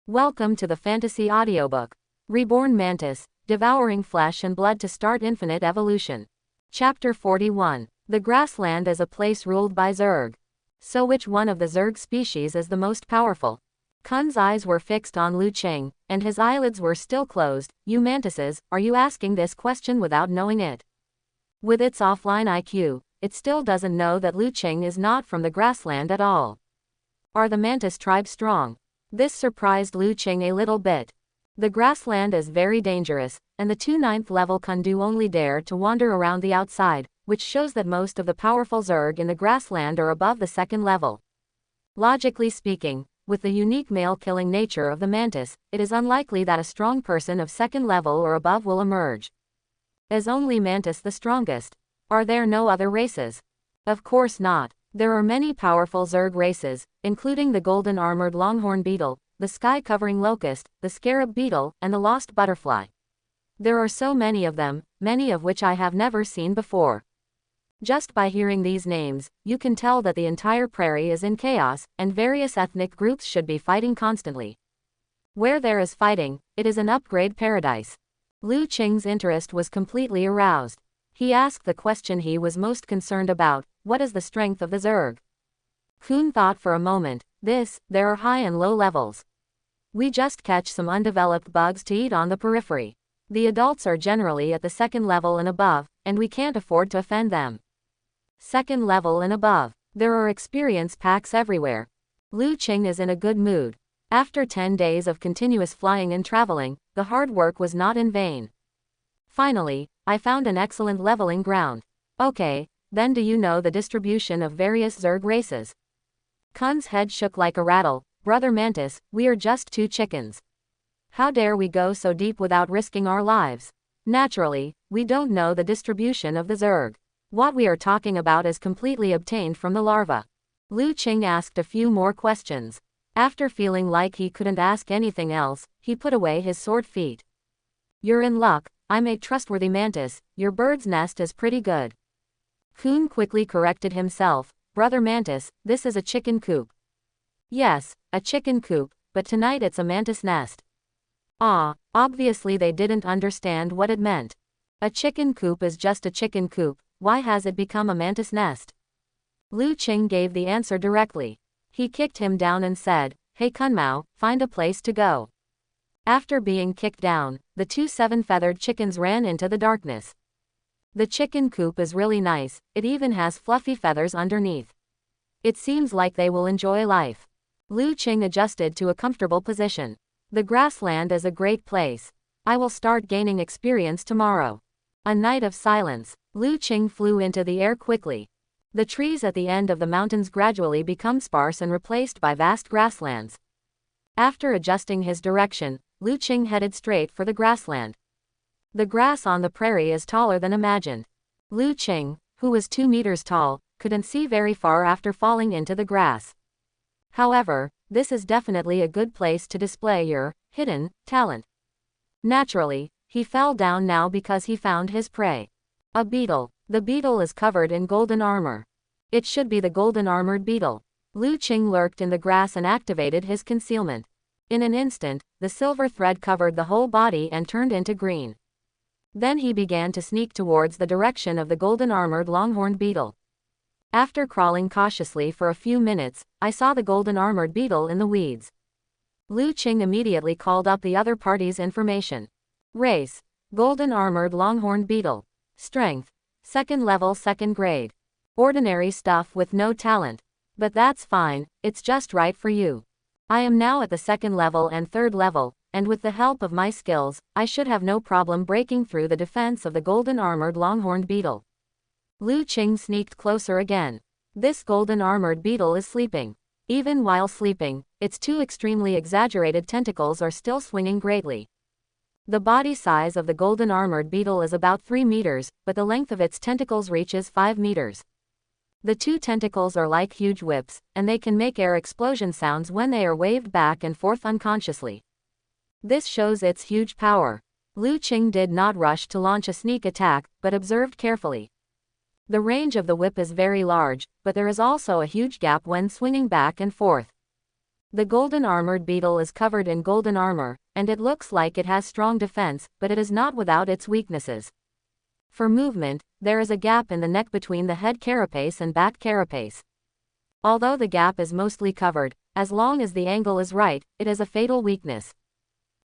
Welcome to the fantasy audiobook. Reborn Mantis, devouring flesh and blood to start infinite evolution. Chapter 41. The grassland is a place ruled by Zerg. So which one of the Zerg species is the most powerful? Kun's eyes were fixed on Lu Qing, and his eyelids were still closed. You mantises, are you asking this question without knowing it? With its offline IQ, it still doesn't know that Lu Qing is not from the grassland at all. Are the mantis tribe strong? This surprised Lu Qing a little bit. The grassland is very dangerous, and the two 9th level Kundu only dare to wander around the outside, which shows that most of the powerful Zerg in the grassland are above the 2nd level. Logically speaking, with the unique male-killing nature of the mantis, it is unlikely that a strong person of 2nd level or above will emerge. Is only mantis the strongest? Are there no other races? Of course not. There are many powerful Zerg races, including the golden-armored longhorn beetle, the sky-covering locust, the scarab beetle, and the lost butterfly. There are so many of them, many of which I have never seen before. Just by hearing these names, you can tell that the entire prairie is in chaos, and various ethnic groups should be fighting constantly. Where there is fighting, it is an upgrade paradise. Lu Qing's interest was completely aroused. He asked the question he was most concerned about: what is the strength of the Zerg? Kun thought for a moment. There are high and low levels. We just catch some undeveloped bugs to eat on the periphery. The adults are generally at the 2nd level and above, and we can't afford to offend them. 2nd level and above. There are experience packs everywhere. Lu Qing is in a good mood. After 10 days of continuous flying and traveling, the hard work was not in vain. Finally, I found an excellent leveling ground. Okay, then do you know the distribution of various Zerg races? Kun's head shook like a rattle. Brother Mantis, we are just 2 chickens. How dare we go so deep without risking our lives? Naturally, we don't know the distribution of the Zerg. What we are talking about is completely obtained from the larva. Lu Qing asked a few more questions. After feeling like he couldn't ask anything else, he put away his sword feet. You're in luck. I'm a trustworthy mantis. Your bird's nest is pretty good. Kun quickly corrected himself. Brother Mantis, this is a chicken coop. Yes, a chicken coop, but tonight it's a mantis nest. Obviously they didn't understand what it meant. A chicken coop is just a chicken coop. Why has it become a mantis nest? Lu Qing gave the answer directly. He kicked him down and said, "Hey Kunmao, find a place to go." After being kicked down, the 2 7-feathered chickens ran into the darkness. The chicken coop is really nice, it even has fluffy feathers underneath. It seems like they will enjoy life. Lu Qing adjusted to a comfortable position. The grassland is a great place. I will start gaining experience tomorrow. A night of silence. Lu Qing flew into the air quickly. The trees at the end of the mountains gradually become sparse and replaced by vast grasslands. After adjusting his direction, Lu Qing headed straight for the grassland. The grass on the prairie is taller than imagined. Lu Qing, who was 2 meters tall, couldn't see very far after falling into the grass. However, this is definitely a good place to display your hidden talent. Naturally, he fell down now because he found his prey. A beetle. The beetle is covered in golden armor. It should be the golden-armored beetle. Lu Qing lurked in the grass and activated his concealment. In an instant, the silver thread covered the whole body and turned into green. Then he began to sneak towards the direction of the golden-armored longhorned beetle. After crawling cautiously for a few minutes, I saw the golden-armored beetle in the weeds. Lu Qing immediately called up the other party's information. Race: golden-armored longhorned beetle. Strength: 2nd level 2nd grade. Ordinary stuff with no talent. But that's fine, it's just right for you. I am now at the 2nd level and 3rd level, and with the help of my skills, I should have no problem breaking through the defense of the golden-armored longhorned beetle. Lu Qing sneaked closer again. This golden-armored beetle is sleeping. Even while sleeping, its 2 extremely exaggerated tentacles are still swinging greatly. The body size of the golden-armored beetle is about 3 meters, but the length of its tentacles reaches 5 meters. The 2 tentacles are like huge whips, and they can make air explosion sounds when they are waved back and forth unconsciously. This shows its huge power. Lu Qing did not rush to launch a sneak attack, but observed carefully. The range of the whip is very large, but there is also a huge gap when swinging back and forth. The golden armored beetle is covered in golden armor, and it looks like it has strong defense, but it is not without its weaknesses. For movement, there is a gap in the neck between the head carapace and back carapace. Although the gap is mostly covered, as long as the angle is right, it is a fatal weakness.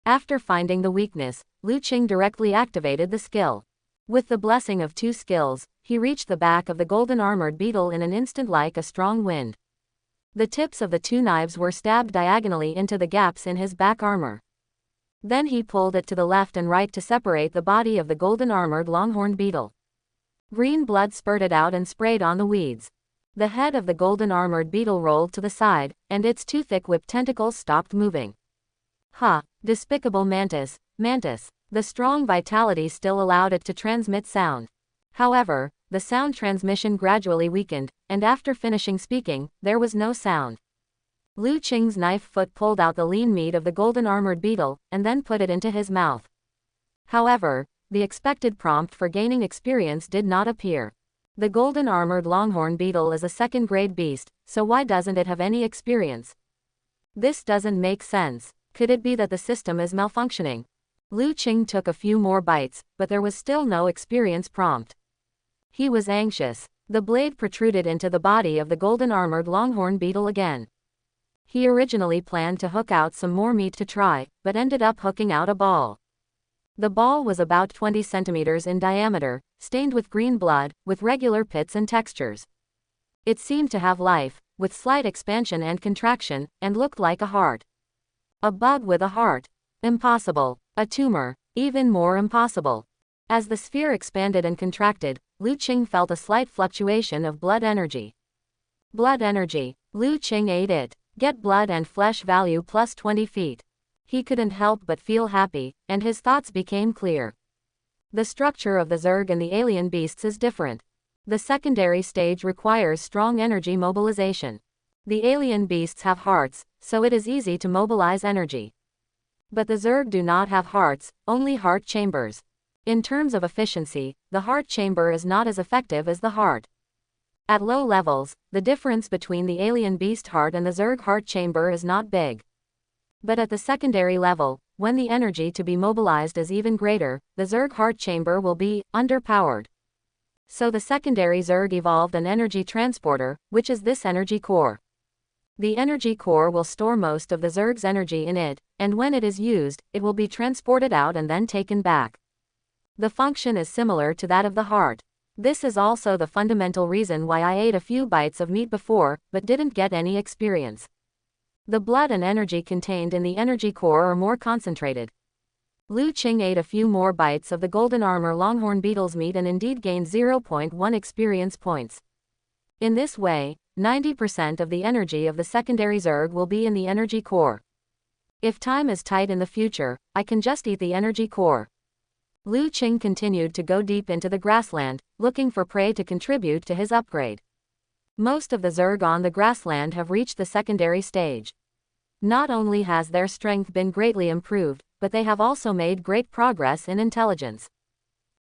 After finding the weakness, Lu Qing directly activated the skill. With the blessing of 2 skills, he reached the back of the golden armored beetle in an instant like a strong wind. The tips of the 2 knives were stabbed diagonally into the gaps in his back armor. Then he pulled it to the left and right to separate the body of the golden armored longhorn beetle. Green blood spurted out and sprayed on the weeds. The head of the golden armored beetle rolled to the side, and its 2 thick whip tentacles stopped moving. Ha! Despicable mantis, mantis. The strong vitality still allowed it to transmit sound. However, the sound transmission gradually weakened, and after finishing speaking, there was no sound. Lu Qing's knife foot pulled out the lean meat of the golden armored beetle, and then put it into his mouth. However, the expected prompt for gaining experience did not appear. The golden armored longhorn beetle is a second-grade beast, so why doesn't it have any experience? This doesn't make sense. Could it be that the system is malfunctioning? Lu Qing took a few more bites, but there was still no experience prompt. He was anxious. The blade protruded into the body of the golden armored longhorn beetle again. He originally planned to hook out some more meat to try, but ended up hooking out a ball. The ball was about 20 centimeters in diameter, stained with green blood, with regular pits and textures. It seemed to have life, with slight expansion and contraction, and looked like a heart. A bug with a heart. Impossible. A tumor. Even more impossible. As the sphere expanded and contracted, Lu Qing felt a slight fluctuation of blood energy. Blood energy. Lu Qing ate it. Get blood and flesh value plus 20 feet. He couldn't help but feel happy, and his thoughts became clear. The structure of the Zerg and the alien beasts is different. The secondary stage requires strong energy mobilization. The alien beasts have hearts, so it is easy to mobilize energy. But the Zerg do not have hearts, only heart chambers. In terms of efficiency, the heart chamber is not as effective as the heart. At low levels, the difference between the alien beast heart and the Zerg heart chamber is not big. But at the secondary level, when the energy to be mobilized is even greater, the Zerg heart chamber will be underpowered. So the secondary Zerg evolved an energy transporter, which is this energy core. The energy core will store most of the Zerg's energy in it, and when it is used, it will be transported out and then taken back. The function is similar to that of the heart. This is also the fundamental reason why I ate a few bites of meat before, but didn't get any experience. The blood and energy contained in the energy core are more concentrated. Lu Qing ate a few more bites of the golden armor longhorn beetle's meat and indeed gained 0.1 experience points. In this way, 90% of the energy of the secondary Zerg will be in the energy core. If time is tight in the future, I can just eat the energy core. Lu Qing continued to go deep into the grassland, looking for prey to contribute to his upgrade. Most of the Zerg on the grassland have reached the secondary stage. Not only has their strength been greatly improved, but they have also made great progress in intelligence.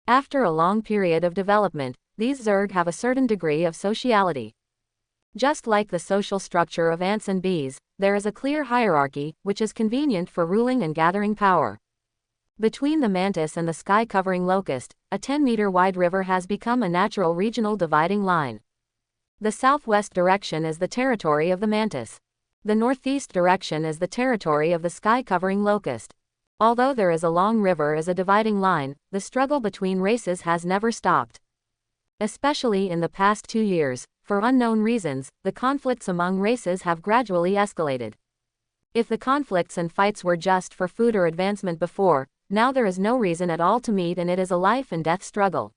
After a long period of development, these Zerg have a certain degree of sociality. Just like the social structure of ants and bees, there is a clear hierarchy, which is convenient for ruling and gathering power. Between the mantis and the sky-covering locust, a 10-meter wide river has become a natural regional dividing line. The southwest direction is the territory of the mantis. The northeast direction is the territory of the sky-covering locust. Although there is a long river as a dividing line, the struggle between races has never stopped. Especially in the past 2 years, for unknown reasons, the conflicts among races have gradually escalated. If the conflicts and fights were just for food or advancement before, now there is no reason at all to meet and it is a life and death struggle.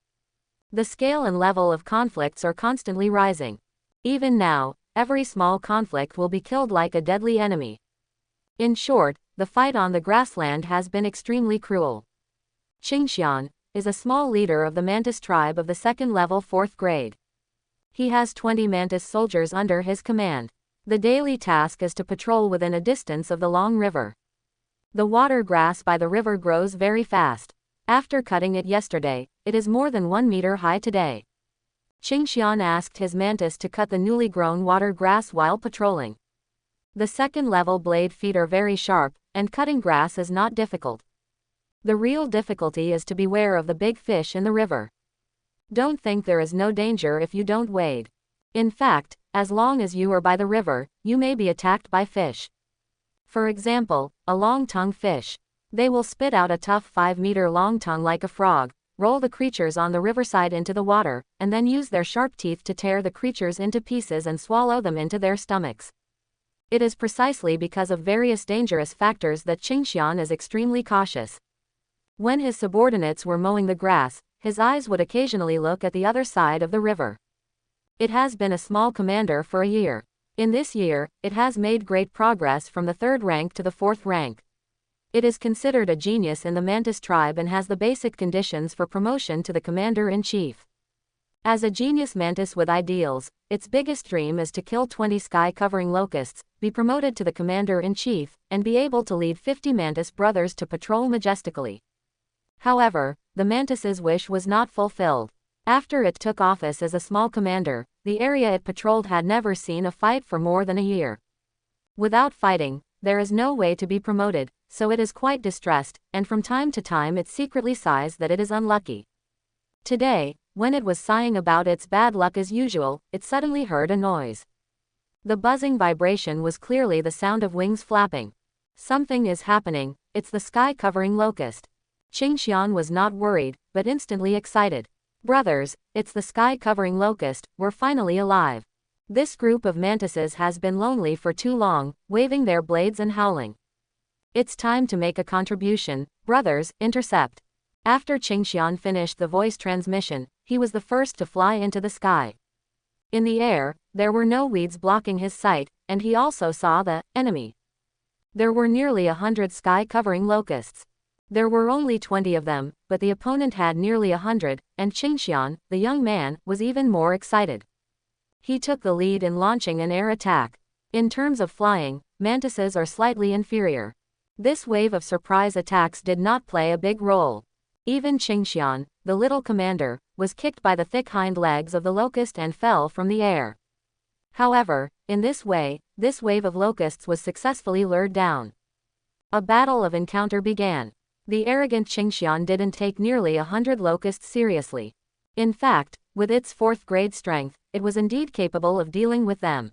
The scale and level of conflicts are constantly rising. Even now, every small conflict will be killed like a deadly enemy. In short, the fight on the grassland has been extremely cruel. Qingxian is a small leader of the Mantis tribe of the second level 4th grade. He has 20 Mantis soldiers under his command. The daily task is to patrol within a distance of the long river. The water grass by the river grows very fast. After cutting it yesterday, it is more than 1 meter high today. Qingxian asked his mantis to cut the newly grown water grass while patrolling. The second level blade feet are very sharp, and cutting grass is not difficult. The real difficulty is to beware of the big fish in the river. Don't think there is no danger if you don't wade. In fact, as long as you are by the river, you may be attacked by fish. For example, a long-tongued fish. They will spit out a tough 5-meter long tongue like a frog, roll the creatures on the riverside into the water, and then use their sharp teeth to tear the creatures into pieces and swallow them into their stomachs. It is precisely because of various dangerous factors that Qingxian is extremely cautious. When his subordinates were mowing the grass, his eyes would occasionally look at the other side of the river. It has been a small commander for a year. In this year, it has made great progress from the 3rd rank to the 4th rank. It is considered a genius in the Mantis tribe and has the basic conditions for promotion to the commander-in-chief. As a genius mantis with ideals, its biggest dream is to kill 20 sky-covering locusts, be promoted to the commander-in-chief, and be able to lead 50 mantis brothers to patrol majestically. However, the mantis's wish was not fulfilled. After it took office as a small commander, the area it patrolled had never seen a fight for more than a year. Without fighting, there is no way to be promoted, so it is quite distressed, and from time to time it secretly sighs that it is unlucky. Today, when it was sighing about its bad luck as usual, it suddenly heard a noise. The buzzing vibration was clearly the sound of wings flapping. Something is happening, it's the sky-covering locust. Qingxian was not worried, but instantly excited. Brothers, it's the sky-covering locust, we're finally alive. This group of mantises has been lonely for too long, waving their blades and howling. It's time to make a contribution, brothers, intercept. After Qingxian finished the voice transmission, he was the first to fly into the sky. In the air, there were no weeds blocking his sight, and he also saw the enemy. There were nearly 100 sky-covering locusts. There were only 20 of them, but the opponent had nearly 100, and Qingxian, the young man, was even more excited. He took the lead in launching an air attack. In terms of flying, mantises are slightly inferior. This wave of surprise attacks did not play a big role. Even Qingxian, the little commander, was kicked by the thick hind legs of the locust and fell from the air. However, in this way, this wave of locusts was successfully lured down. A battle of encounter began. The arrogant Qingxian didn't take nearly 100 locusts seriously. In fact, with its 4th grade strength, it was indeed capable of dealing with them.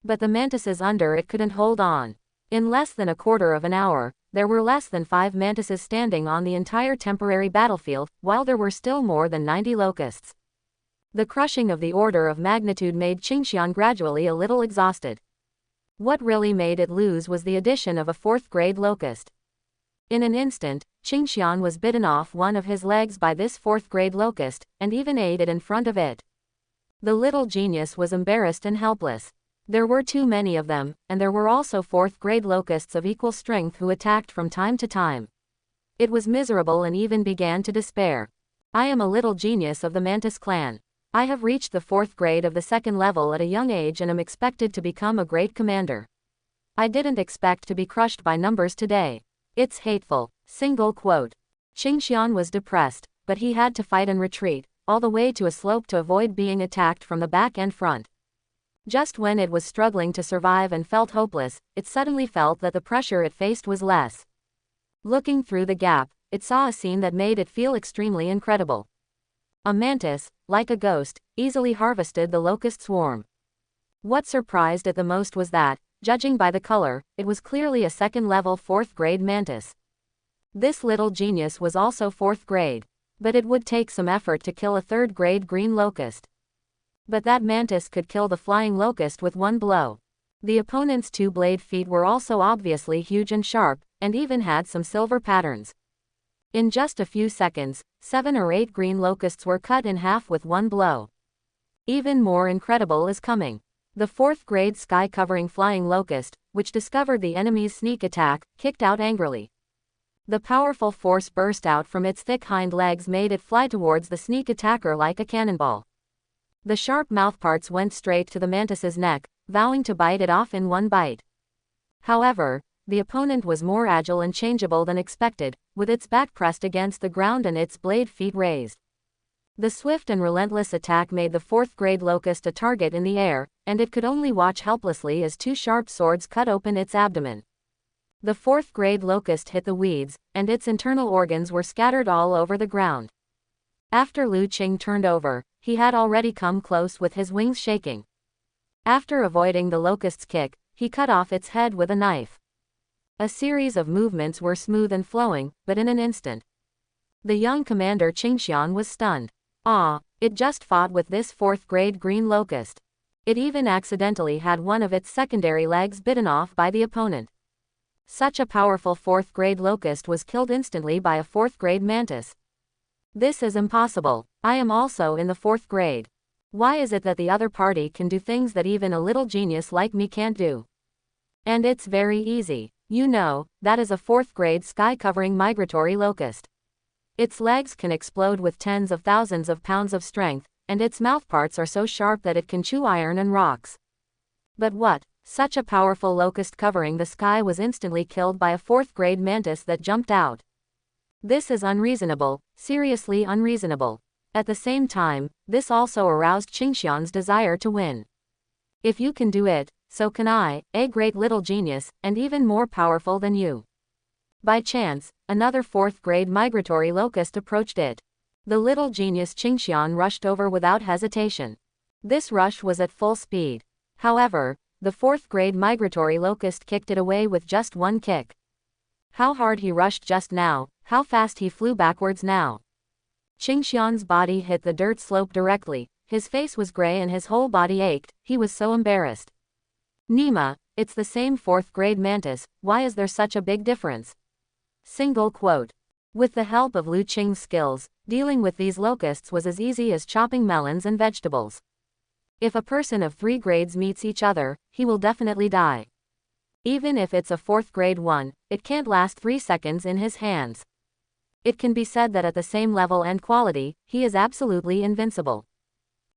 But the mantises under it couldn't hold on. In less than a quarter of an hour, there were less than 5 mantises standing on the entire temporary battlefield, while there were still more than 90 locusts. The crushing of the order of magnitude made Qingxian gradually a little exhausted. What really made it lose was the addition of a 4th grade locust. In an instant, Qingxian was bitten off one of his legs by this 4th grade locust, and even ate it in front of it. The little genius was embarrassed and helpless. There were too many of them, and there were also 4th grade locusts of equal strength who attacked from time to time. It was miserable and even began to despair. I am a little genius of the Mantis clan. I have reached the 4th grade of the 2nd level at a young age and am expected to become a great commander. I didn't expect to be crushed by numbers today. It's hateful. Single quote. Qingxian was depressed, but he had to fight and retreat, all the way to a slope to avoid being attacked from the back and front. Just when it was struggling to survive and felt hopeless, it suddenly felt that the pressure it faced was less. Looking through the gap, it saw a scene that made it feel extremely incredible. A mantis, like a ghost, easily harvested the locust swarm. What surprised it the most was that, judging by the color, it was clearly a 2nd-level 4th grade mantis. This little genius was also 4th grade. But it would take some effort to kill a 3rd grade green locust. But that mantis could kill the flying locust with one blow. The opponent's 2 blade feet were also obviously huge and sharp, and even had some silver patterns. In just a few seconds, 7 or 8 green locusts were cut in half with one blow. Even more incredible is coming. The 4th grade sky-covering flying locust, which discovered the enemy's sneak attack, kicked out angrily. The powerful force burst out from its thick hind legs made it fly towards the sneak attacker like a cannonball. The sharp mouthparts went straight to the mantis's neck, vowing to bite it off in one bite. However, the opponent was more agile and changeable than expected, with its back pressed against the ground and its blade feet raised. The swift and relentless attack made the 4th grade locust a target in the air, and it could only watch helplessly as two sharp swords cut open its abdomen. The fourth-grade locust hit the weeds, and its internal organs were scattered all over the ground. After Lu Qing turned over, he had already come close with his wings shaking. After avoiding the locust's kick, he cut off its head with a knife. A series of movements were smooth and flowing, but in an instant, the young commander Qingxian was stunned. It just fought with this fourth-grade green locust. It even accidentally had one of its secondary legs bitten off by the opponent. Such a powerful fourth-grade locust was killed instantly by a fourth-grade mantis. This is impossible. I am also in the fourth grade. Why is it that the other party can do things that even a little genius like me can't do? And it's very easy. You know, that is a fourth-grade sky-covering migratory locust. Its legs can explode with tens of thousands of pounds of strength, and its mouthparts are so sharp that it can chew iron and rocks. But what? Such a powerful locust covering the sky was instantly killed by a fourth-grade mantis that jumped out. This is unreasonable, seriously unreasonable. At the same time, this also aroused Qingxian's desire to win. If you can do it, so can I, a great little genius, and even more powerful than you. By chance, another fourth-grade migratory locust approached it. The little genius Qingxian rushed over without hesitation. This rush was at full speed. However, the fourth-grade migratory locust kicked it away with just one kick. How hard he rushed just now, how fast he flew backwards now. Qingxian's body hit the dirt slope directly, his face was gray and his whole body ached, he was so embarrassed. Nima, it's the same fourth-grade mantis, why is there such a big difference? Single quote. With the help of Lu Qing's skills, dealing with these locusts was as easy as chopping melons and vegetables. If a person of 3 grades meets each other, he will definitely die. Even if it's a 4th grade one, it can't last 3 seconds in his hands. It can be said that at the same level and quality, he is absolutely invincible.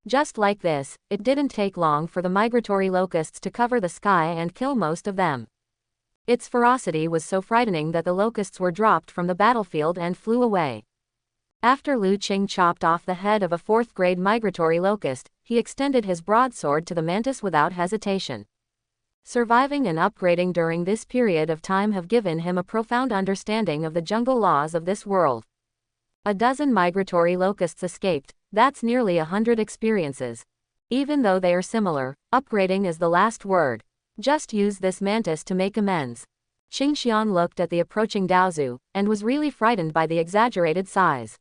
Just like this, it didn't take long for the migratory locusts to cover the sky and kill most of them. Its ferocity was so frightening that the locusts were dropped from the battlefield and flew away. After Lu Qing chopped off the head of a 4th grade migratory locust, he extended his broadsword to the mantis without hesitation. Surviving and upgrading during this period of time have given him a profound understanding of the jungle laws of this world. A dozen migratory locusts escaped, that's nearly 100 experiences. Even though they are similar, upgrading is the last word. Just use this mantis to make amends. Qingxian looked at the approaching Daozu, and was really frightened by the exaggerated size.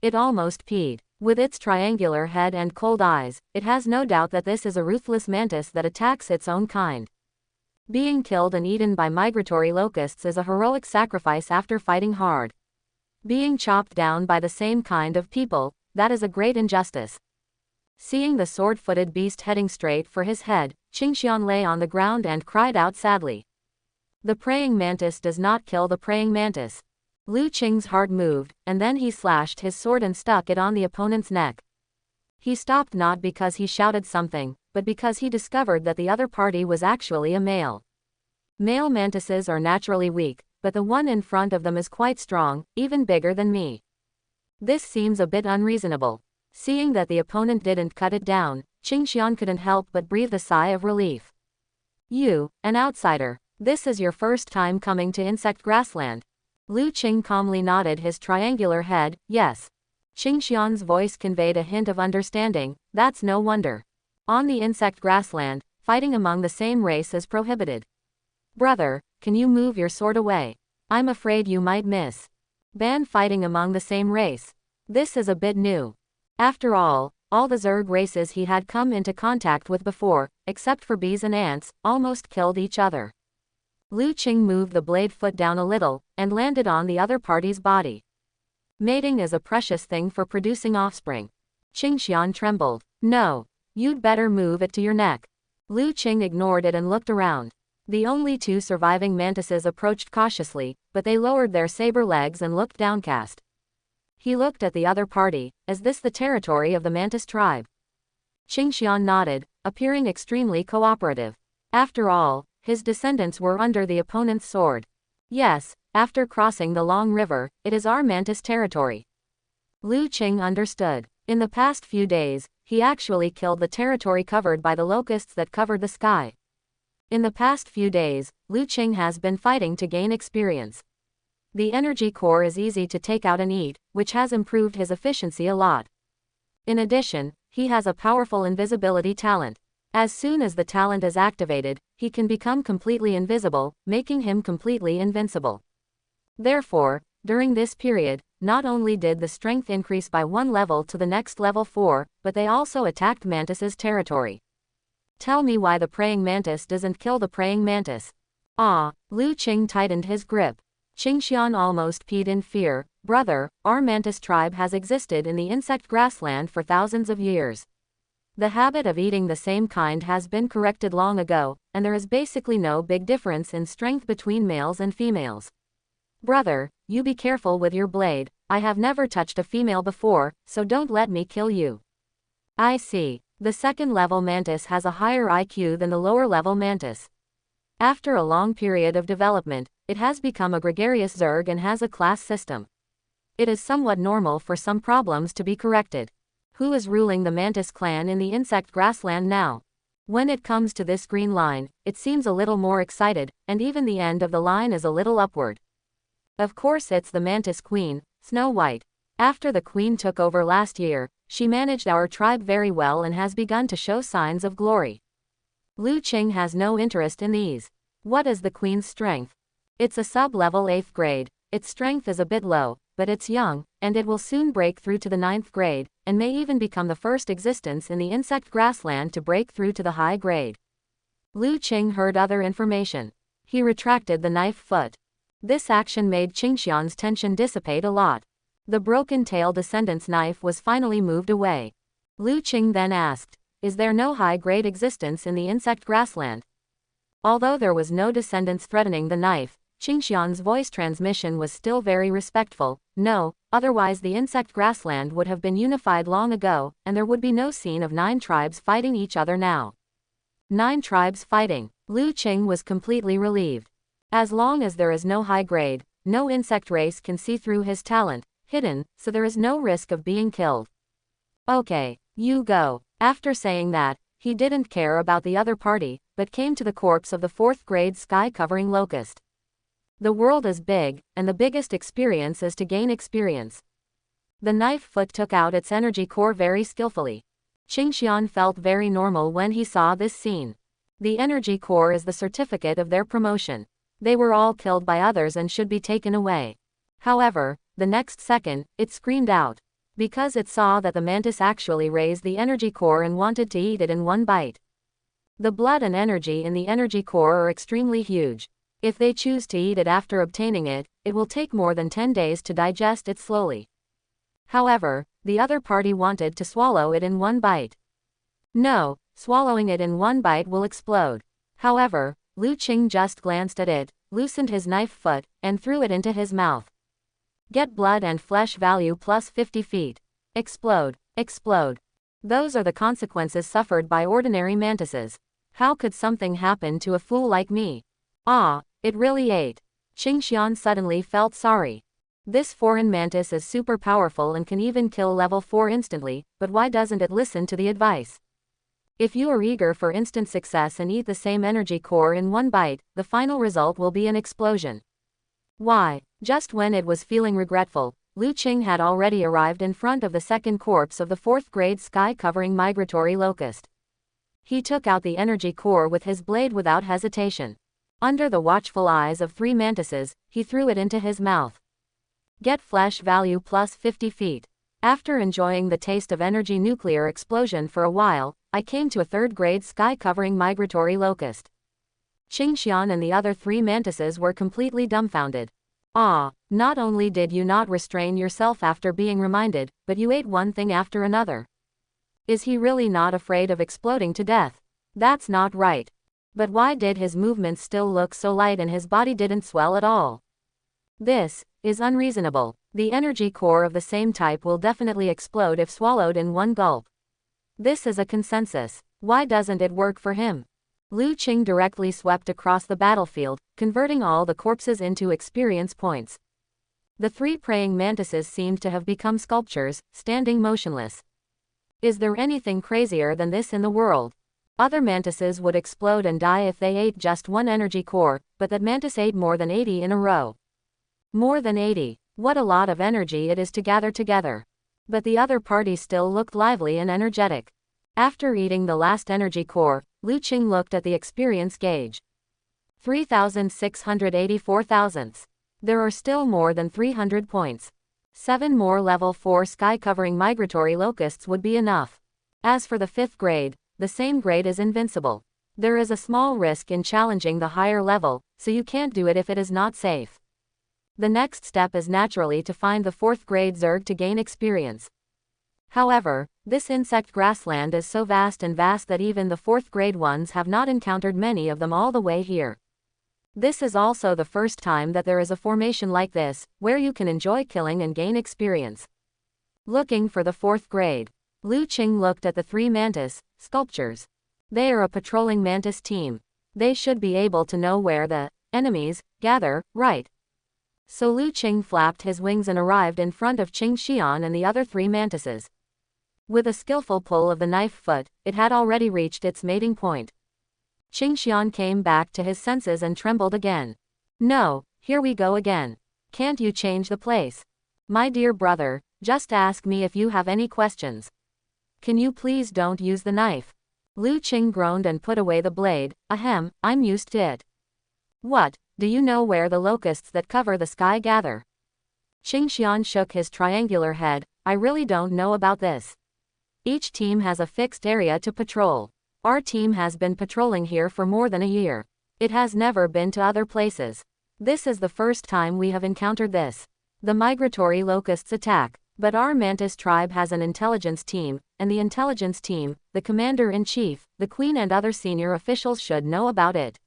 It almost peed. With its triangular head and cold eyes, it has no doubt that this is a ruthless mantis that attacks its own kind. Being killed and eaten by migratory locusts is a heroic sacrifice after fighting hard. Being chopped down by the same kind of people, that is a great injustice. Seeing the sword-footed beast heading straight for his head, Qingxian lay on the ground and cried out sadly. The praying mantis does not kill the praying mantis. Lu Qing's heart moved, and then he slashed his sword and stuck it on the opponent's neck. He stopped not because he shouted something, but because he discovered that the other party was actually a male. Male mantises are naturally weak, but the one in front of them is quite strong, even bigger than me. This seems a bit unreasonable. Seeing that the opponent didn't cut it down, Qingxian couldn't help but breathe a sigh of relief. You, an outsider, this is your first time coming to insect grassland. Lu Qing calmly nodded his triangular head, yes. Qingxian's voice conveyed a hint of understanding, that's no wonder. On the insect grassland, fighting among the same race is prohibited. Brother, can you move your sword away? I'm afraid you might miss. Ban fighting among the same race. This is a bit new. After all the Zerg races he had come into contact with before, except for bees and ants, almost killed each other. Lu Qing moved the blade foot down a little, and landed on the other party's body. Mating is a precious thing for producing offspring. Qingxian trembled. No. You'd better move it to your neck. Lu Qing ignored it and looked around. The only 2 surviving mantises approached cautiously, but they lowered their saber legs and looked downcast. He looked at the other party, is this the territory of the mantis tribe? Qingxian nodded, appearing extremely cooperative. After all, his descendants were under the opponent's sword. Yes, after crossing the long river, it is our mantis territory. Lu Qing understood. In the past few days, he actually killed the territory covered by the locusts that covered the sky. In the past few days, Lu Qing has been fighting to gain experience. The energy core is easy to take out and eat, which has improved his efficiency a lot. In addition, he has a powerful invisibility talent. As soon as the talent is activated, he can become completely invisible, making him completely invincible. Therefore, during this period, not only did the strength increase by 1 level to the next level 4, but they also attacked Mantis's territory. Tell me why the praying mantis doesn't kill the praying mantis. Ah, Lu Qing tightened his grip. Qingxian almost peed in fear. Brother, our mantis tribe has existed in the insect grassland for thousands of years. The habit of eating the same kind has been corrected long ago, and there is basically no big difference in strength between males and females. Brother, you be careful with your blade. I have never touched a female before, so don't let me kill you. I see. The second level mantis has a higher IQ than the lower level mantis. After a long period of development, it has become a gregarious zerg and has a class system. It is somewhat normal for some problems to be corrected. Who is ruling the mantis clan in the insect grassland now? When it comes to this green line, it seems a little more excited, and even the end of the line is a little upward. Of course it's the mantis queen, Snow White. After the queen took over last year, she managed our tribe very well and has begun to show signs of glory. Lu Qing has no interest in these. What is the queen's strength? It's a sub-level 8th grade, its strength is a bit low, but it's young, and it will soon break through to the 9th grade, and may even become the first existence in the insect grassland to break through to the high grade. Lu Qing heard other information. He retracted the knife foot. This action made Qingxian's tension dissipate a lot. The broken tail descendant's knife was finally moved away. Lu Qing then asked, is there no high-grade existence in the insect grassland? Although there was no descendants threatening the knife, Qingxian's voice transmission was still very respectful. No, otherwise the insect grassland would have been unified long ago, and there would be no scene of 9 tribes fighting each other now. 9 tribes fighting. Lu Qing was completely relieved. As long as there is no high grade, no insect race can see through his talent, hidden, so there is no risk of being killed. Okay, you go. After saying that, he didn't care about the other party, but came to the corpse of the 4th grade sky-covering locust. The world is big, and the biggest experience is to gain experience. The knife foot took out its energy core very skillfully. Qingxian felt very normal when he saw this scene. The energy core is the certificate of their promotion. They were all killed by others and should be taken away. However, the next second, it screamed out. Because it saw that the mantis actually raised the energy core and wanted to eat it in one bite. The blood and energy in the energy core are extremely huge. If they choose to eat it after obtaining it, it will take more than 10 days to digest it slowly. However, the other party wanted to swallow it in one bite. No, swallowing it in one bite will explode. However, Lu Qing just glanced at it, loosened his knife foot, and threw it into his mouth. Get blood and flesh value plus 50 feet. Explode. Explode. Those are the consequences suffered by ordinary mantises. How could something happen to a fool like me? Ah, it really ate. Qingxian suddenly felt sorry. This foreign mantis is super powerful and can even kill level 4 instantly, but why doesn't it listen to the advice? If you are eager for instant success and eat the same energy core in one bite, the final result will be an explosion. Why? Just when it was feeling regretful, Lu Qing had already arrived in front of the second corpse of the 4th grade sky-covering migratory locust. He took out the energy core with his blade without hesitation. Under the watchful eyes of 3 mantises, he threw it into his mouth. Get flesh value plus 50 feet. After enjoying the taste of energy nuclear explosion for a while, I came to a 3rd grade sky-covering migratory locust. Qingxian and the other 3 mantises were completely dumbfounded. Ah, not only did you not restrain yourself after being reminded, but you ate one thing after another. Is he really not afraid of exploding to death? That's not right. But why did his movements still look so light and his body didn't swell at all? This is unreasonable. The energy core of the same type will definitely explode if swallowed in one gulp. This is a consensus. Why doesn't it work for him? Lu Qing directly swept across the battlefield, converting all the corpses into experience points. The 3 praying mantises seemed to have become sculptures, standing motionless. Is there anything crazier than this in the world? Other mantises would explode and die if they ate just one energy core, but that mantis ate more than 80 in a row. More than 80. What a lot of energy it is to gather together. But the other party still looked lively and energetic. After eating the last energy core, Lu Qing looked at the experience gauge. 3,684 thousandths. There are still more than 300 points. 7 more level 4 sky-covering migratory locusts would be enough. As for the 5th grade, the same grade is invincible. There is a small risk in challenging the higher level, so you can't do it if it is not safe. The next step is naturally to find the 4th grade Zerg to gain experience. However, this insect grassland is so vast that even the 4th grade ones have not encountered many of them all the way here. This is also the first time that there is a formation like this, where you can enjoy killing and gain experience. Looking for the 4th grade. Lu Qing looked at the 3 mantis sculptures. They are a patrolling mantis team. They should be able to know where the enemies gather, right? So Lu Qing flapped his wings and arrived in front of Qing Xian and the other 3 mantises. With a skillful pull of the knife foot, it had already reached its mating point. Qing Xian came back to his senses and trembled again. No, here we go again. Can't you change the place? My dear brother, just ask me if you have any questions. Can you please don't use the knife? Lu Qing groaned and put away the blade. Ahem, I'm used to it. What, do you know where the locusts that cover the sky gather? Qing Xian shook his triangular head. I really don't know about this. Each team has a fixed area to patrol. Our team has been patrolling here for more than a year. It has never been to other places. This is the first time we have encountered this. The migratory locusts attack, but our mantis tribe has an intelligence team, and the intelligence team, the commander-in-chief, the queen and other senior officials should know about it.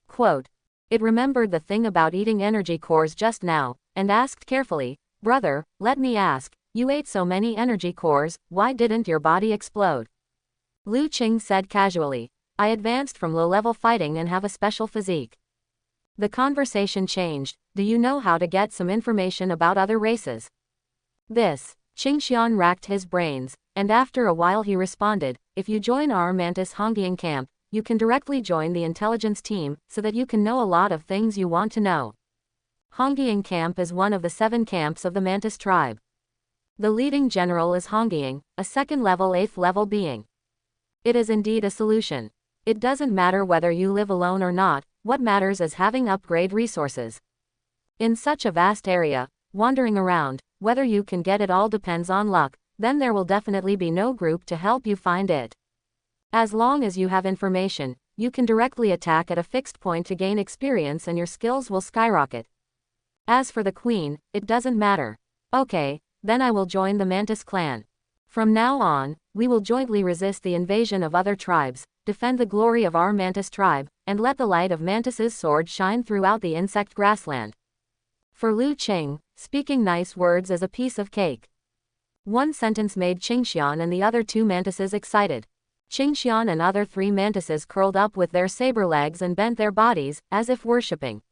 Quote. It remembered the thing about eating energy cores just now, and asked carefully, brother, let me ask, you ate so many energy cores, why didn't your body explode? Lu Qing said casually, I advanced from low-level fighting and have a special physique. The conversation changed. Do you know how to get some information about other races? This. Qing Xian racked his brains, and after a while he responded, if you join our Mantis Hongyian camp, you can directly join the intelligence team, so that you can know a lot of things you want to know. Hongyian camp is one of the 7 camps of the Mantis tribe. The leading general is Hongyian, a 2nd-level 8th-level being. It is indeed a solution. It doesn't matter whether you live alone or not, what matters is having upgrade resources. In such a vast area, wandering around, whether you can get it all depends on luck, then there will definitely be no group to help you find it. As long as you have information, you can directly attack at a fixed point to gain experience and your skills will skyrocket. As for the queen, it doesn't matter. Okay, then I will join the Mantis clan. From now on, we will jointly resist the invasion of other tribes, defend the glory of our Mantis tribe, and let the light of Mantis's sword shine throughout the insect grassland. For Lu Qing, speaking nice words is a piece of cake. One sentence made Qing Xian and the other 2 mantises excited. Qing Xian and other 3 mantises curled up with their saber legs and bent their bodies, as if worshipping.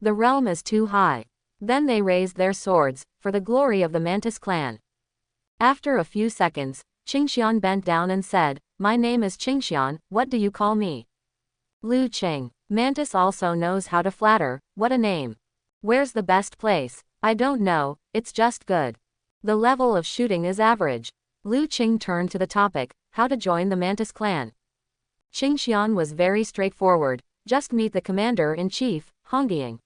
The realm is too high. Then they raised their swords, for the glory of the Mantis clan. After a few seconds, Qing Xian bent down and said, my name is Qing Xian, what do you call me? Lu Qing. Mantis also knows how to flatter, what a name. Where's the best place? I don't know, it's just good. The level of shooting is average. Lu Qing turned to the topic, how to join the Mantis clan. Qing Xian was very straightforward, just meet the commander-in-chief, Hongyian.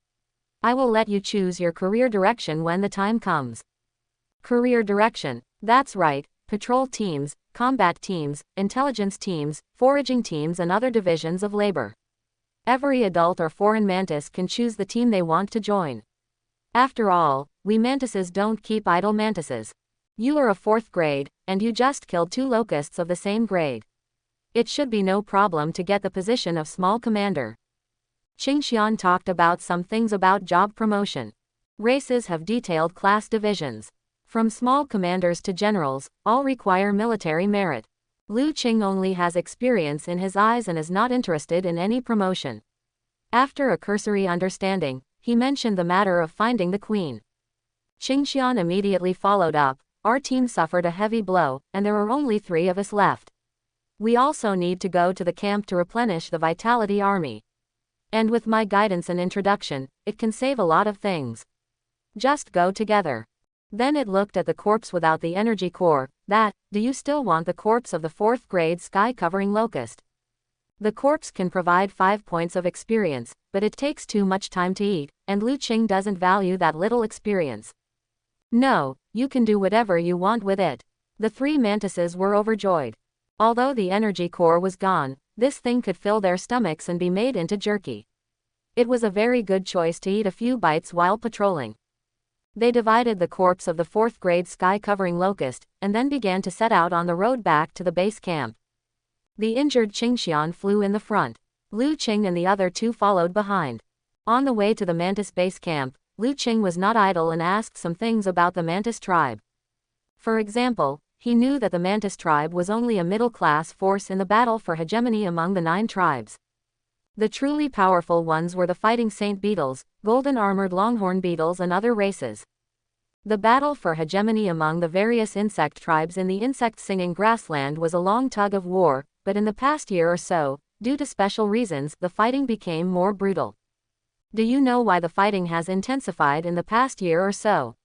I will let you choose your career direction when the time comes. Career direction, that's right, patrol teams, combat teams, intelligence teams, foraging teams and other divisions of labor. Every adult or foreign mantis can choose the team they want to join. After all, we mantises don't keep idle mantises. You are a 4th grade, and you just killed 2 locusts of the same grade. It should be no problem to get the position of small commander. Qing Xian talked about some things about job promotion. Races have detailed class divisions. From small commanders to generals, all require military merit. Lu Qing only has experience in his eyes and is not interested in any promotion. After a cursory understanding, he mentioned the matter of finding the queen. Qing Xian immediately followed up, our team suffered a heavy blow, and there are only 3 of us left. We also need to go to the camp to replenish the Vitality Army. And with my guidance and introduction, it can save a lot of things. Just go together. Then it looked at the corpse without the energy core. Do you still want the corpse of the 4th grade sky-covering locust? The corpse can provide 5 points of experience, but it takes too much time to eat, and Lu Qing doesn't value that little experience. No, you can do whatever you want with it. The 3 mantises were overjoyed. Although the energy core was gone, this thing could fill their stomachs and be made into jerky. It was a very good choice to eat a few bites while patrolling. They divided the corpse of the 4th grade sky-covering locust, and then began to set out on the road back to the base camp. The injured Qingxian flew in the front. Lu Qing and the other 2 followed behind. On the way to the Mantis base camp, Lu Qing was not idle and asked some things about the Mantis tribe. For example, he knew that the Mantis tribe was only a middle-class force in the battle for hegemony among the 9 tribes. The truly powerful ones were the fighting saint beetles, golden-armored longhorn beetles and other races. The battle for hegemony among the various insect tribes in the insect-singing grassland was a long tug of war, but in the past year or so, due to special reasons, the fighting became more brutal. Do you know why the fighting has intensified in the past year or so?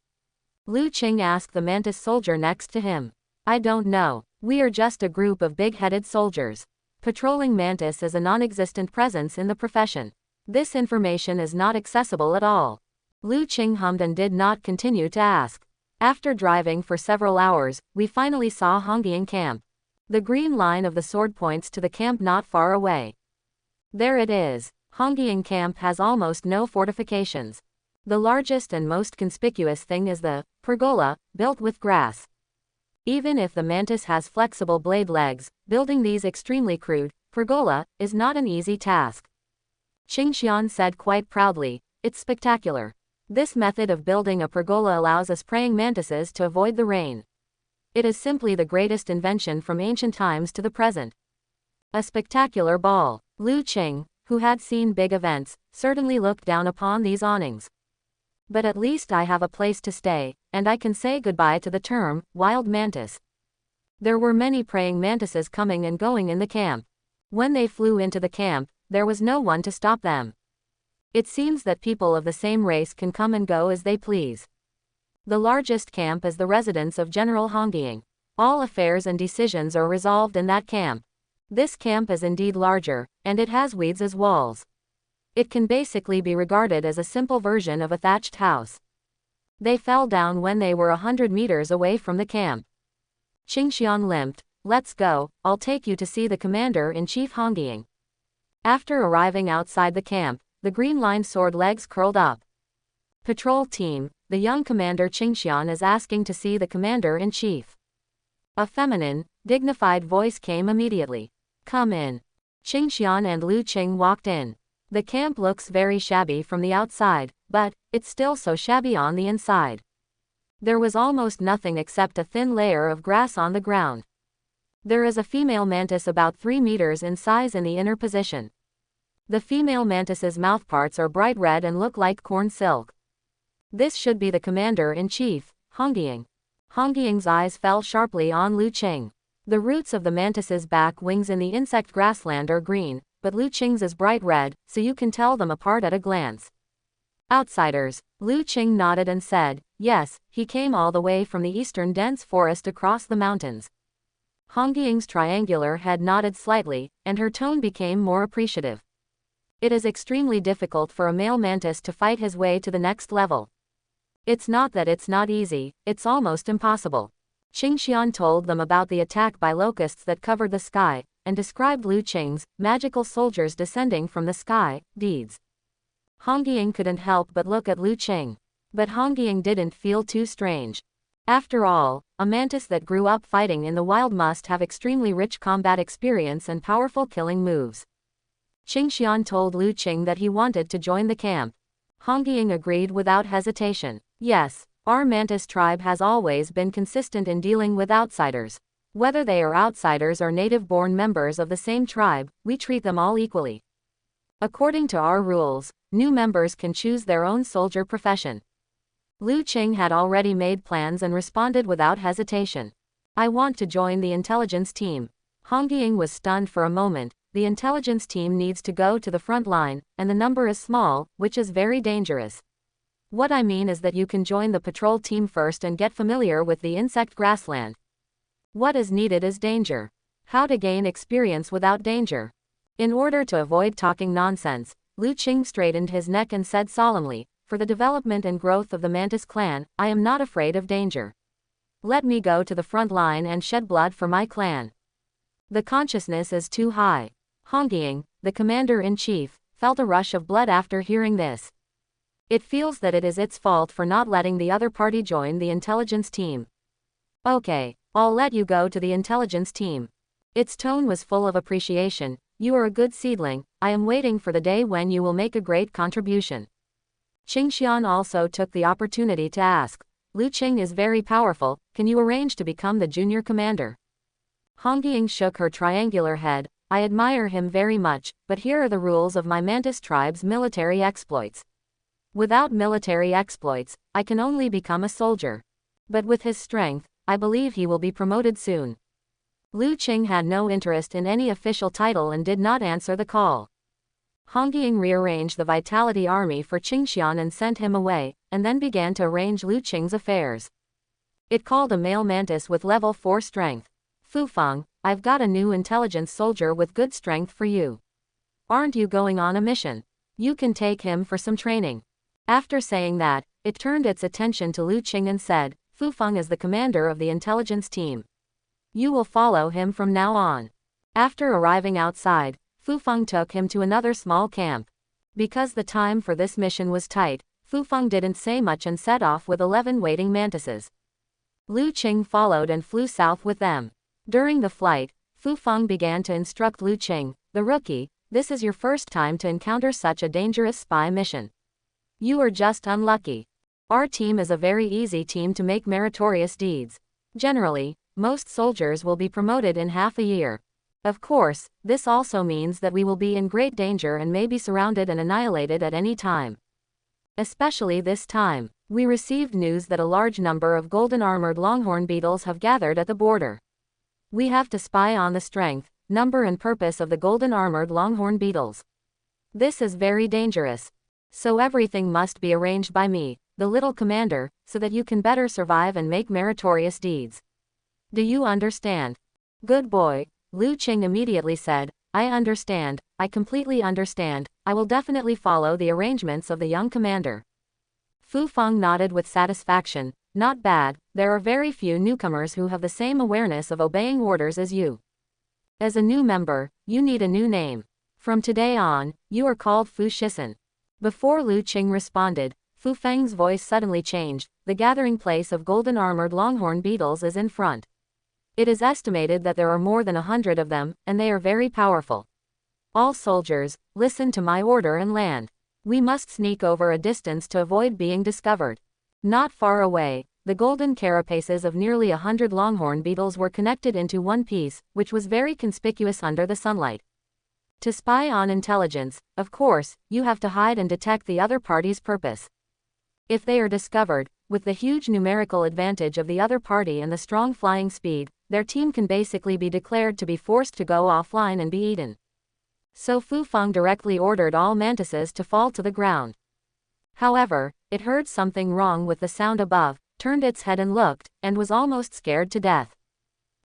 Lu Qing asked the Mantis soldier next to him. I don't know. We are just a group of big-headed soldiers. Patrolling Mantis is a non-existent presence in the profession. This information is not accessible at all. Lu Qing hummed and did not continue to ask. After driving for several hours, we finally saw Hongying camp. The green line of the sword points to the camp not far away. There it is. Hongying camp has almost no fortifications. The largest and most conspicuous thing is the pergola, built with grass. Even if the mantis has flexible blade legs, building these extremely crude pergola is not an easy task. Qingxian said quite proudly, "It's spectacular. This method of building a pergola allows us praying mantises to avoid the rain. It is simply the greatest invention from ancient times to the present." A spectacular ball. Lu Qing, who had seen big events, certainly looked down upon these awnings. But at least I have a place to stay, and I can say goodbye to the term wild mantis. There were many praying mantises coming and going in the camp. When they flew into the camp, there was no one to stop them. It seems that people of the same race can come and go as they please. The largest camp is the residence of General Hongying. All affairs and decisions are resolved in that camp. This camp is indeed larger, and it has weeds as walls. It can basically be regarded as a simple version of a thatched house. They fell down when they were 100 meters away from the camp. Qingxian limped. "Let's go, I'll take you to see the commander-in-chief Hongying." After arriving outside the camp, the green line sword legs curled up. "Patrol team, the young commander Qingxian is asking to see the commander-in-chief." A feminine, dignified voice came immediately. "Come in." Qingxian and Lu Qing walked in. The camp looks very shabby from the outside, but it's still so shabby on the inside. There was almost nothing except a thin layer of grass on the ground. There is a female mantis about 3 meters in size in the inner position. The female mantis's mouthparts are bright red and look like corn silk. This should be the commander-in-chief, Hongying. Hongying's eyes fell sharply on Lu Qing. The roots of the mantis's back wings in the insect grassland are green, but Lu Qing's is bright red, so you can tell them apart at a glance. "Outsiders." Lu Qing nodded and said, "Yes, he came all the way from the eastern dense forest across the mountains." Hongying's triangular head nodded slightly, and her tone became more appreciative. It is extremely difficult for a male mantis to fight his way to the next level. It's not that it's not easy, it's almost impossible. Qingxian told them about the attack by locusts that covered the sky, and described Lu Qing's magical soldiers descending from the sky deeds. Hongying couldn't help but look at Lu Qing. But Hongying didn't feel too strange. After all, a mantis that grew up fighting in the wild must have extremely rich combat experience and powerful killing moves. Qingxian told Lu Qing that he wanted to join the camp. Hongying agreed without hesitation. "Yes, our mantis tribe has always been consistent in dealing with outsiders. Whether they are outsiders or native-born members of the same tribe, we treat them all equally. According to our rules, new members can choose their own soldier profession. Lu Qing had already made plans and responded without hesitation. I want to join the intelligence team. Hong Ying was stunned for a moment. The intelligence team needs to go to the front line, and the number is small, which is very dangerous. What I mean is that you can join the patrol team first and get familiar with the insect grassland. What is needed is danger. How to gain experience without danger. In order to avoid talking nonsense, Lu Qing straightened his neck and said solemnly, "For the development and growth of the Mantis clan, I am not afraid of danger. Let me go to the front line and shed blood for my clan. The consciousness is too high." Hong Ying, the commander-in-chief, felt a rush of blood after hearing this. It feels that it is its fault for not letting the other party join the intelligence team. "Okay, I'll let you go to the intelligence team." Its tone was full of appreciation. "You are a good seedling. I am waiting for the day when you will make a great contribution." Qingxian also took the opportunity to ask, "Lu Qing is very powerful, can you arrange to become the junior commander?" Hong Ying shook her triangular head. "I admire him very much, but here are the rules of my Mantis tribe's military exploits. Without military exploits, I can only become a soldier. But with his strength, I believe he will be promoted soon." Lu Qing had no interest in any official title and did not answer the call. Hong Ying rearranged the Vitality Army for Qingxian and sent him away, and then began to arrange Lu Qing's affairs. It called a male mantis with level 4 strength. "Fu Feng, I've got a new intelligence soldier with good strength for you. Aren't you going on a mission? You can take him for some training." After saying that, it turned its attention to Lu Qing and said, "Fu Feng is the commander of the intelligence team. You will follow him from now on." After arriving outside, Fu Feng took him to another small camp. Because the time for this mission was tight, Fu Feng didn't say much and set off with 11 waiting mantises. Lu Qing followed and flew south with them. During the flight, Fu Feng began to instruct Lu Qing, "The rookie, this is your first time to encounter such a dangerous spy mission. You are just unlucky. Our team is a very easy team to make meritorious deeds. Generally, most soldiers will be promoted in half a year. Of course, this also means that we will be in great danger and may be surrounded and annihilated at any time. Especially this time, we received news that a large number of golden-armored longhorn beetles have gathered at the border. We have to spy on the strength, number and purpose of the golden-armored longhorn beetles. This is very dangerous. So everything must be arranged by me, the little commander, so that you can better survive and make meritorious deeds. Do you understand?" "Good boy," Lu Qing immediately said. "I understand, I completely understand, I will definitely follow the arrangements of the young commander." Fu Feng nodded with satisfaction. "Not bad, there are very few newcomers who have the same awareness of obeying orders as you. As a new member, you need a new name. From today on, you are called Fu Shisen." Before Lu Qing responded, Fu Feng's voice suddenly changed. "The gathering place of golden-armored longhorn beetles is in front. It is estimated that there are more than 100 of them, and they are very powerful. All soldiers, listen to my order and land. We must sneak over a distance to avoid being discovered." Not far away, the golden carapaces of nearly 100 longhorn beetles were connected into one piece, which was very conspicuous under the sunlight. To spy on intelligence, of course, you have to hide and detect the other party's purpose. If they are discovered, with the huge numerical advantage of the other party and the strong flying speed, their team can basically be declared to be forced to go offline and be eaten. So Fu Feng directly ordered all mantises to fall to the ground. However, it heard something wrong with the sound above, turned its head and looked, and was almost scared to death.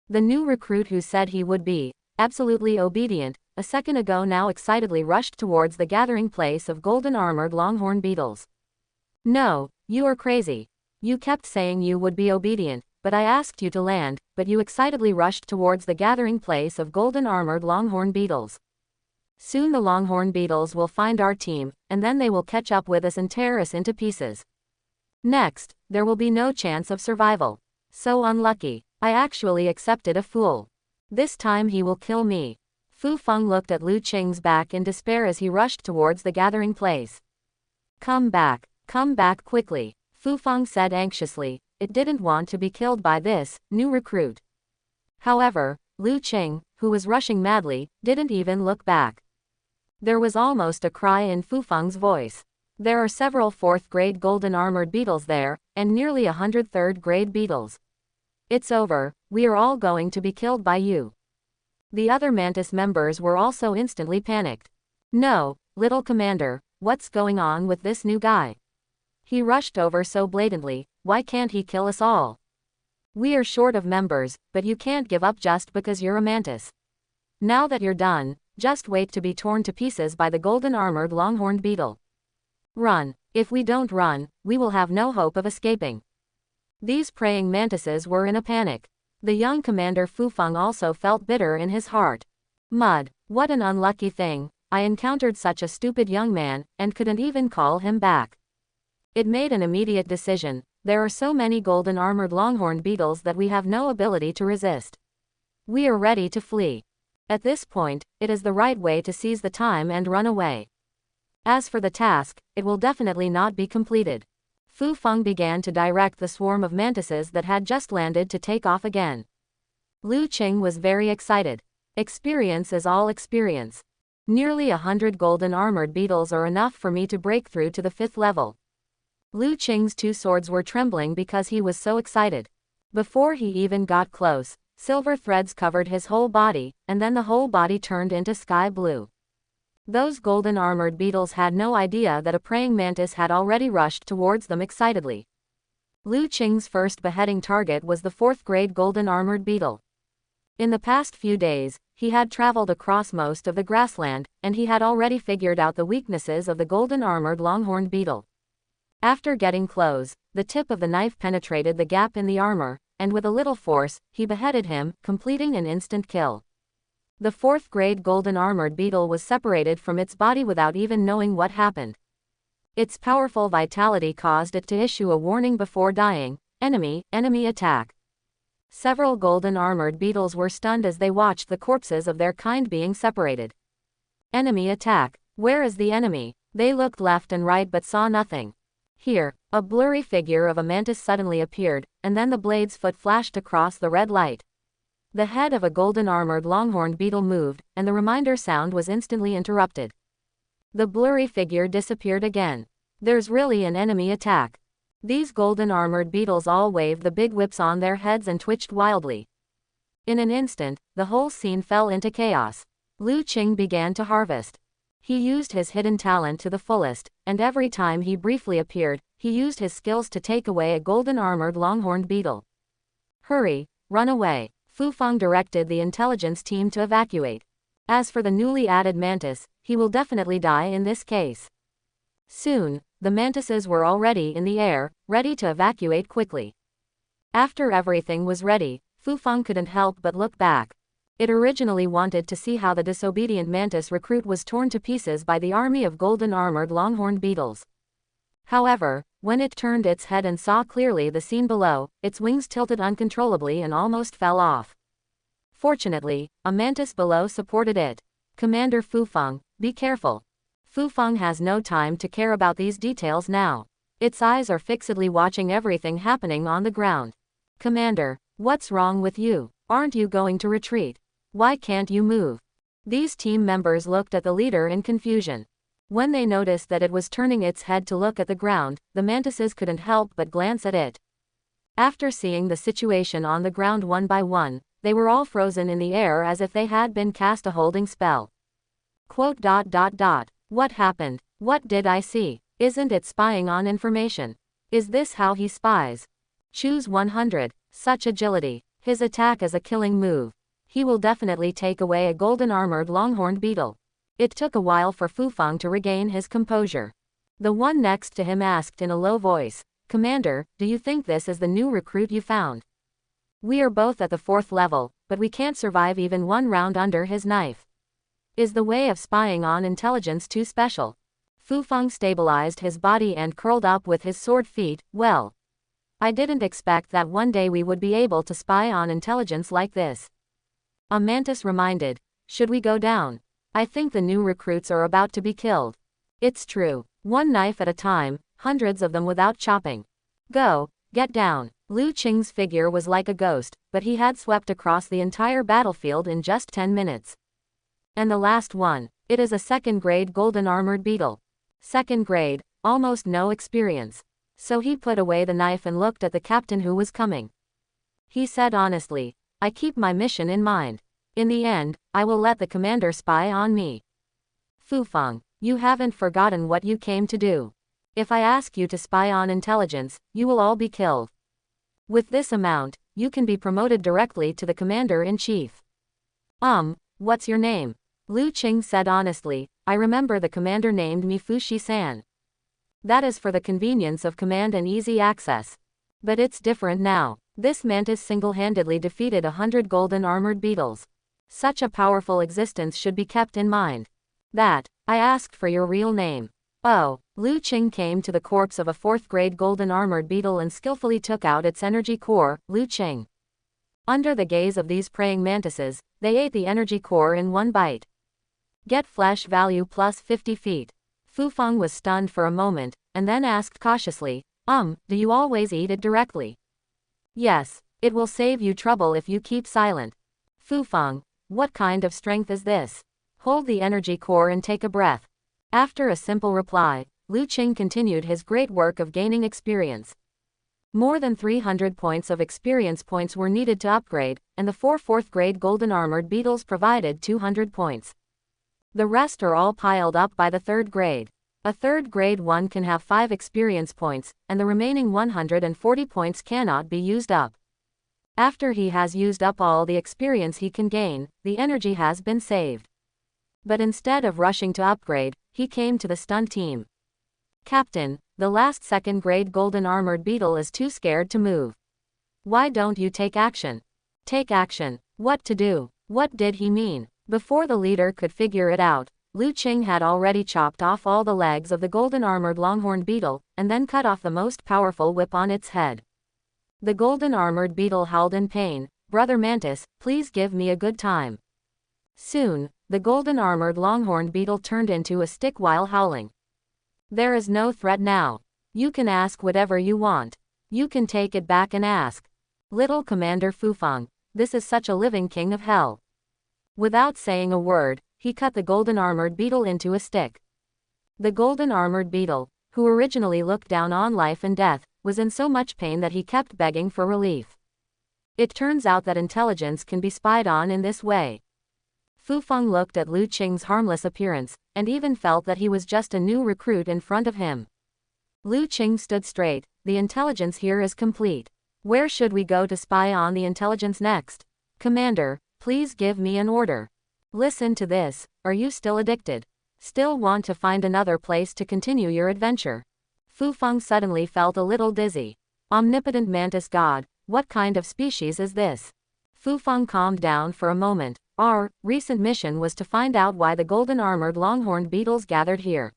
The new recruit who said he would be absolutely obedient a second ago now excitedly rushed towards the gathering place of golden-armored longhorn beetles. "No, you are crazy. You kept saying you would be obedient, but I asked you to land, but you excitedly rushed towards the gathering place of golden-armored longhorn beetles. Soon the longhorn beetles will find our team, and then they will catch up with us and tear us into pieces. Next, there will be no chance of survival. So unlucky. I actually accepted a fool. This time he will kill me." Fu Feng looked at Lu Qing's back in despair as he rushed towards the gathering place. Come back quickly," Fu Feng said anxiously. It didn't want to be killed by this new recruit. However, Lu Qing, who was rushing madly, didn't even look back. There was almost a cry in Fu Feng's voice. "There are several 4th-grade golden-armored beetles there, and nearly 100 third-grade beetles. It's over, we are all going to be killed by you. The other Mantis members were also instantly panicked. No, little commander, what's going on with this new guy? He rushed over so blatantly, why can't he kill us all? We are short of members, but you can't give up just because you're a mantis. Now that you're done, just wait to be torn to pieces by the golden-armored longhorned beetle. Run. If we don't run, we will have no hope of escaping. These praying mantises were in a panic. The young Commander Fufeng also felt bitter in his heart. Mud. What an unlucky thing, I encountered such a stupid young man, and couldn't even call him back. It made an immediate decision. There are so many golden-armored longhorned beetles that we have no ability to resist. We are ready to flee. At this point, it is the right way to seize the time and run away. As for the task, it will definitely not be completed. Fufeng began to direct the swarm of mantises that had just landed to take off again. Lu Qing was very excited. Experience is all experience. Nearly 100 golden-armored beetles are enough for me to break through to the 5th level. Lu Qing's 2 swords were trembling because he was so excited. Before he even got close, silver threads covered his whole body, and then the whole body turned into sky blue. Those golden-armored beetles had no idea that a praying mantis had already rushed towards them excitedly. Lu Qing's first beheading target was the 4th-grade golden-armored beetle. In the past few days, he had traveled across most of the grassland, and he had already figured out the weaknesses of the golden-armored longhorned beetle. After getting close, the tip of the knife penetrated the gap in the armor, and with a little force, he beheaded him, completing an instant kill. The 4th-grade golden-armored beetle was separated from its body without even knowing what happened. Its powerful vitality caused it to issue a warning before dying, enemy attack. Several golden-armored beetles were stunned as they watched the corpses of their kind being separated. Enemy attack. Where is the enemy? They looked left and right but saw nothing. Here, a blurry figure of a mantis suddenly appeared, and then the blade's foot flashed across the red light. The head of a golden-armored longhorned beetle moved, and the reminder sound was instantly interrupted. The blurry figure disappeared again. There's really an enemy attack. These golden-armored beetles all waved the big whips on their heads and twitched wildly. In an instant, the whole scene fell into chaos. Lu Qing began to harvest. He used his hidden talent to the fullest, and every time he briefly appeared, he used his skills to take away a golden-armored longhorned beetle. Hurry, run away. Fufeng directed the intelligence team to evacuate. As for the newly added mantis, he will definitely die in this case. Soon, the mantises were already in the air, ready to evacuate quickly. After everything was ready, Fufeng couldn't help but look back. It originally wanted to see how the disobedient mantis recruit was torn to pieces by the army of golden-armored longhorned beetles. However, when it turned its head and saw clearly the scene below, its wings tilted uncontrollably and almost fell off. Fortunately, a mantis below supported it. Commander Fufeng, be careful. Fufeng has no time to care about these details now. Its eyes are fixedly watching everything happening on the ground. Commander, what's wrong with you? Aren't you going to retreat? Why can't you move? These team members looked at the leader in confusion. When they noticed that it was turning its head to look at the ground, the mantises couldn't help but glance at it. After seeing the situation on the ground one by one, they were all frozen in the air as if they had been cast a holding spell. What happened? What did I see? Isn't it spying on information? Is this how he spies? Choose 100. Such agility. His attack is a killing move. He will definitely take away a golden-armored longhorned beetle. It took a while for Fufeng to regain his composure. The one next to him asked in a low voice, Commander, do you think this is the new recruit you found? We are both at the 4th level, but we can't survive even one round under his knife. Is the way of spying on intelligence too special? Fufeng stabilized his body and curled up with his sword feet. Well, I didn't expect that one day we would be able to spy on intelligence like this. A mantis reminded, should we go down? I think the new recruits are about to be killed. It's true. One knife at a time, hundreds of them without chopping. Go, get down. Lu Qing's figure was like a ghost, but he had swept across the entire battlefield in just 10 minutes. And the last one, it is a 2nd-grade golden-armored beetle. 2nd grade, almost no experience. So he put away the knife and looked at the captain who was coming. He said honestly, I keep my mission in mind. In the end, I will let the commander spy on me. Fufeng, you haven't forgotten what you came to do. If I ask you to spy on intelligence, you will all be killed. With this amount, you can be promoted directly to the commander-in-chief. What's your name? Lu Qing said honestly, I remember the commander named me Fushi-san. That is for the convenience of command and easy access. But it's different now. This mantis single-handedly defeated 100 golden armored beetles. Such a powerful existence should be kept in mind. That, I asked for your real name. Oh, Lu Qing came to the corpse of a 4th-grade golden armored beetle and skillfully took out its energy core, Lu Qing. Under the gaze of these praying mantises, they ate the energy core in one bite. Get flesh value plus 50 feet. Fufeng was stunned for a moment, and then asked cautiously, do you always eat it directly? Yes, it will save you trouble if you keep silent. Fufeng, what kind of strength is this? Hold the energy core and take a breath. After a simple reply, Lu Qing continued his great work of gaining experience. More than 300 points of experience points were needed to upgrade, and the 4 4th-grade golden armored beetles provided 200 points. The rest are all piled up by the 3rd grade. A 3rd grade one can have 5 experience points, and the remaining 140 points cannot be used up. After he has used up all the experience he can gain, the energy has been saved. But instead of rushing to upgrade, he came to the stunned team. Captain, the last 2nd grade golden armored beetle is too scared to move. Why don't you take action? Take action. What to do? What did he mean? Before the leader could figure it out, Lu Qing had already chopped off all the legs of the golden armored longhorned beetle, and then cut off the most powerful whip on its head. The golden armored beetle howled in pain, Brother Mantis, please give me a good time. Soon, the golden armored longhorned beetle turned into a stick while howling. There is no threat now. You can ask whatever you want. You can take it back and ask. Little Commander Fufeng, this is such a living king of hell. Without saying a word, he cut the golden armored beetle into a stick. The golden armored beetle, who originally looked down on life and death, was in so much pain that he kept begging for relief. It turns out that intelligence can be spied on in this way. Fufeng looked at Lu Qing's harmless appearance, and even felt that he was just a new recruit in front of him. Lu Qing stood straight, the intelligence here is complete. Where should we go to spy on the intelligence next? Commander, please give me an order. Listen to this, are you still addicted? Still want to find another place to continue your adventure? Fufeng suddenly felt a little dizzy. Omnipotent mantis god, what kind of species is this? Fufeng calmed down for a moment. Our recent mission was to find out why the golden armored longhorned beetles gathered here.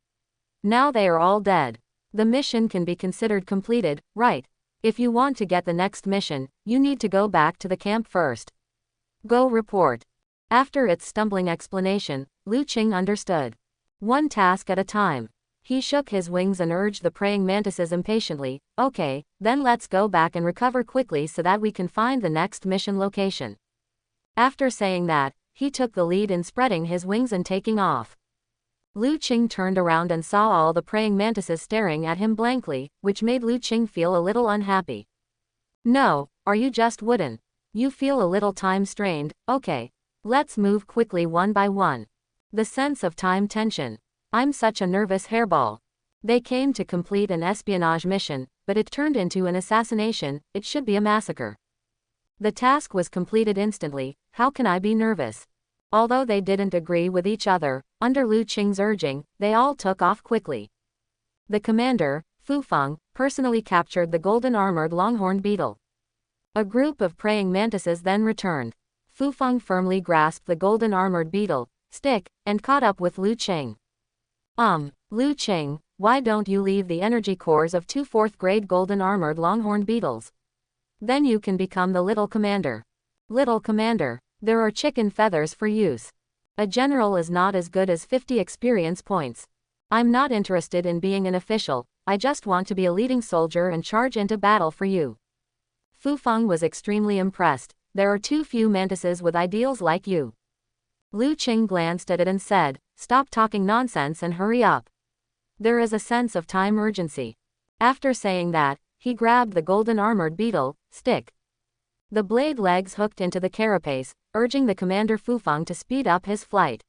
Now they are all dead. The mission can be considered completed, right? If you want to get the next mission, you need to go back to the camp first. Go report. After its stumbling explanation, Lu Qing understood. One task at a time. He shook his wings and urged the praying mantises impatiently, okay, then let's go back and recover quickly so that we can find the next mission location. After saying that, he took the lead in spreading his wings and taking off. Lu Qing turned around and saw all the praying mantises staring at him blankly, which made Lu Qing feel a little unhappy. No, are you just wooden? You feel a little time strained, okay. Let's move quickly one by one. The sense of time tension. I'm such a nervous hairball. They came to complete an espionage mission, but it turned into an assassination, it should be a massacre. The task was completed instantly, how can I be nervous? Although they didn't agree with each other, under Lu Qing's urging, they all took off quickly. The commander, Fufeng, personally captured the golden armored longhorned beetle. A group of praying mantises then returned. Fufeng firmly grasped the golden armored beetle stick, and caught up with Lu Qing. Lu Qing, why don't you leave the energy cores of 2 4th-grade golden armored longhorned beetles? Then you can become the little commander. Little commander, there are chicken feathers for use. A general is not as good as 50 experience points. I'm not interested in being an official, I just want to be a leading soldier and charge into battle for you. Fufeng was extremely impressed, there are too few mantises with ideals like you. Lu Qing glanced at it and said, stop talking nonsense and hurry up. There is a sense of time urgency. After saying that, he grabbed the golden armored beetle stick. The blade legs hooked into the carapace, urging the commander Fufang to speed up his flight.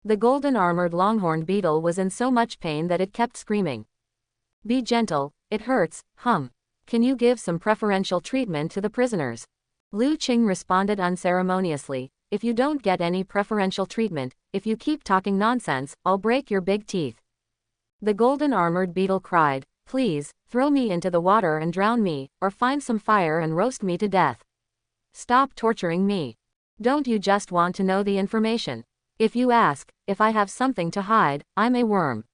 The golden armored longhorn beetle was in so much pain that it kept screaming. Be gentle, it hurts, hum. Can you give some preferential treatment to the prisoners? Lu Qing responded unceremoniously, if you don't get any preferential treatment, if you keep talking nonsense, I'll break your big teeth. The golden armored beetle cried, please, throw me into the water and drown me, or find some fire and roast me to death. Stop torturing me. Don't you just want to know the information? If you ask, if I have something to hide, I'm a worm.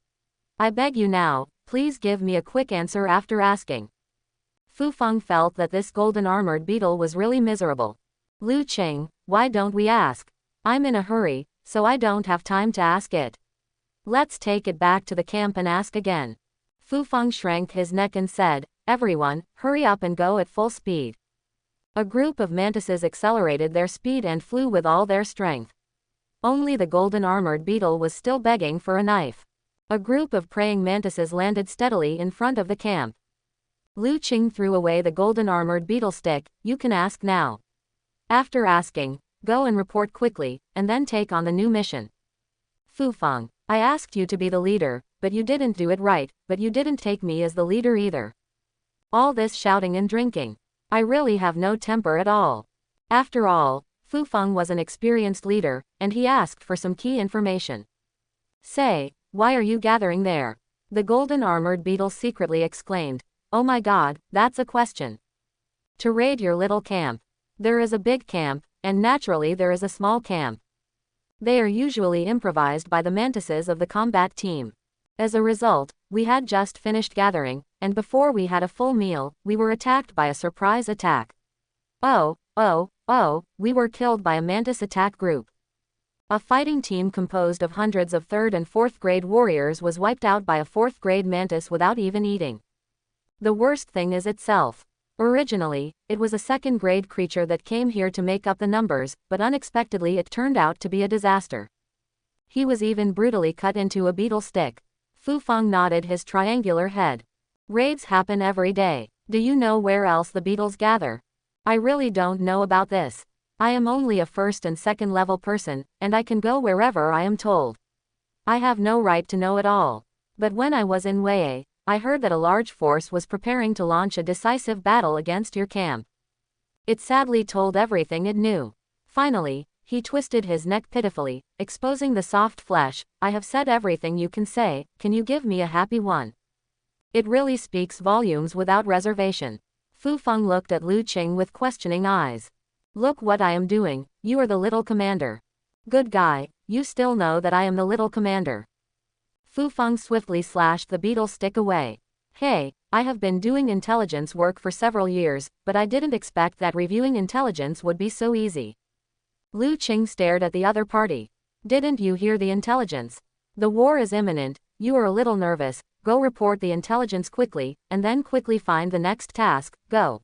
I beg you now, please give me a quick answer after asking. Fufang felt that this golden armored beetle was really miserable. Lu Qing, why don't we ask? I'm in a hurry, so I don't have time to ask it. Let's take it back to the camp and ask again. Fufang shrank his neck and said, everyone, hurry up and go at full speed. A group of mantises accelerated their speed and flew with all their strength. Only the golden armored beetle was still begging for a knife. A group of praying mantises landed steadily in front of the camp. Lu Qing threw away the golden armored beetle stick, you can ask now. After asking, go and report quickly, and then take on the new mission. Fufang, I asked you to be the leader, but you didn't do it right, but you didn't take me as the leader either. All this shouting and drinking. I really have no temper at all. After all, Fufang was an experienced leader, and he asked for some key information. Say, why are you gathering there? The golden armored beetle secretly exclaimed, oh my god, that's a question. To raid your little camp. There is a big camp, and naturally there is a small camp. They are usually improvised by the mantises of the combat team. As a result, we had just finished gathering, and before we had a full meal, we were attacked by a surprise attack. Oh, we were killed by a mantis attack group. A fighting team composed of hundreds of 3rd and 4th grade warriors was wiped out by a 4th grade mantis without even eating. The worst thing is itself. Originally, it was a 2nd grade creature that came here to make up the numbers, but unexpectedly it turned out to be a disaster. He was even brutally cut into a beetle stick. Fufang nodded his triangular head. Raids happen every day. Do you know where else the beetles gather? I really don't know about this. I am only a 1st and 2nd level person, and I can go wherever I am told. I have no right to know it all. But when I was in Wei, I heard that a large force was preparing to launch a decisive battle against your camp. It sadly told everything it knew. Finally, he twisted his neck pitifully, exposing the soft flesh. I have said everything you can say, can you give me a happy one? It really speaks volumes without reservation. Fufang looked at Lu Qing with questioning eyes. Look what I am doing, you are the little commander. Good guy, you still know that I am the little commander. Fufang swiftly slashed the beetle stick away. Hey, I have been doing intelligence work for several years, but I didn't expect that reviewing intelligence would be so easy. Lu Qing stared at the other party. Didn't you hear the intelligence? The war is imminent, you are a little nervous, go report the intelligence quickly, and then quickly find the next task, go.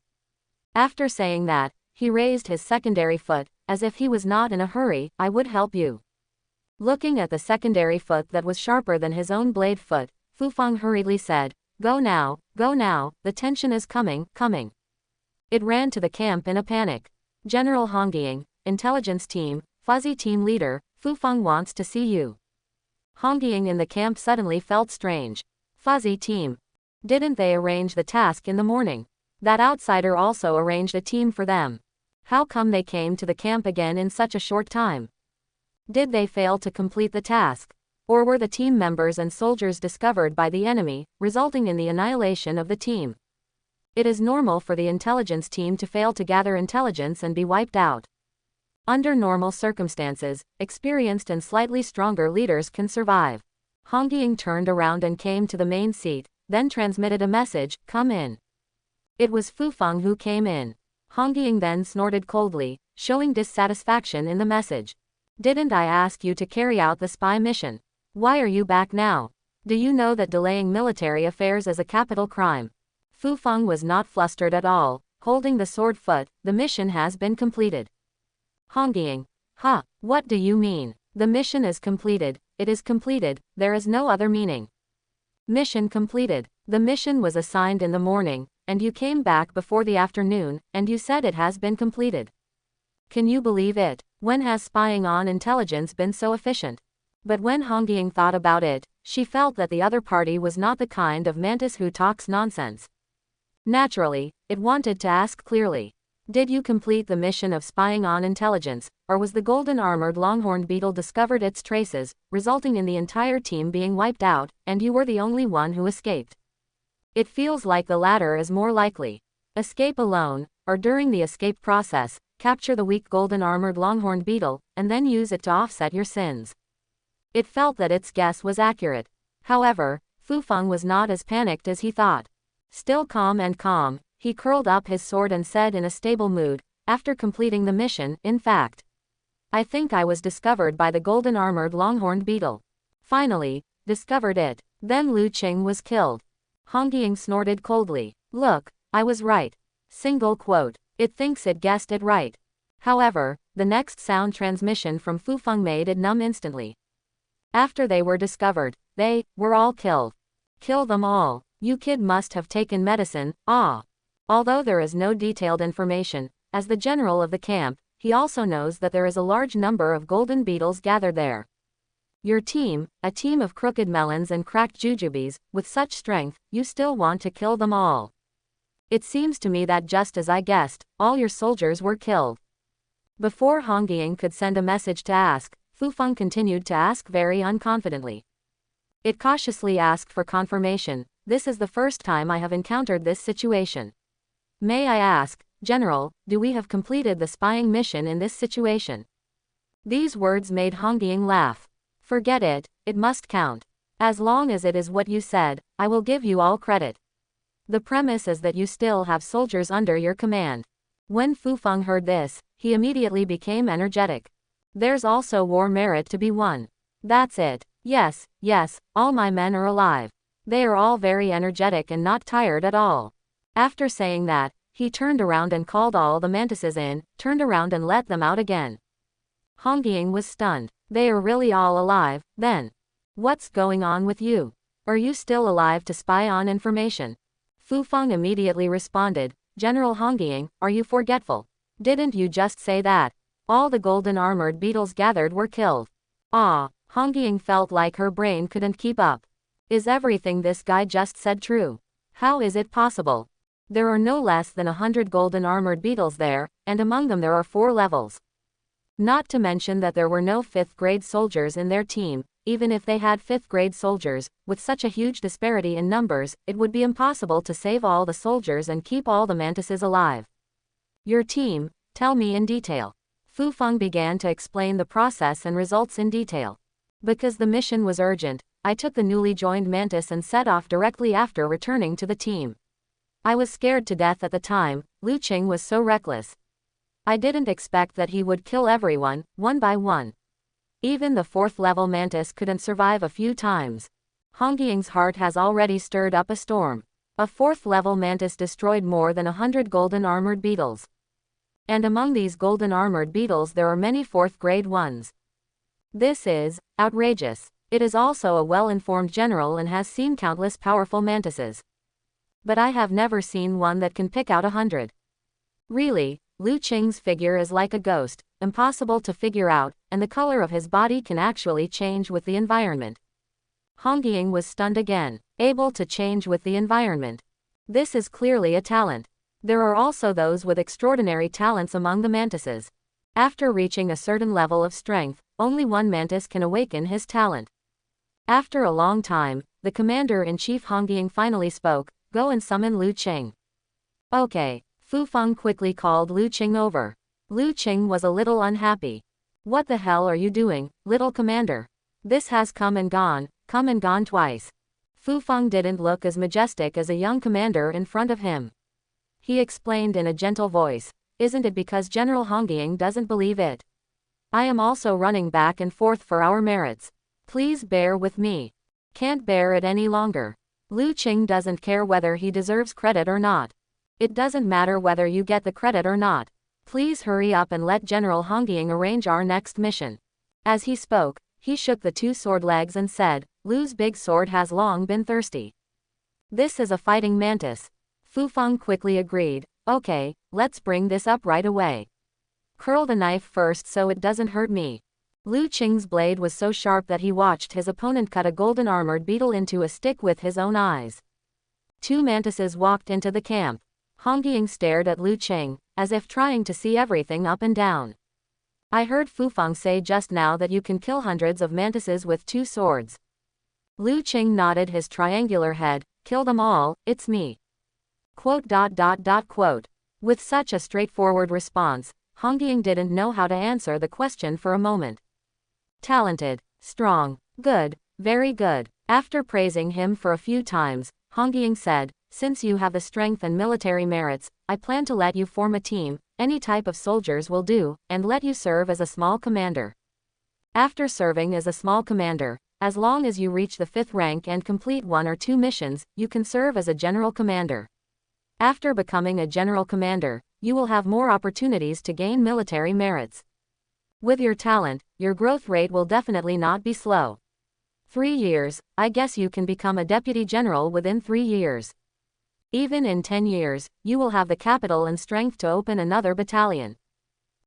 After saying that, he raised his secondary foot, as if he was not in a hurry, I would help you. Looking at the secondary foot that was sharper than his own blade foot, Fufang hurriedly said, go now, the tension is coming. It ran to the camp in a panic. General Hongying, intelligence team, fuzzy team leader, Fufang wants to see you. Hongying in the camp suddenly felt strange. Fuzzy team. Didn't they arrange the task in the morning? That outsider also arranged a team for them. How come they came to the camp again in such a short time? Did they fail to complete the task? Or were the team members and soldiers discovered by the enemy, resulting in the annihilation of the team? It is normal for the intelligence team to fail to gather intelligence and be wiped out. Under normal circumstances, experienced and slightly stronger leaders can survive. Hongying turned around and came to the main seat, then transmitted a message, come in. It was Fufang who came in. Hongying then snorted coldly, showing dissatisfaction in the message. Didn't I ask you to carry out the spy mission? Why are you back now? Do you know that delaying military affairs is a capital crime? Fufang was not flustered at all, holding the sword foot, the mission has been completed. Hongying. What do you mean? The mission is completed, it is completed, there is no other meaning. Mission completed. The mission was assigned in the morning, and you came back before the afternoon, and you said it has been completed. Can you believe it? When has spying on intelligence been so efficient? But when Hongying thought about it, she felt that the other party was not the kind of mantis who talks nonsense. Naturally, it wanted to ask clearly. Did you complete the mission of spying on intelligence, or was the golden armored longhorned beetle discovered its traces, resulting in the entire team being wiped out, and you were the only one who escaped? It feels like the latter is more likely. Escape alone, or during the escape process, capture the weak golden armored longhorned beetle, and then use it to offset your sins. It felt that its guess was accurate. However, Fufeng was not as panicked as he thought. Still calm, he curled up his sword and said in a stable mood, after completing the mission, in fact, I think I was discovered by the golden armored longhorned beetle. Finally, discovered it. Then Lu Qing was killed. Hongying snorted coldly. Look, I was right. Single quote. It thinks it guessed it right. However, the next sound transmission from Fufeng made it numb instantly. After they were discovered, they were all killed. Kill them all. You kid must have taken medicine, ah. Although there is no detailed information, as the general of the camp, he also knows that there is a large number of golden beetles gathered there. Your team, a team of crooked melons and cracked jujubes, with such strength, you still want to kill them all. It seems to me that just as I guessed, all your soldiers were killed. Before Hongying could send a message to ask, Fufeng continued to ask very unconfidently. It cautiously asked for confirmation. This is the first time I have encountered this situation. May I ask, General, do we have completed the spying mission in this situation? These words made Hongying laugh. Forget it, it must count. As long as it is what you said, I will give you all credit. The premise is that you still have soldiers under your command. When Fufeng heard this, he immediately became energetic. There's also war merit to be won. That's it. Yes, all my men are alive. They are all very energetic and not tired at all. After saying that, he turned around and called all the mantises in, turned around and let them out again. Hongying was stunned. They are really all alive, then. What's going on with you? Are you still alive to spy on information? Fufeng immediately responded, General Hongying, are you forgetful? Didn't you just say that? All the golden armored beetles gathered were killed. Ah, Hongying felt like her brain couldn't keep up. Is everything this guy just said true? How is it possible? There are no less than 100 golden armored beetles there, and among them there are 4 levels. Not to mention that there were no 5th grade soldiers in their team. Even if they had 5th grade soldiers, with such a huge disparity in numbers, it would be impossible to save all the soldiers and keep all the mantises alive. Your team, tell me in detail. Fufeng began to explain the process and results in detail. Because the mission was urgent, I took the newly joined mantis and set off directly after returning to the team. I was scared to death at the time. Lu Qing was so reckless. I didn't expect that he would kill everyone, one by one. Even the 4th level mantis couldn't survive a few times. Hongying's heart has already stirred up a storm. A 4th level mantis destroyed more than 100 golden armored beetles. And among these golden armored beetles there are many 4th grade ones. This is outrageous. It is also a well-informed general and has seen countless powerful mantises. But I have never seen one that can pick out 100. Really, Lu Qing's figure is like a ghost, impossible to figure out, and the color of his body can actually change with the environment. Hongying was stunned again, able to change with the environment. This is clearly a talent. There are also those with extraordinary talents among the mantises. After reaching a certain level of strength, only one mantis can awaken his talent. After a long time, the commander-in-chief Hongying finally spoke, go and summon Lu Qing. Okay. Fufeng quickly called Lu Qing over. Lu Qing was a little unhappy. What the hell are you doing, little commander? This has come and gone twice. Fufeng didn't look as majestic as a young commander in front of him. He explained in a gentle voice, isn't it because General Hongying doesn't believe it? I am also running back and forth for our merits. Please bear with me. Can't bear it any longer. Lu Qing doesn't care whether he deserves credit or not. It doesn't matter whether you get the credit or not. Please hurry up and let General Hongying arrange our next mission. As he spoke, he shook the 2 sword legs and said, Lu's big sword has long been thirsty. This is a fighting mantis. Fufang quickly agreed. Okay, let's bring this up right away. Curl the knife first so it doesn't hurt me. Lu Qing's blade was so sharp that he watched his opponent cut a golden armored beetle into a stick with his own eyes. Two mantises walked into the camp. Hong Ying stared at Lu Qing, as if trying to see everything up and down. I heard Fufang say just now that you can kill hundreds of mantises with 2 swords. Lu Qing nodded his triangular head. Kill them all, it's me. Quote. With such a straightforward response, Hong Ying didn't know how to answer the question for a moment. Talented, strong, good, very good. After praising him for a few times, Hong Ying said, since you have the strength and military merits, I plan to let you form a team, any type of soldiers will do, and let you serve as a small commander. After serving as a small commander, as long as you reach the 5th rank and complete 1 or 2 missions, you can serve as a general commander. After becoming a general commander, you will have more opportunities to gain military merits. With your talent, your growth rate will definitely not be slow. 3 years, I guess you can become a deputy general within 3 years. Even in 10 years, you will have the capital and strength to open another battalion.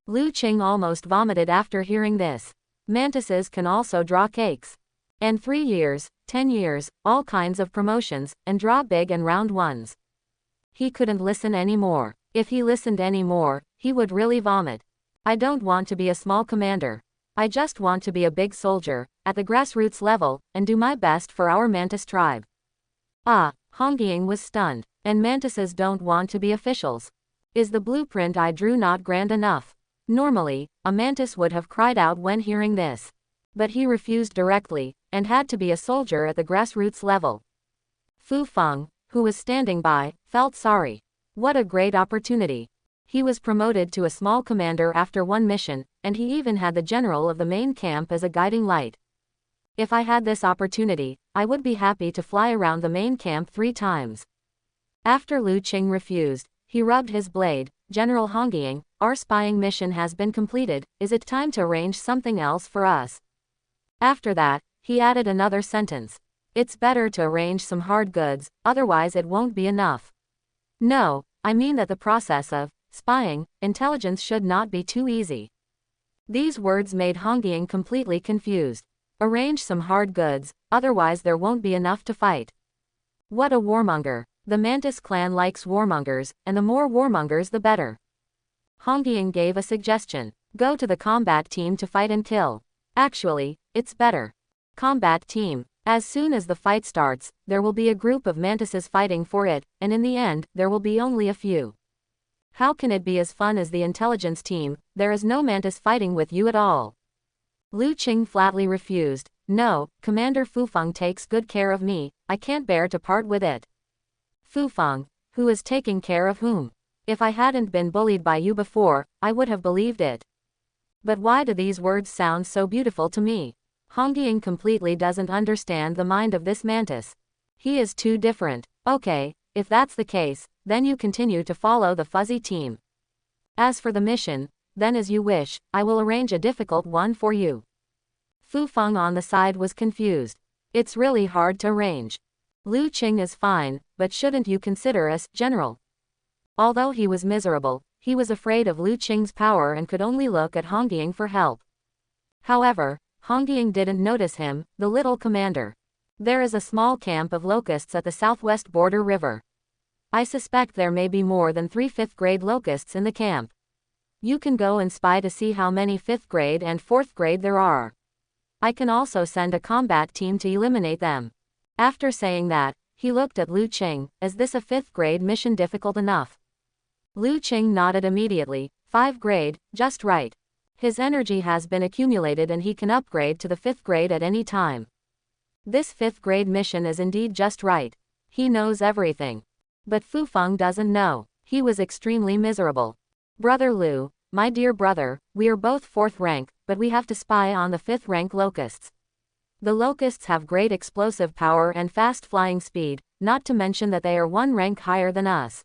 Lu Qing almost vomited after hearing this. Mantises can also draw cakes. And 3 years, 10 years, all kinds of promotions, and draw big and round ones. He couldn't listen anymore. If he listened anymore, he would really vomit. I don't want to be a small commander. I just want to be a big soldier, at the grassroots level, and do my best for our mantis tribe. Ah, Hong Ying was stunned. And mantises don't want to be officials. Is the blueprint I drew not grand enough? Normally, a mantis would have cried out when hearing this. But he refused directly, and had to be a soldier at the grassroots level. Fufang, who was standing by, felt sorry. What a great opportunity. He was promoted to a small commander after 1 mission, and he even had the general of the main camp as a guiding light. If I had this opportunity, I would be happy to fly around the main camp 3 times. After Lu Qing refused, he rubbed his blade. General Hong Ying, our spying mission has been completed, is it time to arrange something else for us? After that, he added another sentence. It's better to arrange some hard goods, otherwise it won't be enough. No, I mean that the process of spying, intelligence should not be too easy. These words made Hong Ying completely confused. Arrange some hard goods, otherwise there won't be enough to fight. What a warmonger. The Mantis clan likes warmongers, and the more warmongers the better. Hong Ying gave a suggestion. Go to the combat team to fight and kill. Actually, it's better. Combat team. As soon as the fight starts, there will be a group of mantises fighting for it, and in the end, there will be only a few. How can it be as fun as the intelligence team? There is no mantis fighting with you at all. Lu Qing flatly refused. No, Commander Fufang takes good care of me, I can't bear to part with it. Fufang, who is taking care of whom? If I hadn't been bullied by you before, I would have believed it. But why do these words sound so beautiful to me? Hong Ying completely doesn't understand the mind of this mantis. He is too different. Okay, if that's the case, then you continue to follow the fuzzy team. As for the mission, then as you wish, I will arrange a difficult one for you. Fufang on the side was confused. It's really hard to arrange. Lu Qing is fine, but shouldn't you consider us general? Although he was miserable, he was afraid of Lu Qing's power and could only look at Hong Ying for help. However, Hong Ying didn't notice him, the little commander. There is a small camp of locusts at the southwest border river. I suspect there may be more than 3 5th grade locusts in the camp. You can go and spy to see how many 5th grade and 4th grade there are. I can also send a combat team to eliminate them. After saying that, he looked at Lu Qing. Is this a 5th grade mission difficult enough? Lu Qing nodded immediately. 5th grade, just right. His energy has been accumulated and he can upgrade to the 5th grade at any time. This 5th grade mission is indeed just right. He knows everything. But Fufang doesn't know. He was extremely miserable. Brother Lu, my dear brother, we are both 4th rank, but we have to spy on the 5th rank locusts. The locusts have great explosive power and fast flying speed, not to mention that they are 1 rank higher than us.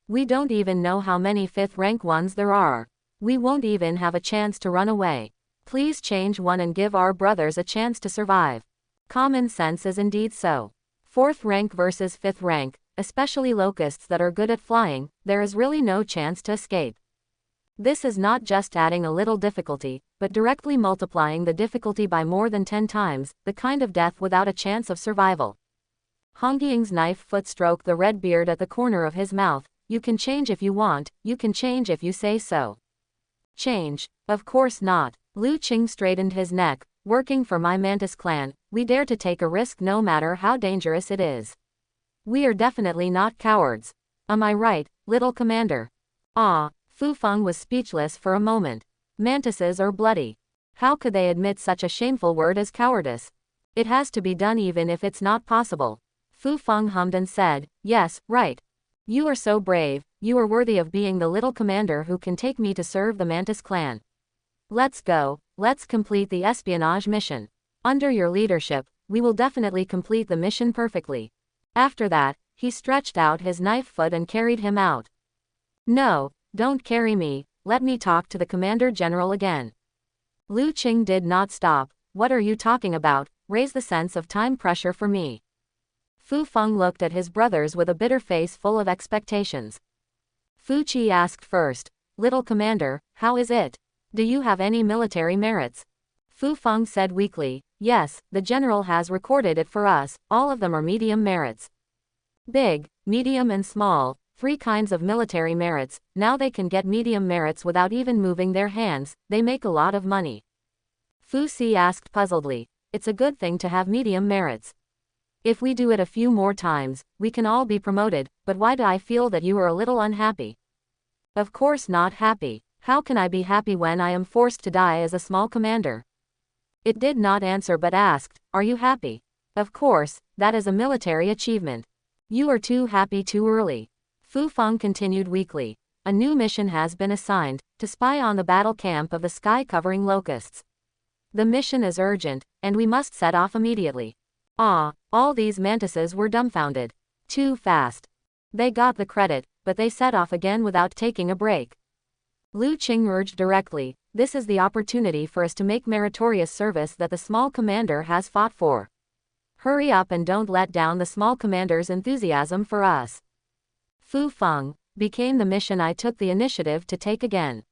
We don't even know how many 5th rank ones there are. We won't even have a chance to run away. Please change one and give our brothers a chance to survive. Common sense is indeed so. 4th rank versus 5th rank, especially locusts that are good at flying, there is really no chance to escape. This is not just adding a little difficulty, but directly multiplying the difficulty by more than 10 times, the kind of death without a chance of survival. Hongying's knife foot stroked the red beard at the corner of his mouth. You can change if you want, you can change if you say so. Change? Of course not. Lu Qing straightened his neck. Working for my Mantis clan, we dare to take a risk no matter how dangerous it is. We are definitely not cowards. Am I right, little commander? Ah, Fu Feng was speechless for a moment. Mantises are bloody. How could they admit such a shameful word as cowardice? It has to be done even if it's not possible. Fu Feng hummed and said, yes, right. You are so brave, you are worthy of being the little commander who can take me to serve the Mantis clan. Let's go, let's complete the espionage mission. Under your leadership, we will definitely complete the mission perfectly. After that, he stretched out his knife foot and carried him out. No, don't carry me, let me talk to the Commander General again. Lu Qing did not stop. What are you talking about? Raise the sense of time pressure for me. Fu Feng looked at his brothers with a bitter face full of expectations. Fu Qi asked first, little commander, how is it? Do you have any military merits? Fu Feng said weakly, yes, the general has recorded it for us, all of them are medium merits. Big, medium and small, 3 kinds of military merits. Now they can get medium merits without even moving their hands, they make a lot of money. Fu Si asked puzzledly, it's a good thing to have medium merits. If we do it a few more times, we can all be promoted, but why do I feel that you are a little unhappy? Of course not happy. How can I be happy when I am forced to die as a small commander? It did not answer but asked, are you happy? Of course, that is a military achievement. You are too happy too early. Fu Feng continued weakly. A new mission has been assigned, to spy on the battle camp of the sky-covering locusts. The mission is urgent, and we must set off immediately. Ah, all these mantises were dumbfounded. Too fast. They got the credit, but they set off again without taking a break. Lu Qing urged directly, this is the opportunity for us to make meritorious service that the small commander has fought for. Hurry up and don't let down the small commander's enthusiasm for us. Fu Feng, became the mission I took the initiative to take again.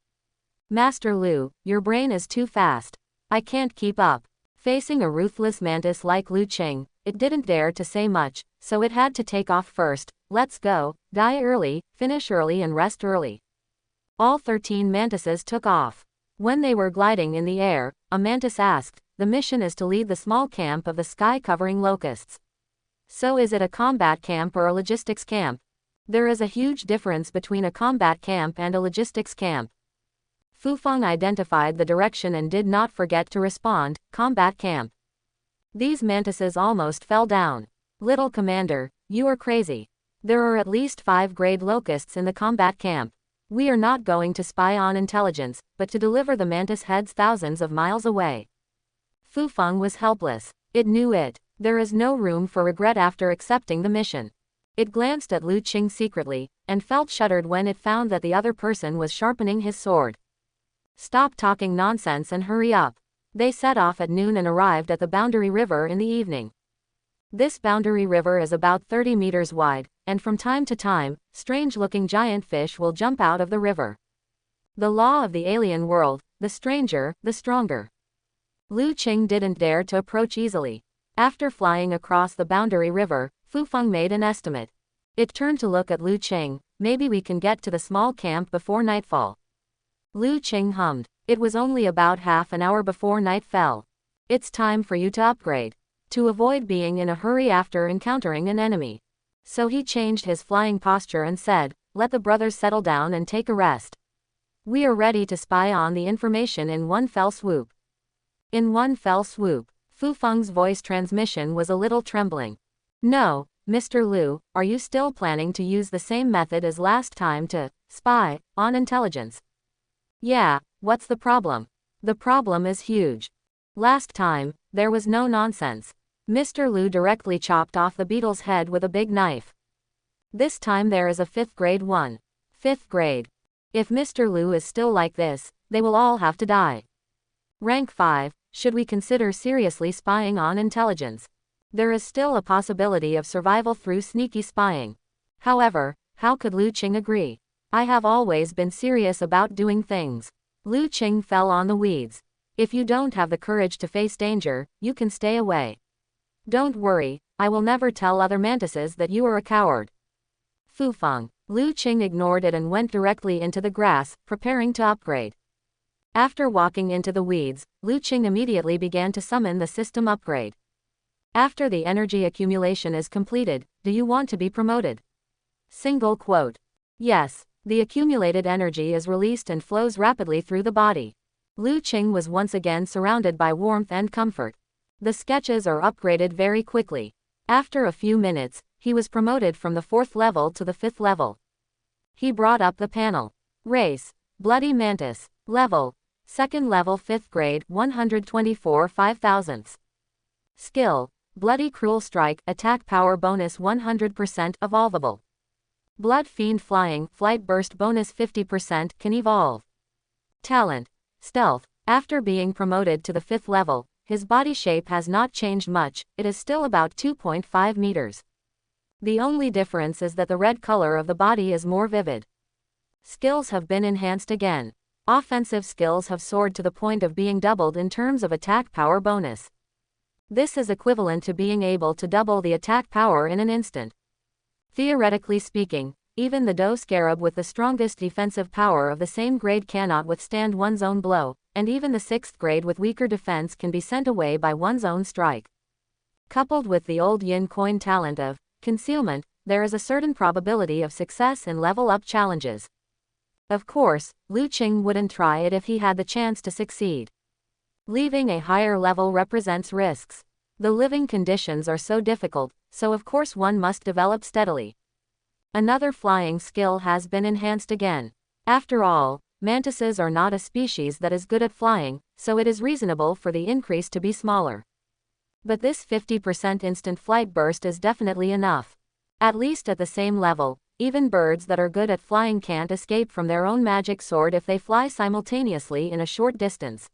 Master Lu, your brain is too fast. I can't keep up. Facing a ruthless mantis like Lu Qing, it didn't dare to say much, so it had to take off first. Let's go, die early, finish early and rest early. All 13 mantises took off. When they were gliding in the air, a mantis asked, the mission is to lead the small camp of the sky-covering locusts. So is it a combat camp or a logistics camp? There is a huge difference between a combat camp and a logistics camp. Fu Feng identified the direction and did not forget to respond, combat camp. These mantises almost fell down. Little commander, you are crazy. There are at least 5 grade locusts in the combat camp. We are not going to spy on intelligence, but to deliver the mantis heads thousands of miles away. Fu Feng was helpless. It knew it. There is no room for regret after accepting the mission. It glanced at Lu Qing secretly, and felt shuddered when it found that the other person was sharpening his sword. Stop talking nonsense and hurry up. They set off at noon and arrived at the Boundary River in the evening. This Boundary River is about 30 meters wide, and from time to time, strange-looking giant fish will jump out of the river. The law of the alien world, the stranger, the stronger. Lu Qing didn't dare to approach easily. After flying across the Boundary River, Fu Feng made an estimate. It turned to look at Lu Qing, maybe we can get to the small camp before nightfall. Lu Qing hummed. It was only about half an hour before night fell. It's time for you to upgrade. To avoid being in a hurry after encountering an enemy. So he changed his flying posture and said, let the brothers settle down and take a rest. We are ready to spy on the information in one fell swoop. In one fell swoop. Fu Feng's voice transmission was a little trembling. No, Mr. Lu, are you still planning to use the same method as last time to spy on intelligence? Yeah, what's the problem? The problem is huge. Last time, there was no nonsense. Mr. Lu directly chopped off the beetle's head with a big knife. This time there is a 5th grade one. 5th grade. If Mr. Lu is still like this, they will all have to die. Rank 5, should we consider seriously spying on intelligence? There is still a possibility of survival through sneaky spying. However, how could Lu Qing agree? I have always been serious about doing things. Lu Qing fell on the weeds. If you don't have the courage to face danger, you can stay away. Don't worry, I will never tell other mantises that you are a coward. Fufeng. Lu Qing ignored it and went directly into the grass, preparing to upgrade. After walking into the weeds, Lu Qing immediately began to summon the system upgrade. After the energy accumulation is completed, do you want to be promoted? Single quote. Yes, the accumulated energy is released and flows rapidly through the body. Lu Qing was once again surrounded by warmth and comfort. The sketches are upgraded very quickly. After a few minutes, he was promoted from the 4th level to the 5th level. He brought up the panel. Race, Bloody Mantis. Level, 2nd level 5th grade 124 5,000. Skill, Bloody Cruel Strike, attack power bonus 100% evolvable. Blood Fiend Flying, flight burst bonus 50% can evolve. Talent, Stealth. After being promoted to the 5th level, his body shape has not changed much, it is still about 2.5 meters. The only difference is that the red color of the body is more vivid. Skills have been enhanced again. Offensive skills have soared to the point of being doubled in terms of attack power bonus. This is equivalent to being able to double the attack power in an instant. Theoretically speaking, even the Doe Scarab with the strongest defensive power of the same grade cannot withstand one's own blow, and even the 6th grade with weaker defense can be sent away by one's own strike. Coupled with the old yin coin talent of concealment, there is a certain probability of success in level-up challenges. Of course, Lu Qing wouldn't try it if he had the chance to succeed. Leaving a higher level represents risks. The living conditions are so difficult, so of course one must develop steadily. Another flying skill has been enhanced again. After all, mantises are not a species that is good at flying, so it is reasonable for the increase to be smaller. But this 50% instant flight burst is definitely enough. At least at the same level, even birds that are good at flying can't escape from their own magic sword if they fly simultaneously in a short distance.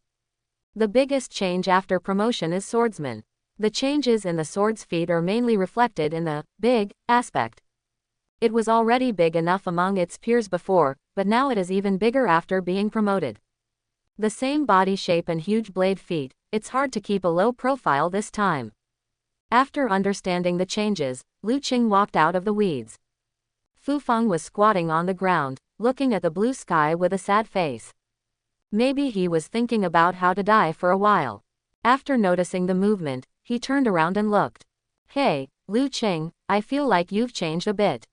The biggest change after promotion is swordsman. The changes in the sword's feet are mainly reflected in the big aspect. It was already big enough among its peers before, but now it is even bigger after being promoted. The same body shape and huge blade feet, it's hard to keep a low profile this time. After understanding the changes, Lu Qing walked out of the weeds. Fufeng was squatting on the ground, looking at the blue sky with a sad face. Maybe he was thinking about how to die for a while. After noticing the movement, he turned around and looked. Hey, Lu Qing, I feel like you've changed a bit.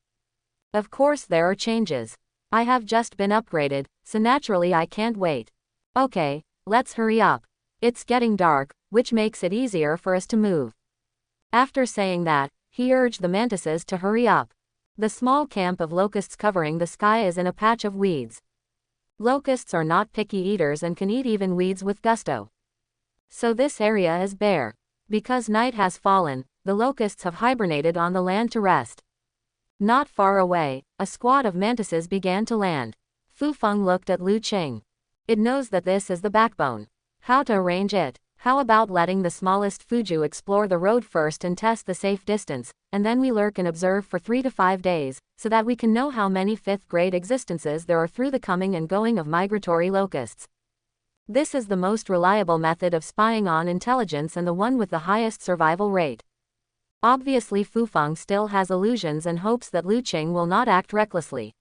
Of course there are changes. I have just been upgraded, so naturally I can't wait. Okay, let's hurry up. It's getting dark, which makes it easier for us to move. After saying that, he urged the mantises to hurry up. The small camp of locusts covering the sky is in a patch of weeds. Locusts are not picky eaters and can eat even weeds with gusto. So this area is bare. Because night has fallen, the locusts have hibernated on the land to rest. Not far away, a squad of mantises began to land. Fufeng looked at Lu Qing. It knows that this is the backbone. How to arrange it? How about letting the smallest Fuju explore the road first and test the safe distance, and then we lurk and observe for 3 to 5 days, so that we can know how many 5th grade existences there are through the coming and going of migratory locusts. This is the most reliable method of spying on intelligence and the one with the highest survival rate. Obviously Fufeng still has illusions and hopes that Lu Qing will not act recklessly.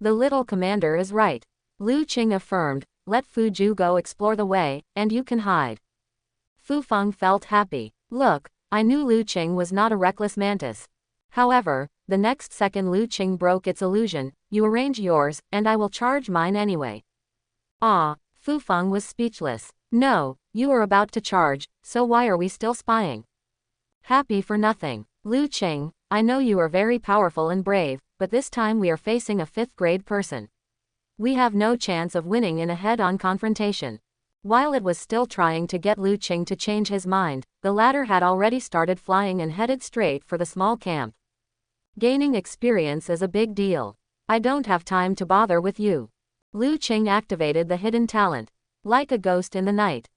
The little commander is right. Lu Qing affirmed, let Fuju go explore the way, and you can hide. Fufeng felt happy. Look, I knew Lu Qing was not a reckless mantis. However, the next second Lu Qing broke its illusion, you arrange yours, and I will charge mine anyway. Ah, Fufeng was speechless. No, you are about to charge, so why are we still spying? Happy for nothing. Lu Qing, I know you are very powerful and brave, but this time we are facing a 5th grade person. We have no chance of winning in a head-on confrontation. While it was still trying to get Lu Qing to change his mind, the latter had already started flying and headed straight for the small camp. Gaining experience is a big deal. I don't have time to bother with you. Lu Qing activated the hidden talent. Like a ghost in the night.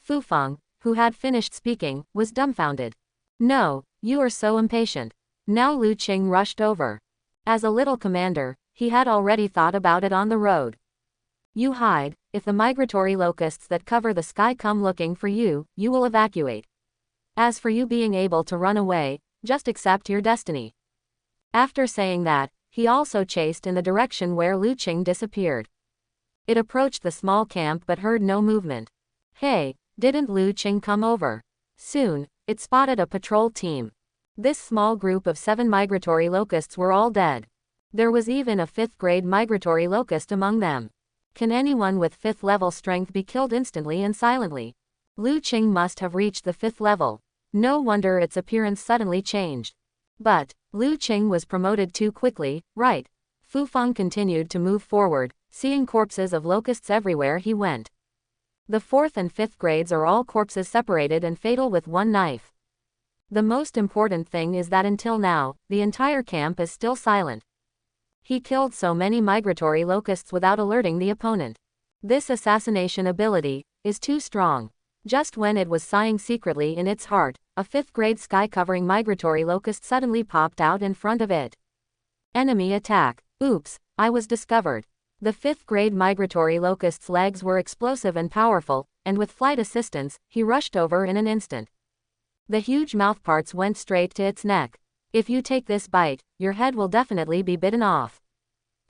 Fufeng, who had finished speaking, was dumbfounded. No, you are so impatient. Now Lu Qing rushed over. As a little commander, he had already thought about it on the road. You hide, if the migratory locusts that cover the sky come looking for you, you will evacuate. As for you being able to run away, just accept your destiny. After saying that, he also chased in the direction where Lu Qing disappeared. It approached the small camp but heard no movement. Hey, didn't Lu Qing come over? Soon, it spotted a patrol team. This small group of 7 migratory locusts were all dead. There was even a 5th grade migratory locust among them. Can anyone with 5th level strength be killed instantly and silently? Lu Qing must have reached the 5th level. No wonder its appearance suddenly changed. But Lu Qing was promoted too quickly, right? Fu Feng continued to move forward, seeing corpses of locusts everywhere he went. The 4th and 5th grades are all corpses separated and fatal with one knife. The most important thing is that until now, the entire camp is still silent. He killed so many migratory locusts without alerting the opponent. This assassination ability is too strong. Just when it was sighing secretly in its heart, a 5th grade sky-covering migratory locust suddenly popped out in front of it. Enemy attack. Oops, I was discovered. The 5th grade migratory locust's legs were explosive and powerful, and with flight assistance, he rushed over in an instant. The huge mouthparts went straight to its neck. If you take this bite, your head will definitely be bitten off.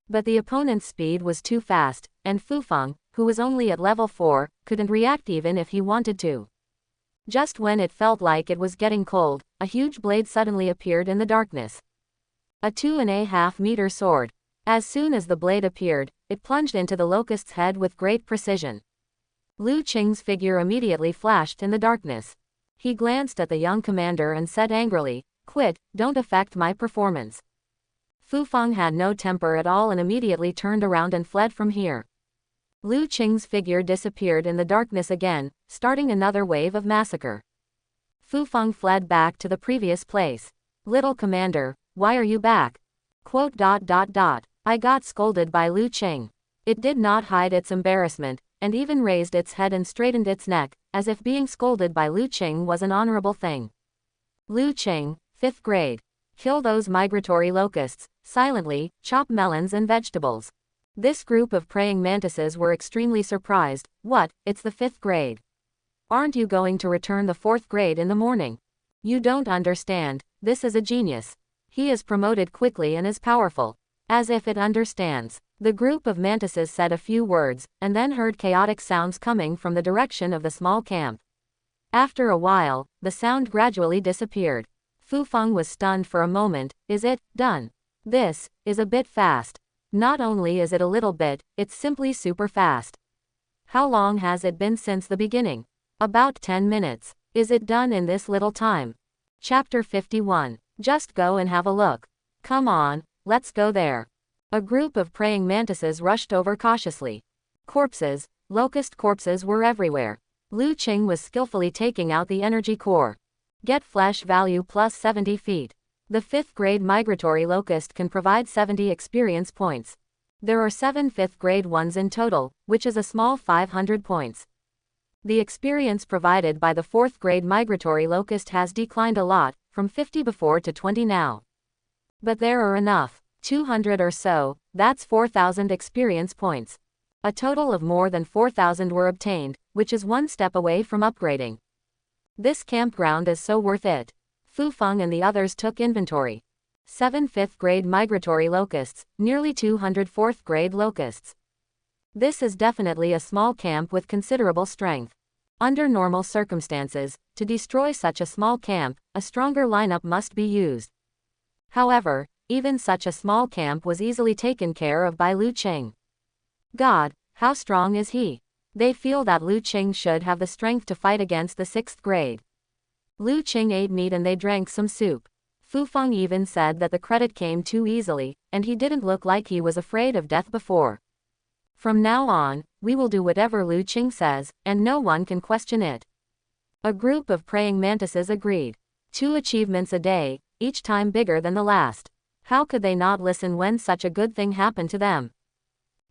But the opponent's speed was too fast, and Fu Feng, who was only at level 4, couldn't react even if he wanted to. Just when it felt like it was getting cold, a huge blade suddenly appeared in the darkness. A 2.5-meter sword. As soon as the blade appeared, it plunged into the locust's head with great precision. Lu Qing's figure immediately flashed in the darkness. He glanced at the young commander and said angrily, "Quit, don't affect my performance." Fu Feng had no temper at all and immediately turned around and fled from here. Lu Qing's figure disappeared in the darkness again, starting another wave of massacre. Fu Feng fled back to the previous place. "Little commander, why are you back?" I got scolded by Lu Qing. It did not hide its embarrassment, and even raised its head and straightened its neck, as if being scolded by Lu Qing was an honorable thing. Lu Qing, 5th grade. Kill those migratory locusts, silently, chop melons and vegetables. This group of praying mantises were extremely surprised. What, it's the 5th grade. Aren't you going to return the 4th grade in the morning? You don't understand, this is a genius. He is promoted quickly and is powerful. As if it understands. The group of mantises said a few words, and then heard chaotic sounds coming from the direction of the small camp. After a while, the sound gradually disappeared. Fu Feng was stunned for a moment. Is it done? This is a bit fast. Not only is it a little bit, it's simply super fast. How long has it been since the beginning? About 10 minutes. Is it done in this little time? Chapter 51. Just go and have a look. Come on, let's go there. A group of praying mantises rushed over cautiously. Corpses, locust corpses were everywhere. Lu Qing was skillfully taking out the energy core. Get flesh value plus 70 feet. The 5th grade migratory locust can provide 70 experience points. There are 7 5th grade ones in total, which is a small 500 points. The experience provided by the 4th grade migratory locust has declined a lot, from 50 before to 20 now. But there are enough. 200 or so, that's 4,000 experience points. A total of more than 4,000 were obtained, which is one step away from upgrading. This campground is so worth it. Fu Feng and the others took inventory. 7 5th grade migratory locusts, nearly 200 4th grade locusts. This is definitely a small camp with considerable strength. Under normal circumstances, to destroy such a small camp, a stronger lineup must be used. However, even such a small camp was easily taken care of by Lu Qing. God, how strong is he? They feel that Lu Qing should have the strength to fight against the 6th grade. Lu Qing ate meat and they drank some soup. Fu Feng even said that the credit came too easily, and he didn't look like he was afraid of death before. From now on, we will do whatever Lu Qing says, and no one can question it. A group of praying mantises agreed. 2 achievements a day, each time bigger than the last. How could they not listen when such a good thing happened to them?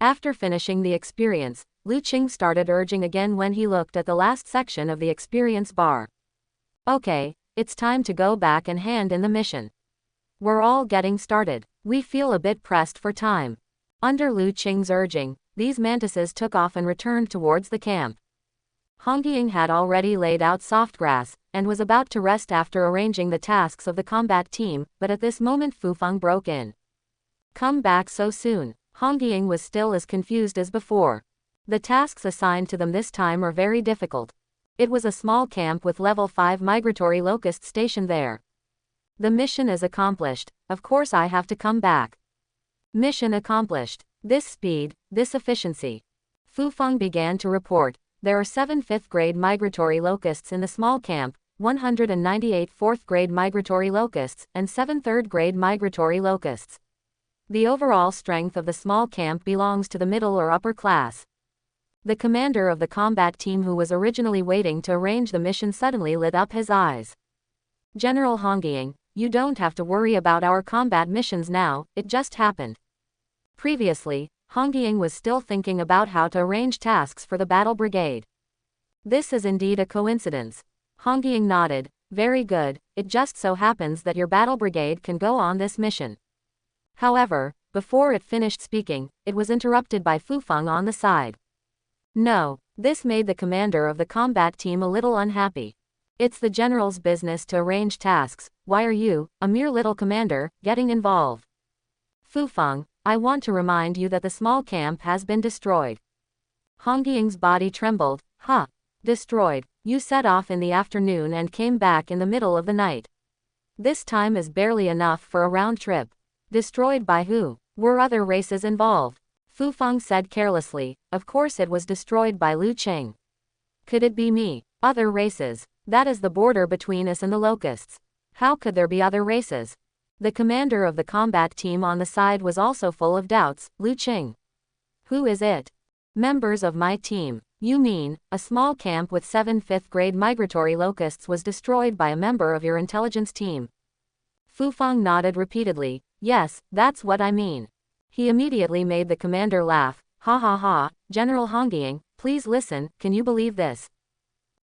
After finishing the experience, Lu Qing started urging again when he looked at the last section of the experience bar. Okay, It's time to go back and hand in the mission. We're all getting started. We feel a bit pressed for time. Under Lu Qing's urging, these mantises took off and returned towards the camp. Hongying had already laid out soft grass, and was about to rest after arranging the tasks of the combat team, but at this moment Fufeng broke in. Come back so soon. Hongying was still as confused as before. The tasks assigned to them this time are very difficult. It was a small camp with level 5 migratory locusts stationed there. The mission is accomplished, of course I have to come back. Mission accomplished. This speed, this efficiency. Fufeng began to report. There are 7 5th grade migratory locusts in the small camp, 198 4th grade migratory locusts, and 7 3rd grade migratory locusts. The overall strength of the small camp belongs to the middle or upper class. The commander of the combat team who was originally waiting to arrange the mission suddenly lit up his eyes. General Hongying, you don't have to worry about our combat missions now, it just happened. Previously, Hongying was still thinking about how to arrange tasks for the battle brigade. This is indeed a coincidence. Hongying nodded. Very good, it just so happens that your battle brigade can go on this mission. However, before it finished speaking, it was interrupted by Fufeng on the side. No, this made the commander of the combat team a little unhappy. It's the general's business to arrange tasks, why are you, a mere little commander, getting involved? Fufeng, I want to remind you that the small camp has been destroyed. Hongying's body trembled. Huh? Destroyed? You set off in the afternoon and came back in the middle of the night. This time is barely enough for a round trip. Destroyed by who? Were other races involved? Fufeng said carelessly. Of course it was destroyed by Lu Qing. Could it be me? Other races? That is the border between us and the locusts. How could there be other races? The commander of the combat team on the side was also full of doubts. Lu Qing. Who is it? Members of my team. You mean, a small camp with 7 5th grade migratory locusts was destroyed by a member of your intelligence team? Fufeng nodded repeatedly. Yes, that's what I mean. He immediately made the commander laugh. Ha ha ha, General Hongying, please listen, can you believe this?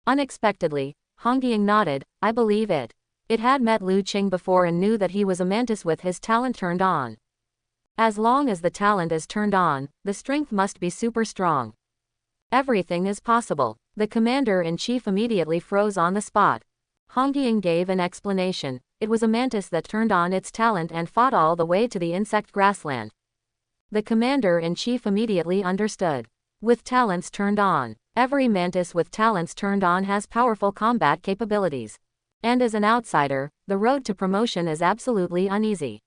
Unexpectedly, Hongying nodded. I believe it. It had met Lu Qing before and knew that he was a mantis with his talent turned on. As long as the talent is turned on, the strength must be super strong. Everything is possible. The commander-in-chief immediately froze on the spot. Hongying gave an explanation. It was a mantis that turned on its talent and fought all the way to the insect grassland. The commander-in-chief immediately understood. With talents turned on, every mantis with talents turned on has powerful combat capabilities. And as an outsider, the road to promotion is absolutely uneasy.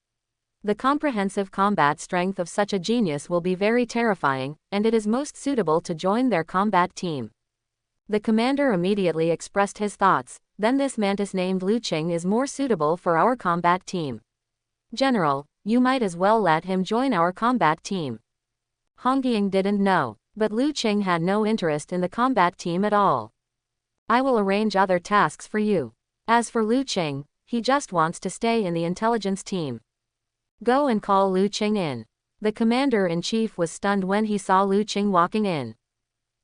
The comprehensive combat strength of such a genius will be very terrifying, and it is most suitable to join their combat team. The commander immediately expressed his thoughts. Then this mantis named Lu Qing is more suitable for our combat team. General, you might as well let him join our combat team. Hongying didn't know, but Lu Qing had no interest in the combat team at all. I will arrange other tasks for you. As for Lu Qing, he just wants to stay in the intelligence team. Go and call Lu Qing in. The commander-in-chief was stunned when he saw Lu Qing walking in.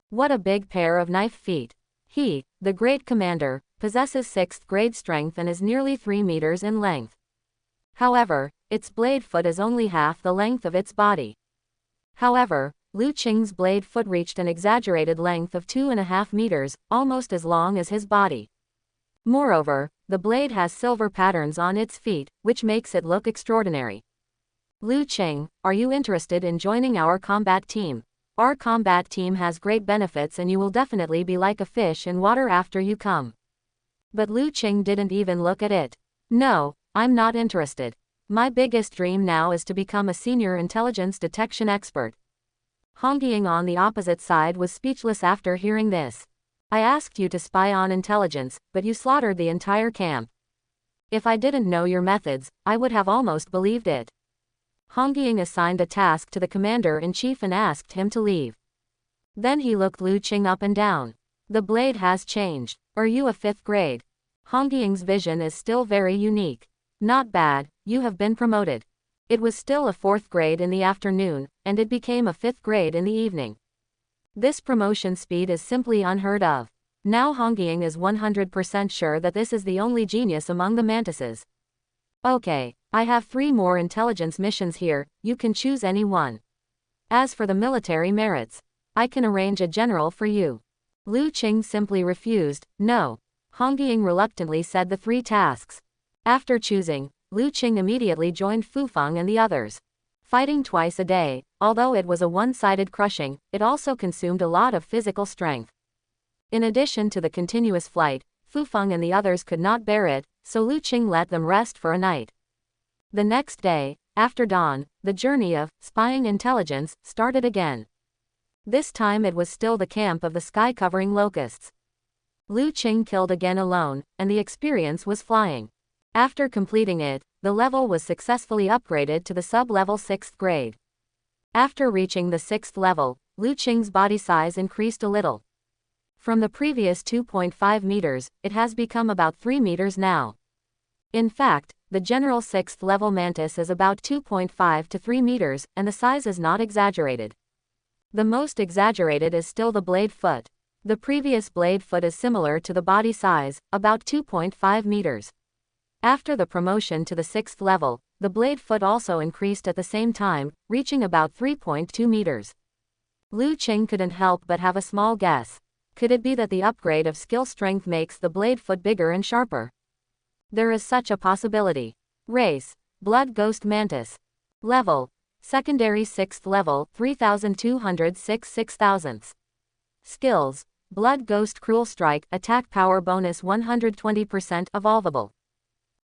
What a big pair of knife feet. He, the great commander, possesses 6th grade strength and is nearly 3 meters in length. However, its blade foot is only half the length of its body. However, Lu Qing's blade foot reached an exaggerated length of 2.5 meters, almost as long as his body. Moreover, the blade has silver patterns on its feet, which makes it look extraordinary. Lu Qing, are you interested in joining our combat team? Our combat team has great benefits and you will definitely be like a fish in water after you come. But Lu Qing didn't even look at it. No, I'm not interested. My biggest dream now is to become a senior intelligence detection expert. Hongying on the opposite side was speechless after hearing this. I asked you to spy on intelligence, but you slaughtered the entire camp. If I didn't know your methods, I would have almost believed it. Hongying assigned a task to the commander-in-chief and asked him to leave. Then he looked Lu Qing up and down. The blade has changed. Are you a 5th grade? Hongying's vision is still very unique. Not bad, you have been promoted. It was still a 4th grade in the afternoon, and it became a 5th grade in the evening. This promotion speed is simply unheard of. Now Hongying is 100% sure that this is the only genius among the mantises. Okay, I have 3 more intelligence missions here, you can choose any one. As for the military merits, I can arrange a general for you. Lu Qing simply refused. No. Hongying reluctantly said the 3 tasks. After choosing, Lu Qing immediately joined Fufeng and the others. Fighting twice a day, although it was a one-sided crushing, it also consumed a lot of physical strength. In addition to the continuous flight, Fufeng and the others could not bear it, so Lu Qing let them rest for a night. The next day, after dawn, the journey of spying intelligence started again. This time it was still the camp of the sky-covering locusts. Lu Qing killed again alone, and the experience was flying. After completing it, the level was successfully upgraded to the sub-level 6th grade. After reaching the 6th level, Lu Qing's body size increased a little. From the previous 2.5 meters, it has become about 3 meters now. In fact, the general 6th level mantis is about 2.5 to 3 meters, and the size is not exaggerated. The most exaggerated is still the blade foot. The previous blade foot is similar to the body size, about 2.5 meters. After the promotion to the 6th level, the blade foot also increased at the same time, reaching about 3.2 meters. Lu Qing couldn't help but have a small guess. Could it be that the upgrade of skill strength makes the blade foot bigger and sharper? There is such a possibility. Race: Blood Ghost Mantis. Level: Secondary 6th level, 3206 6000ths. Skills: Blood Ghost Cruel Strike, attack power bonus 120% evolvable.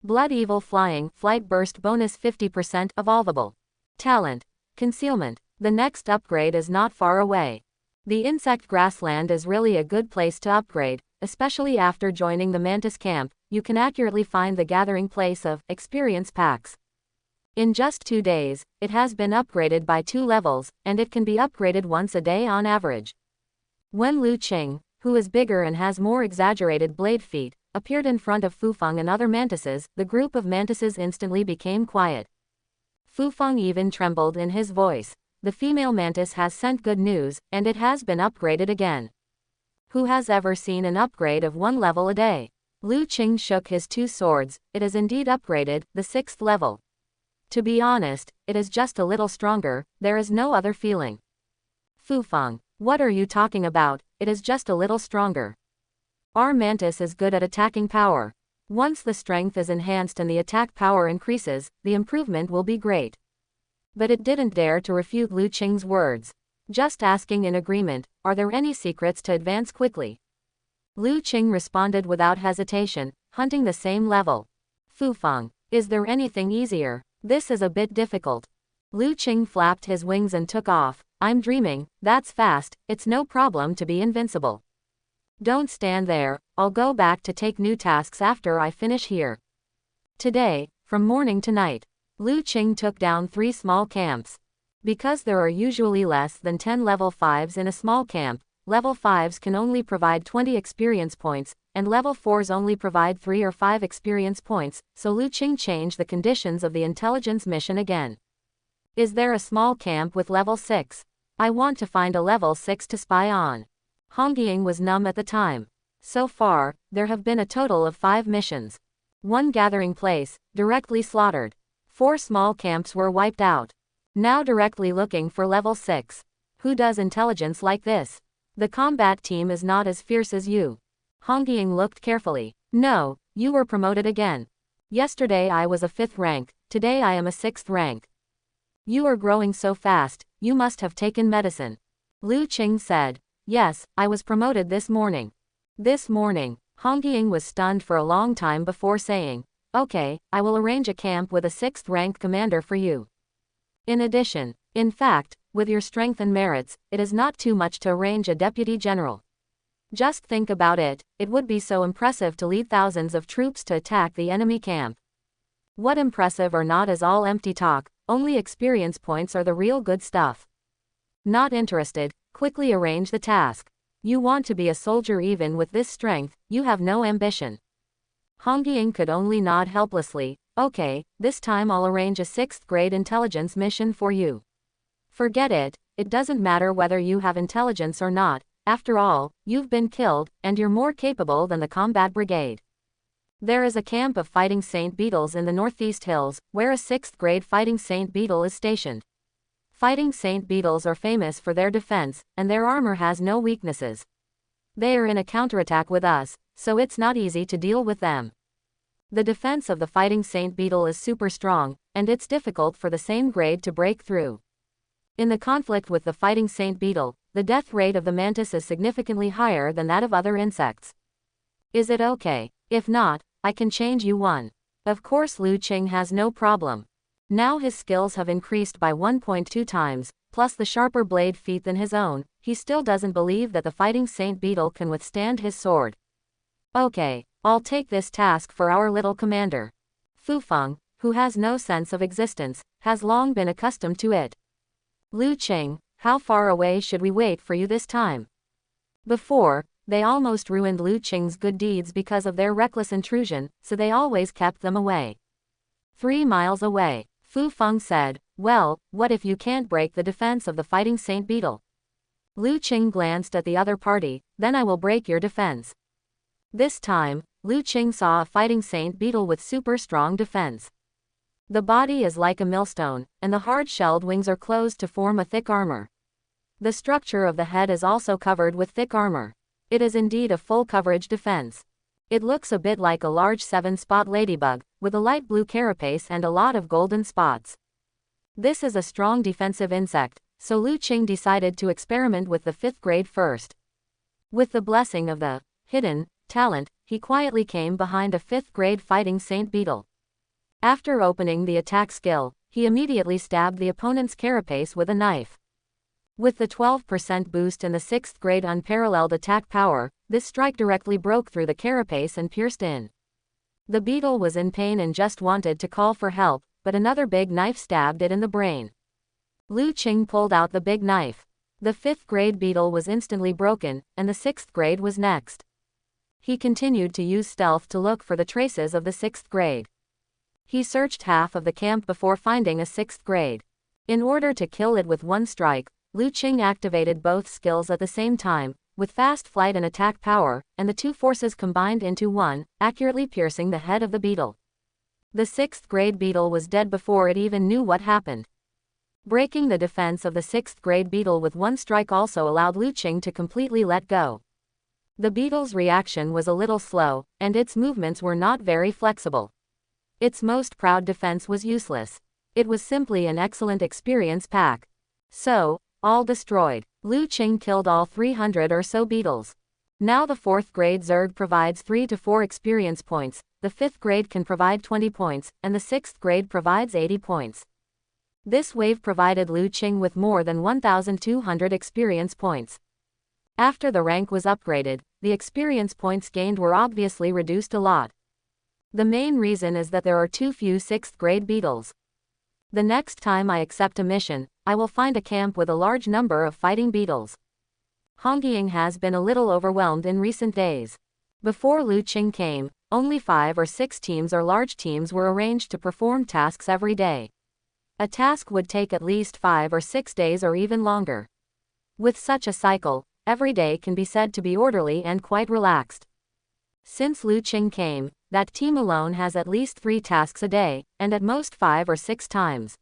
Blood Evil Flying, flight burst bonus 50% evolvable. Talent: Concealment. The next upgrade is not far away. The insect grassland is really a good place to upgrade, especially after joining the Mantis camp. You can accurately find the gathering place of experience packs. In just 2 days, it has been upgraded by 2 levels, and it can be upgraded once a day on average. When Lu Qing, who is bigger and has more exaggerated blade feet, appeared in front of Fufeng and other mantises, the group of mantises instantly became quiet. Fufeng even trembled in his voice. The female mantis has sent good news, and it has been upgraded again. Who has ever seen an upgrade of 1 level a day? Lu Qing shook his 2 swords. It is indeed upgraded, the 6th level. To be honest, it is just a little stronger, there is no other feeling. Fufeng, what are you talking about? It is just a little stronger. Our mantis is good at attacking power. Once the strength is enhanced and the attack power increases, the improvement will be great. But it didn't dare to refute Lu Qing's words. Just asking in agreement, are there any secrets to advance quickly? Lu Qing responded without hesitation, hunting the same level. Fufeng, is there anything easier? This is a bit difficult. Lu Qing flapped his wings and took off. I'm dreaming, that's fast, it's no problem to be invincible. Don't stand there, I'll go back to take new tasks after I finish here. Today, from morning to night, Lu Qing took down 3 small camps. Because there are usually less than 10 level 5s in a small camp, level 5s can only provide 20 experience points, and level 4s only provide 3 or 5 experience points, so Lu Qing changed the conditions of the intelligence mission again. Is there a small camp with level 6? I want to find a level 6 to spy on. Hongying was numb at the time. So far, there have been a total of 5 missions. 1 gathering place, directly slaughtered. 4 small camps were wiped out. Now directly looking for level 6. Who does intelligence like this? The combat team is not as fierce as you. Hongying looked carefully. No, you were promoted again. Yesterday I was a 5th rank, today I am a 6th rank. You are growing so fast, you must have taken medicine. Lu Qing said. Yes, I was promoted this morning. This morning. Hongying was stunned for a long time before saying, okay, I will arrange a camp with a 6th rank commander for you. In addition, in fact, with your strength and merits, it is not too much to arrange a deputy general. Just think about it, it would be so impressive to lead thousands of troops to attack the enemy camp. What impressive or not is all empty talk, only experience points are the real good stuff. Not interested, quickly arrange the task. You want to be a soldier even with this strength, you have no ambition. Hongying could only nod helplessly. Okay, this time I'll arrange a 6th grade intelligence mission for you. Forget it, it doesn't matter whether you have intelligence or not, After all, you've been killed, and you're more capable than the combat brigade. There is a camp of fighting Saint Beetles in the Northeast Hills, where a 6th grade fighting Saint Beetle is stationed. Fighting Saint Beetles are famous for their defense, and their armor has no weaknesses. They are in a counterattack with us, so it's not easy to deal with them. The defense of the fighting Saint Beetle is super strong, and it's difficult for the same grade to break through. In the conflict with the fighting Saint Beetle, the death rate of the mantis is significantly higher than that of other insects. Is it okay? If not, I can change you one. Of course Lu Qing has no problem. Now his skills have increased by 1.2 times, plus the sharper blade feet than his own. He still doesn't believe that the fighting Saint Beetle can withstand his sword. Okay, I'll take this task for our little commander. Fu Feng, who has no sense of existence, has long been accustomed to it. Lu Qing, how far away should we wait for you this time? Before, they almost ruined Lu Qing's good deeds because of their reckless intrusion, so they always kept them away. 3 miles away, Fu Feng said. Well, what if you can't break the defense of the fighting Saint Beetle? Lu Qing glanced at the other party. Then I will break your defense. This time, Lu Qing saw a fighting Saint Beetle with super strong defense. The body is like a millstone, and the hard-shelled wings are closed to form a thick armor. The structure of the head is also covered with thick armor. It is indeed a full-coverage defense. It looks a bit like a large 7-spot ladybug, with a light blue carapace and a lot of golden spots. This is a strong defensive insect, so Lu Qing decided to experiment with the 5th grade first. With the blessing of the hidden talent, he quietly came behind a 5th grade fighting Saint Beetle. After opening the attack skill, he immediately stabbed the opponent's carapace with a knife. With the 12% boost in the 6th grade unparalleled attack power, this strike directly broke through the carapace and pierced in. The beetle was in pain and just wanted to call for help, but another big knife stabbed it in the brain. Lu Qing pulled out the big knife. The 5th grade beetle was instantly broken, and the 6th grade was next. He continued to use stealth to look for the traces of the 6th grade. He searched half of the camp before finding a 6th grade. In order to kill it with one strike, Lu Qing activated both skills at the same time, with fast flight and attack power, and the two forces combined into one, accurately piercing the head of the beetle. The 6th grade beetle was dead before it even knew what happened. Breaking the defense of the 6th grade beetle with one strike also allowed Lu Qing to completely let go. The beetle's reaction was a little slow, and its movements were not very flexible. Its most proud defense was useless. It was simply an excellent experience pack. So, all destroyed. Lu Qing killed all 300 or so beetles. Now the 4th grade Zerg provides 3 to 4 experience points, the 5th grade can provide 20 points, and the 6th grade provides 80 points. This wave provided Lu Qing with more than 1,200 experience points. After the rank was upgraded, the experience points gained were obviously reduced a lot. The main reason is that there are too few 6th grade beetles. The next time I accept a mission, I will find a camp with a large number of fighting beetles. Hongying has been a little overwhelmed in recent days. Before Lu Qing came, only 5 or 6 teams or large teams were arranged to perform tasks every day. A task would take at least 5 or 6 days or even longer. With such a cycle, every day can be said to be orderly and quite relaxed. Since Lu Qing came, that team alone has at least 3 tasks a day, and at most 5 or 6 times.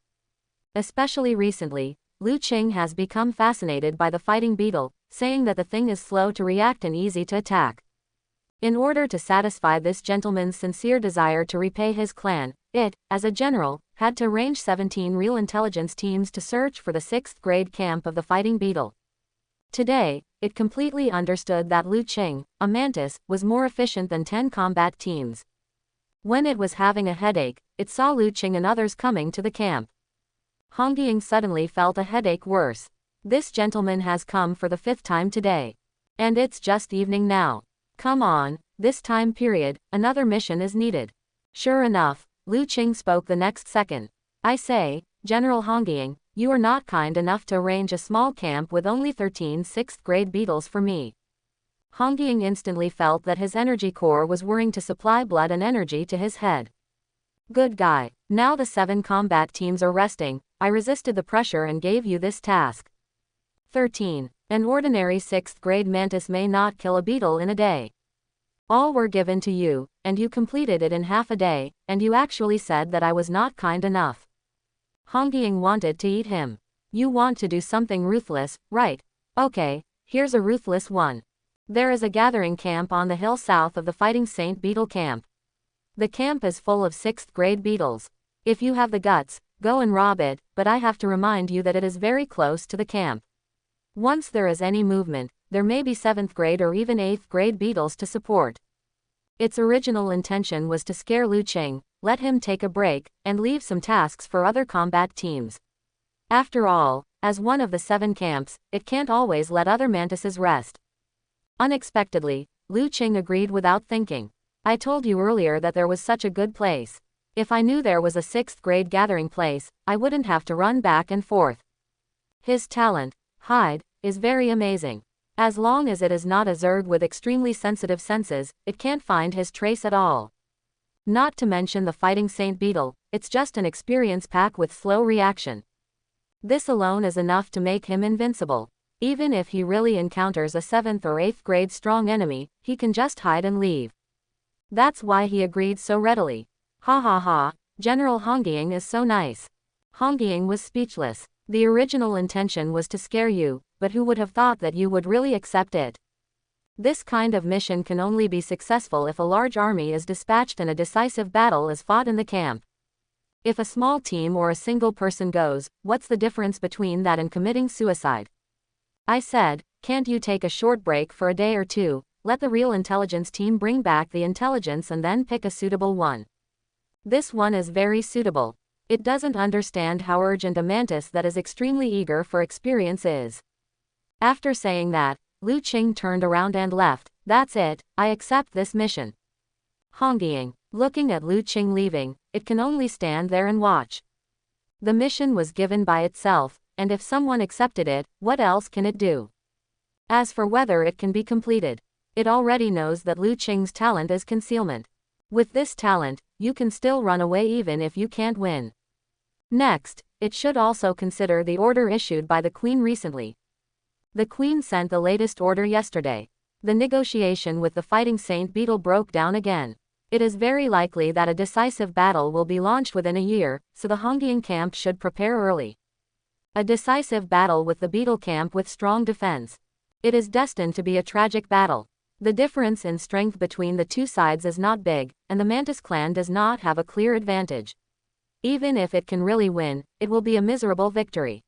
Especially recently, Lu Qing has become fascinated by the fighting beetle, saying that the thing is slow to react and easy to attack. In order to satisfy this gentleman's sincere desire to repay his clan, it, as a general, had to arrange 17 real intelligence teams to search for the 6th grade camp of the fighting beetle. Today, it completely understood that Lu Qing, a mantis, was more efficient than 10 combat teams. When it was having a headache, it saw Lu Qing and others coming to the camp. Hongying suddenly felt a headache worse. This gentleman has come for the 5th time today. And it's just evening now. Come on, this time period, another mission is needed. Sure enough, Lu Qing spoke the next second. I say, General Hongying, you are not kind enough to arrange a small camp with only 13 6th grade beetles for me. Hongying instantly felt that his energy core was whirring to supply blood and energy to his head. Good guy, now the 7 combat teams are resting, I resisted the pressure and gave you this task. 13. An ordinary 6th grade mantis may not kill a beetle in a day. All were given to you, and you completed it in half a day, and you actually said that I was not kind enough. Hongying wanted to eat him. You want to do something ruthless, right? Okay, here's a ruthless one. There is a gathering camp on the hill south of the Fighting Saint Beetle camp. The camp is full of 6th grade beetles. If you have the guts, go and rob it, but I have to remind you that it is very close to the camp. Once there is any movement, there may be 7th grade or even 8th grade beetles to support. Its original intention was to scare Lu Qing, let him take a break, and leave some tasks for other combat teams. After all, as one of the 7 camps, it can't always let other mantises rest. Unexpectedly, Lu Qing agreed without thinking. I told you earlier that there was such a good place. If I knew there was a 6th grade gathering place, I wouldn't have to run back and forth. His talent, hide, is very amazing. As long as it is not a Zerg with extremely sensitive senses, it can't find his trace at all. Not to mention the Fighting Saint Beetle, it's just an experience pack with slow reaction. This alone is enough to make him invincible. Even if he really encounters a 7th or 8th grade strong enemy, he can just hide and leave. That's why he agreed so readily. Ha ha ha, General Hongying is so nice. Hongying was speechless. The original intention was to scare you, but who would have thought that you would really accept it? This kind of mission can only be successful if a large army is dispatched and a decisive battle is fought in the camp. If a small team or a single person goes, what's the difference between that and committing suicide? I said, can't you take a short break for a day or two, let the real intelligence team bring back the intelligence and then pick a suitable one. This one is very suitable. It doesn't understand how urgent a mantis that is extremely eager for experience is. After saying that, Lu Qing turned around and left. That's it, I accept this mission. Hongying, looking at Lu Qing leaving, it can only stand there and watch. The mission was given by itself, and if someone accepted it, what else can it do? As for whether it can be completed, it already knows that Lu Qing's talent is concealment. With this talent, you can still run away even if you can't win. Next, it should also consider the order issued by the Queen recently. The Queen sent the latest order yesterday. The negotiation with the Fighting Saint Beetle broke down again. It is very likely that a decisive battle will be launched within a year, so the Hongying camp should prepare early. A decisive battle with the Beetle camp with strong defense. It is destined to be a tragic battle. The difference in strength between the two sides is not big, and the Mantis clan does not have a clear advantage. Even if it can really win, it will be a miserable victory.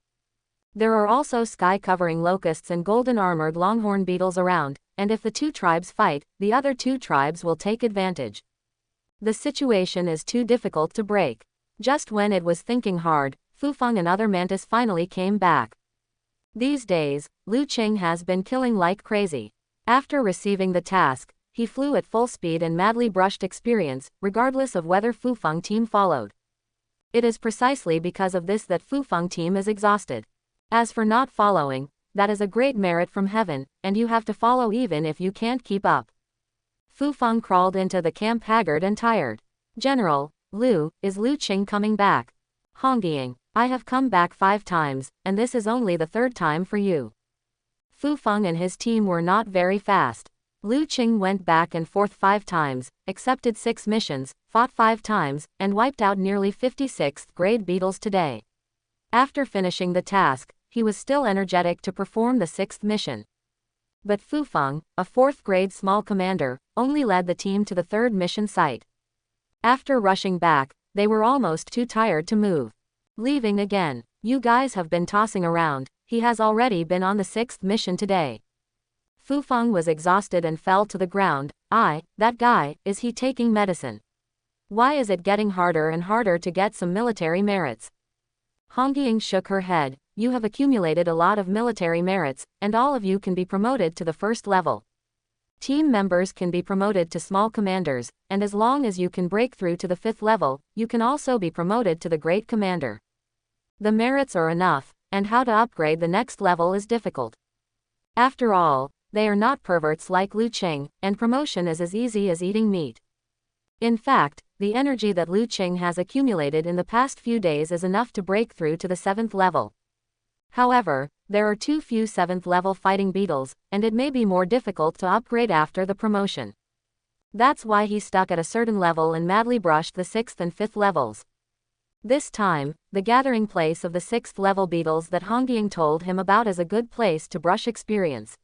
There are also sky-covering locusts and golden-armored longhorn beetles around, and if the two tribes fight, the other two tribes will take advantage. The situation is too difficult to break. Just when it was thinking hard, Fufeng and other mantis finally came back. These days, Lu Qing has been killing like crazy. After receiving the task, he flew at full speed and madly brushed experience, regardless of whether Fufeng team followed. It is precisely because of this that Fufeng team is exhausted. As for not following, that is a great merit from heaven, and you have to follow even if you can't keep up. Fufeng crawled into the camp haggard and tired. General, is Lu Qing coming back? Hongying, I have come back 5 times, and this is only the 3rd time for you. Fufeng and his team were not very fast. Lu Qing went back and forth 5 times, accepted 6 missions, fought 5 times, and wiped out nearly 56th grade beetles today. After finishing the task, he was still energetic to perform the 6th mission. But Fufeng, a 4th grade small commander, only led the team to the 3rd mission site. After rushing back, they were almost too tired to move. Leaving again. You guys have been tossing around, he has already been on the 6th mission today. Fufeng was exhausted and fell to the ground. That guy, is he taking medicine? Why is it getting harder and harder to get some military merits? Hongying shook her head. You have accumulated a lot of military merits, and all of you can be promoted to the 1st level. Team members can be promoted to small commanders, and as long as you can break through to the 5th level, you can also be promoted to the great commander. The merits are enough, and how to upgrade the next level is difficult. After all, they are not perverts like Lu Qing, and promotion is as easy as eating meat. In fact, the energy that Lu Qing has accumulated in the past few days is enough to break through to the 7th level. However, there are too few 7th level fighting beetles, and it may be more difficult to upgrade after the promotion. That's why he stuck at a certain level and madly brushed the 6th and 5th levels. This time, the gathering place of the 6th level beetles that Hongying told him about is a good place to brush experience.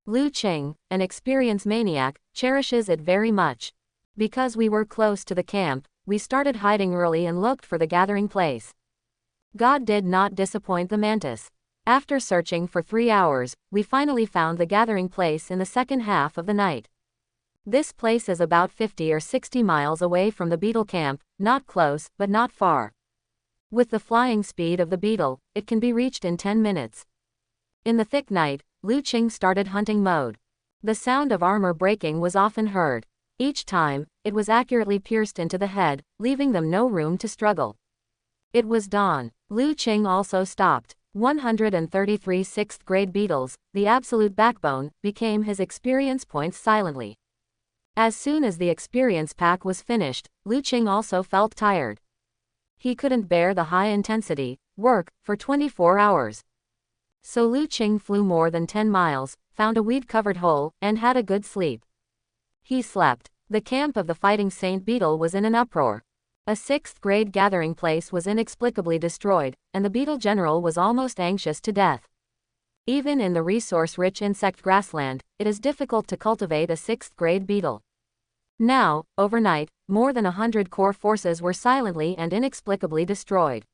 Lu Qing, an experience maniac, cherishes it very much. Because we were close to the camp, we started hiding early and looked for the gathering place. God did not disappoint the mantis. After searching for 3 hours, we finally found the gathering place in the second half of the night. This place is about 50 or 60 miles away from the beetle camp, not close, but not far. With the flying speed of the beetle, it can be reached in 10 minutes. In the thick night, Lu Qing started hunting mode. The sound of armor breaking was often heard. Each time, it was accurately pierced into the head, leaving them no room to struggle. It was dawn. Lu Qing also stopped. 133 6th grade beetles, the absolute backbone, became his experience points silently. As soon as the experience pack was finished, Lu Qing also felt tired. He couldn't bear the high-intensity work for 24 hours. So Lu Qing flew more than 10 miles, found a weed-covered hole, and had a good sleep. He slept. The camp of the fighting Saint Beetle was in an uproar. A 6th grade gathering place was inexplicably destroyed, and the beetle general was almost anxious to death. Even in the resource-rich insect grassland, it is difficult to cultivate a 6th grade beetle. Now, overnight, more than 100 core forces were silently and inexplicably destroyed.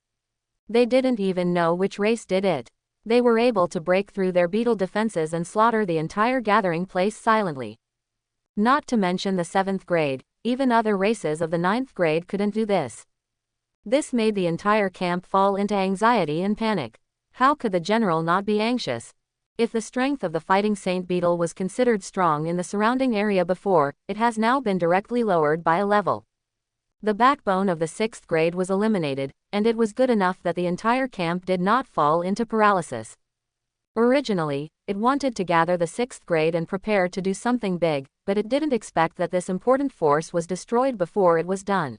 They didn't even know which race did it. They were able to break through their beetle defenses and slaughter the entire gathering place silently. Not to mention the 7th grade, even other races of the 9th grade couldn't do this. This made the entire camp fall into anxiety and panic. How could the general not be anxious? If the strength of the fighting Saint Beetle was considered strong in the surrounding area before, it has now been directly lowered by a level. The backbone of the 6th grade was eliminated, and it was good enough that the entire camp did not fall into paralysis. Originally, it wanted to gather the 6th grade and prepare to do something big, but it didn't expect that this important force was destroyed before it was done.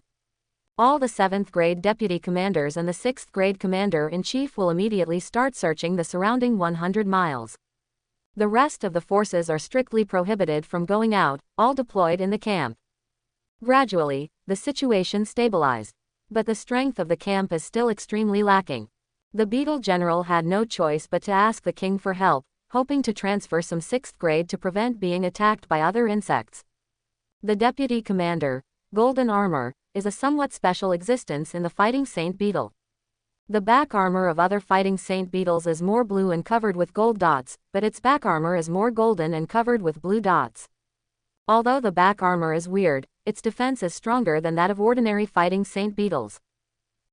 All the 7th grade deputy commanders and the 6th grade commander-in-chief will immediately start searching the surrounding 100 miles. The rest of the forces are strictly prohibited from going out, all deployed in the camp. Gradually, the situation stabilized. But the strength of the camp is still extremely lacking. The beetle general had no choice but to ask the king for help, hoping to transfer some 6th grade to prevent being attacked by other insects. The deputy commander, Golden Armor, is a somewhat special existence in the fighting Saint Beetle. The back armor of other fighting Saint Beetles is more blue and covered with gold dots, but its back armor is more golden and covered with blue dots. Although the back armor is weird, its defense is stronger than that of ordinary fighting Saint Beetles.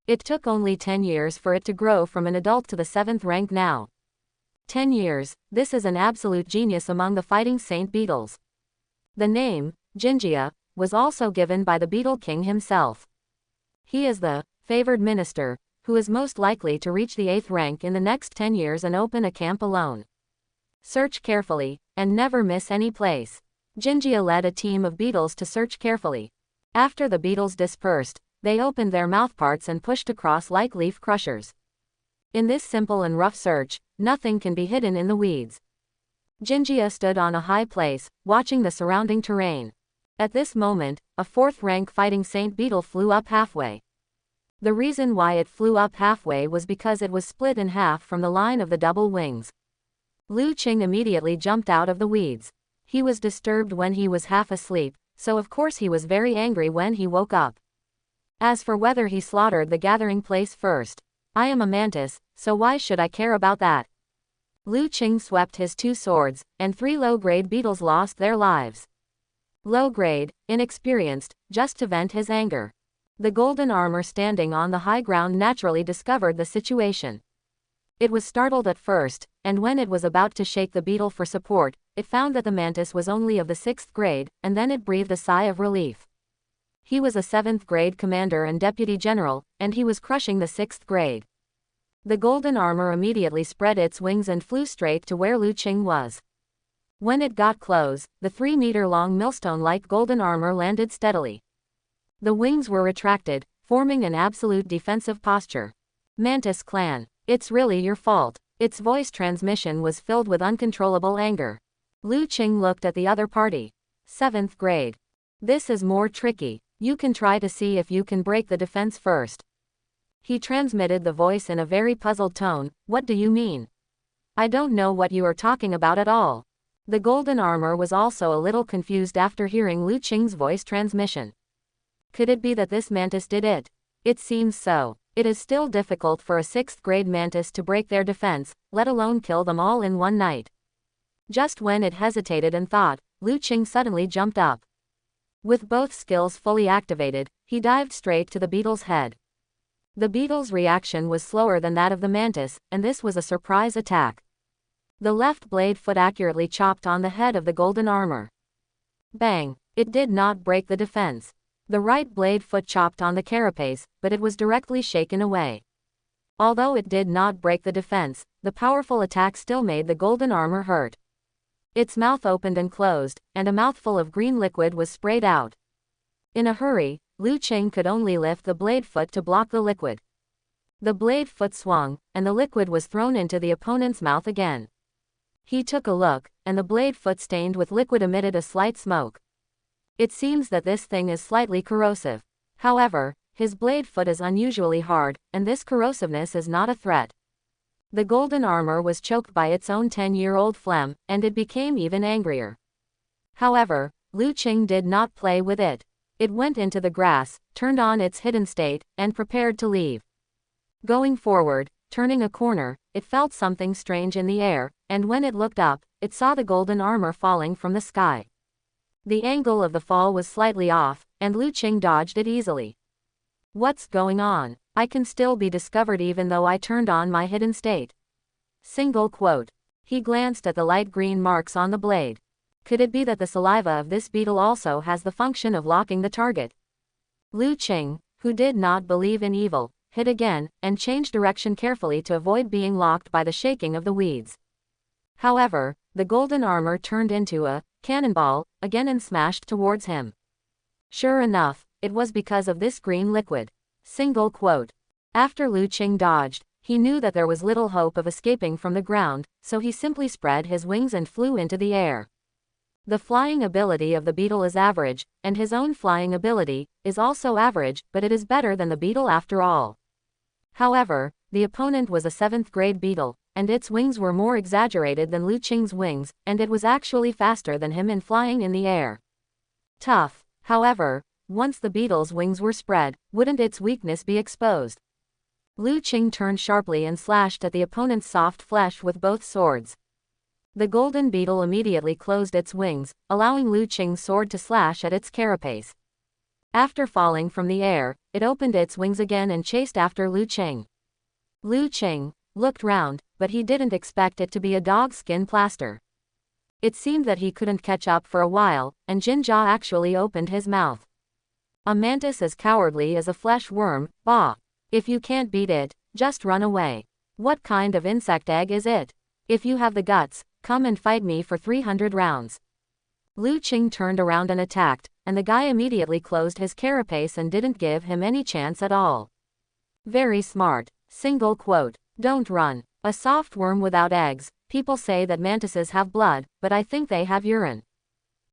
It took only 10 years for it to grow from an adult to the 7th rank now. 10 years, this is an absolute genius among the fighting Saint Beetles. The name, Jinjia, was also given by the Beetle King himself. He is the favored minister, who is most likely to reach the 8th rank in the next 10 years and open a camp alone. Search carefully, and never miss any place. Jinjia led a team of beetles to search carefully. After the beetles dispersed, they opened their mouthparts and pushed across like leaf crushers. In this simple and rough search, nothing can be hidden in the weeds. Jinjia stood on a high place, watching the surrounding terrain. At this moment, a 4th rank fighting Saint Beetle flew up halfway. The reason why it flew up halfway was because it was split in half from the line of the double wings. Lu Qing immediately jumped out of the weeds. He was disturbed when he was half asleep, so of course he was very angry when he woke up. As for whether he slaughtered the gathering place first, I am a mantis, so why should I care about that? Lu Qing swept his 2 swords, and 3 low-grade beetles lost their lives. Low-grade, inexperienced, just to vent his anger. The golden armor standing on the high ground naturally discovered the situation. It was startled at first, and when it was about to shake the beetle for support, it found that the mantis was only of the 6th grade, and then it breathed a sigh of relief. He was a 7th grade commander and deputy general, and he was crushing the 6th grade. The golden armor immediately spread its wings and flew straight to where Lu Qing was. When it got close, the 3-meter-long millstone-like golden armor landed steadily. The wings were retracted, forming an absolute defensive posture. Mantis clan, it's really your fault. Its voice transmission was filled with uncontrollable anger. Lu Qing looked at the other party. 7th grade. This is more tricky. You can try to see if you can break the defense first. He transmitted the voice in a very puzzled tone. What do you mean? I don't know what you are talking about at all. The golden armor was also a little confused after hearing Lu Qing's voice transmission. Could it be that this mantis did it? It seems so. It is still difficult for a 6th grade mantis to break their defense, let alone kill them all in one night. Just when it hesitated and thought, Lu Qing suddenly jumped up. With both skills fully activated, he dived straight to the beetle's head. The beetle's reaction was slower than that of the mantis, and this was a surprise attack. The left blade foot accurately chopped on the head of the golden armor. Bang! It did not break the defense. The right blade foot chopped on the carapace, but it was directly shaken away. Although it did not break the defense, the powerful attack still made the golden armor hurt. Its mouth opened and closed, and a mouthful of green liquid was sprayed out. In a hurry, Lu Qing could only lift the blade foot to block the liquid. The blade foot swung, and the liquid was thrown into the opponent's mouth again. He took a look, and the blade foot stained with liquid emitted a slight smoke. It seems that this thing is slightly corrosive. However, his blade foot is unusually hard, and this corrosiveness is not a threat. The golden armor was choked by its own 10-year-old phlegm, and it became even angrier. However, Lu Qing did not play with it. It went into the grass, turned on its hidden state, and prepared to leave. Going forward, turning a corner, it felt something strange in the air, and when it looked up, it saw the golden armor falling from the sky. The angle of the fall was slightly off, and Lu Qing dodged it easily. What's going on? I can still be discovered even though I turned on my hidden state. Single quote. He glanced at the light green marks on the blade. Could it be that the saliva of this beetle also has the function of locking the target? Lu Qing, who did not believe in evil, hid again, and changed direction carefully to avoid being locked by the shaking of the weeds. However, the golden armor turned into a cannonball again and smashed towards him. Sure enough, it was because of this green liquid. Single quote. After Lu Qing dodged, he knew that there was little hope of escaping from the ground, so he simply spread his wings and flew into the air. The flying ability of the beetle is average, and his own flying ability is also average, but it is better than the beetle after all. However, the opponent was a 7th grade beetle, and its wings were more exaggerated than Lu Qing's wings, and it was actually faster than him in flying in the air. Tough. However, once the beetle's wings were spread, wouldn't its weakness be exposed? Lu Qing turned sharply and slashed at the opponent's soft flesh with both swords. The golden beetle immediately closed its wings, allowing Lu Qing's sword to slash at its carapace. After falling from the air, it opened its wings again and chased after Lu Qing. Lu Qing looked round, but he didn't expect it to be a dog-skin plaster. It seemed that he couldn't catch up for a while, and Jinja actually opened his mouth. A mantis as cowardly as a flesh worm, bah! If you can't beat it, just run away. What kind of insect egg is it? If you have the guts, come and fight me for 300 rounds. Lu Qing turned around and attacked, and the guy immediately closed his carapace and didn't give him any chance at all. Very smart. Single quote. Don't run. A soft worm without eggs. People say that mantises have blood, but I think they have urine.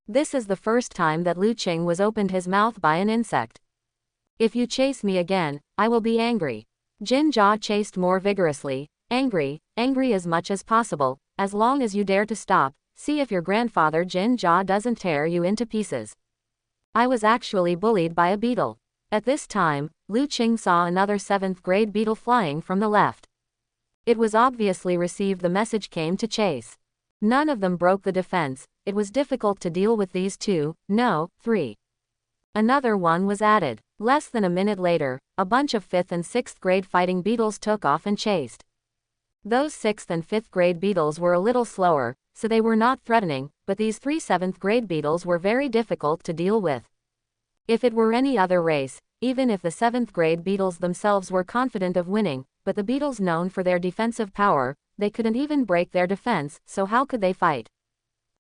This is the first time that Lu Qing was opened his mouth by an insect. If you chase me again, I will be angry. Jinja chased more vigorously. Angry as much as possible, as long as you dare to stop, see if your grandfather Jinja doesn't tear you into pieces. I was actually bullied by a beetle. At this time, Lu Qing saw another 7th grade beetle flying from the left. It was obviously received the message came to chase. None of them broke the defense. It was difficult to deal with these 2, no, 3. Another one was added. Less than a minute later, a bunch of 5th and 6th grade fighting beetles took off and chased. Those 6th and 5th grade beetles were a little slower, so they were not threatening, but these 3 7th grade beetles were very difficult to deal with. If it were any other race, even if the 7th grade beetles themselves were confident of winning, but the beetles known for their defensive power, they couldn't even break their defense, so how could they fight?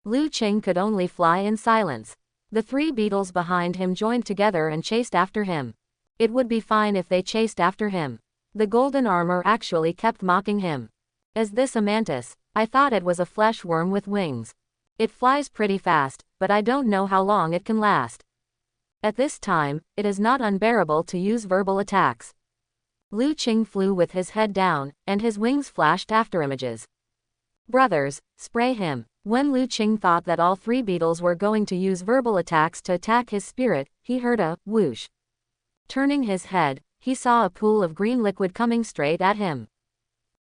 Lu Qing could only fly in silence. The 3 beetles behind him joined together and chased after him. It would be fine if they chased after him. The golden armor actually kept mocking him. Is this a mantis? I thought it was a flesh worm with wings. It flies pretty fast, but I don't know how long it can last. At this time, it is not unbearable to use verbal attacks. Lu Qing flew with his head down, and his wings flashed afterimages. Brothers, spray him. When Lu Qing thought that all three beetles were going to use verbal attacks to attack his spirit, he heard a whoosh. Turning his head, he saw a pool of green liquid coming straight at him.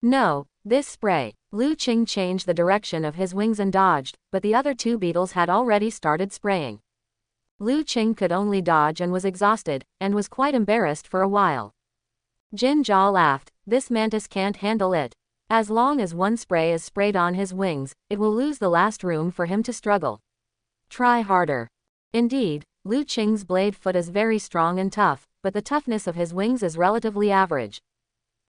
No, this spray. Lu Qing changed the direction of his wings and dodged, but the other two beetles had already started spraying. Lu Qing could only dodge and was exhausted, and was quite embarrassed for a while. Jin Jia laughed. This mantis can't handle it. As long as one spray is sprayed on his wings, it will lose the last room for him to struggle. Try harder. Indeed, Lu Qing's blade foot is very strong and tough, but the toughness of his wings is relatively average.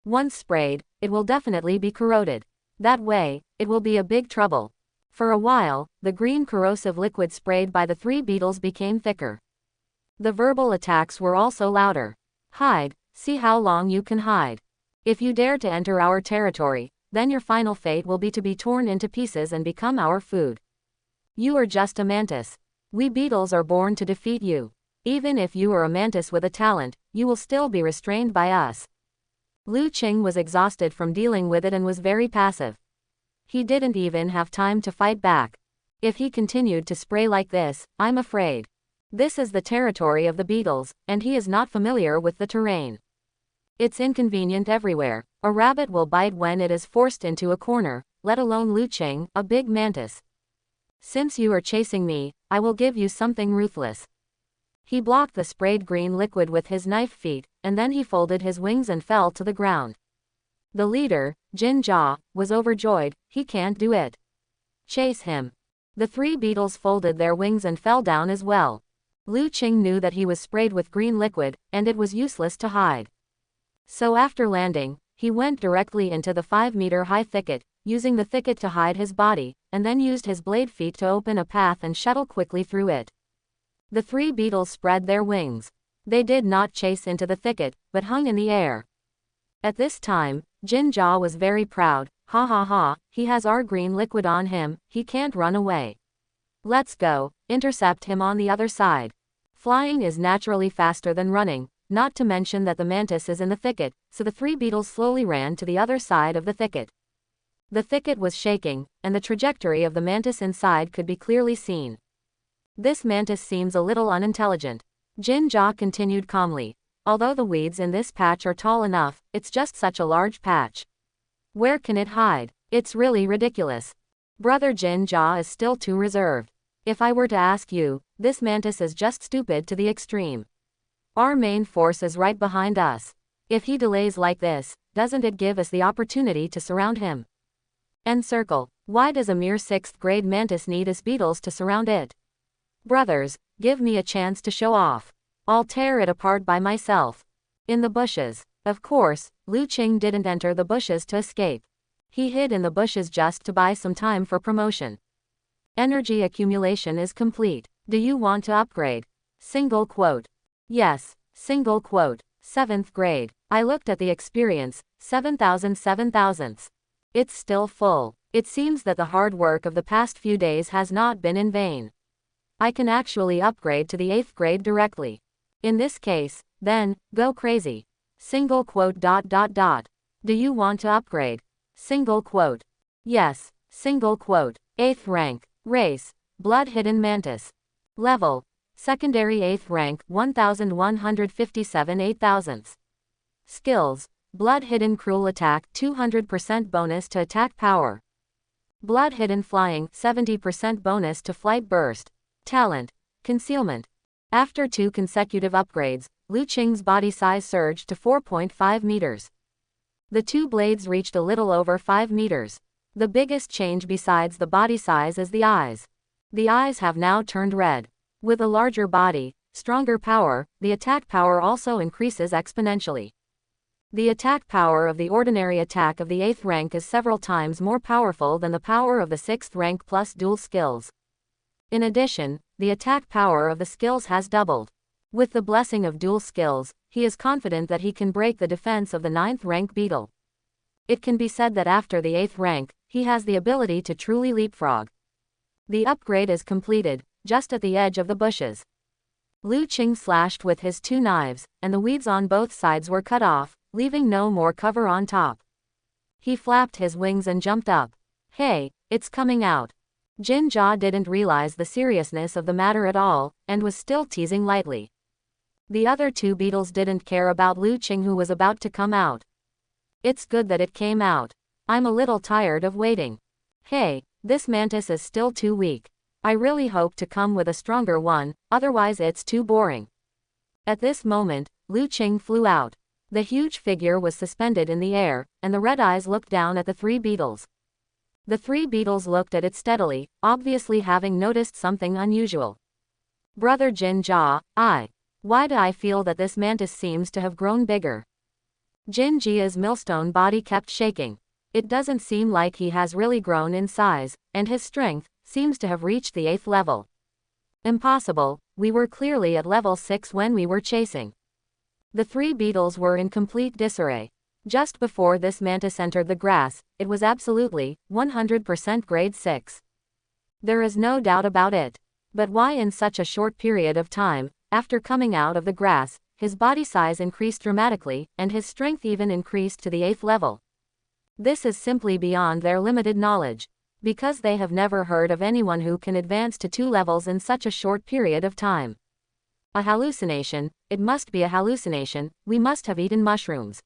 Once sprayed, it will definitely be corroded. That way, it will be a big trouble. For a while, the green corrosive liquid sprayed by the three beetles became thicker. The verbal attacks were also louder. Hide, see how long you can hide. If you dare to enter our territory, then your final fate will be to be torn into pieces and become our food. You are just a mantis. We beetles are born to defeat you. Even if you are a mantis with a talent, you will still be restrained by us. Lu Qing was exhausted from dealing with it and was very passive. He didn't even have time to fight back. If he continued to spray like this, I'm afraid. This is the territory of the beetles, and he is not familiar with the terrain. It's inconvenient everywhere. A rabbit will bite when it is forced into a corner, let alone Lu Qing, a big mantis. Since you are chasing me, I will give you something ruthless. He blocked the sprayed green liquid with his knife feet, and then he folded his wings and fell to the ground. The leader, Jin Jia, was overjoyed. He can't do it. Chase him. The three beetles folded their wings and fell down as well. Lu Qing knew that he was sprayed with green liquid, and it was useless to hide. So after landing, he went directly into the 5-meter-high thicket, using the thicket to hide his body, and then used his blade feet to open a path and shuttle quickly through it. The three beetles spread their wings. They did not chase into the thicket, but hung in the air. At this time, Jin Jia was very proud. Ha ha ha, he has our green liquid on him, he can't run away. Let's go, intercept him on the other side. Flying is naturally faster than running, not to mention that the mantis is in the thicket, so the three beetles slowly ran to the other side of the thicket. The thicket was shaking, and the trajectory of the mantis inside could be clearly seen. This mantis seems a little unintelligent. Jin Jia continued calmly. Although the weeds in this patch are tall enough, it's just such a large patch. Where can it hide? It's really ridiculous. Brother Jin Jia is still too reserved. If I were to ask you, this mantis is just stupid to the extreme. Our main force is right behind us. If he delays like this, doesn't it give us the opportunity to surround him? Encircle. Why does a mere 6th grade mantis need us beetles to surround it? Brothers, give me a chance to show off. I'll tear it apart by myself. In the bushes. Of course, Lu Qing didn't enter the bushes to escape. He hid in the bushes just to buy some time for promotion. Energy accumulation is complete. Do you want to upgrade? Single quote. Yes, single quote. 7th grade. I looked at the experience, 7,000. It's still full. It seems that the hard work of the past few days has not been in vain. I can actually upgrade to the 8th grade directly. In this case, then, go crazy. Single quote. Do you want to upgrade? Single quote. Yes, single quote. 8th rank. Race, blood-hidden mantis. Level, secondary 8th rank, 1157 8,000. Skills, blood-hidden cruel attack, 200% bonus to attack power. Blood-hidden flying, 70% bonus to flight burst. Talent, concealment. After 2 consecutive upgrades, Lu Qing's body size surged to 4.5 meters. The 2 blades reached a little over 5 meters. The biggest change besides the body size is the eyes. The eyes have now turned red. With a larger body, stronger power, the attack power also increases exponentially. The attack power of the ordinary attack of the 8th rank is several times more powerful than the power of the 6th rank plus dual skills. In addition, the attack power of the skills has doubled. With the blessing of dual skills, he is confident that he can break the defense of the 9th rank beetle. It can be said that after the 8th rank, he has the ability to truly leapfrog. The upgrade is completed, just at the edge of the bushes. Lu Qing slashed with his 2 knives, and the weeds on both sides were cut off, leaving no more cover on top. He flapped his wings and jumped up. Hey, it's coming out. Jinja didn't realize the seriousness of the matter at all, and was still teasing lightly. The other 2 beetles didn't care about Lu Qing, who was about to come out. It's good that it came out. I'm a little tired of waiting. Hey, this mantis is still too weak. I really hope to come with a stronger one, otherwise it's too boring. At this moment, Lu Qing flew out. The huge figure was suspended in the air, and the red eyes looked down at the 3 beetles. The 3 beetles looked at it steadily, obviously having noticed something unusual. Brother Jinja, why do I feel that this mantis seems to have grown bigger? Jinjia's millstone body kept shaking. It doesn't seem like he has really grown in size, and his strength seems to have reached the 8th level. Impossible, we were clearly at level 6 when we were chasing. The 3 beetles were in complete disarray. Just before this mantis entered the grass, it was absolutely 100% grade 6. There is no doubt about it. But why in such a short period of time, after coming out of the grass, his body size increased dramatically, and his strength even increased to the 8th level? This is simply beyond their limited knowledge. Because they have never heard of anyone who can advance to 2 levels in such a short period of time. A hallucination, it must be a hallucination, we must have eaten mushrooms.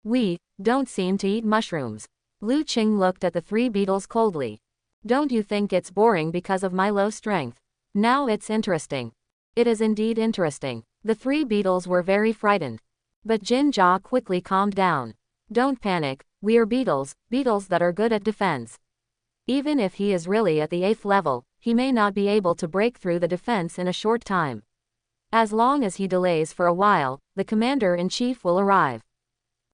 We don't seem to eat mushrooms. Lu Qing looked at the 3 beetles coldly. Don't you think it's boring because of my low strength? Now it's interesting. It is indeed interesting. The 3 beetles were very frightened. But Jinja quickly calmed down. Don't panic, we are beetles that are good at defense. Even if he is really at the 8th level, he may not be able to break through the defense in a short time. As long as he delays for a while, the commander-in-chief will arrive.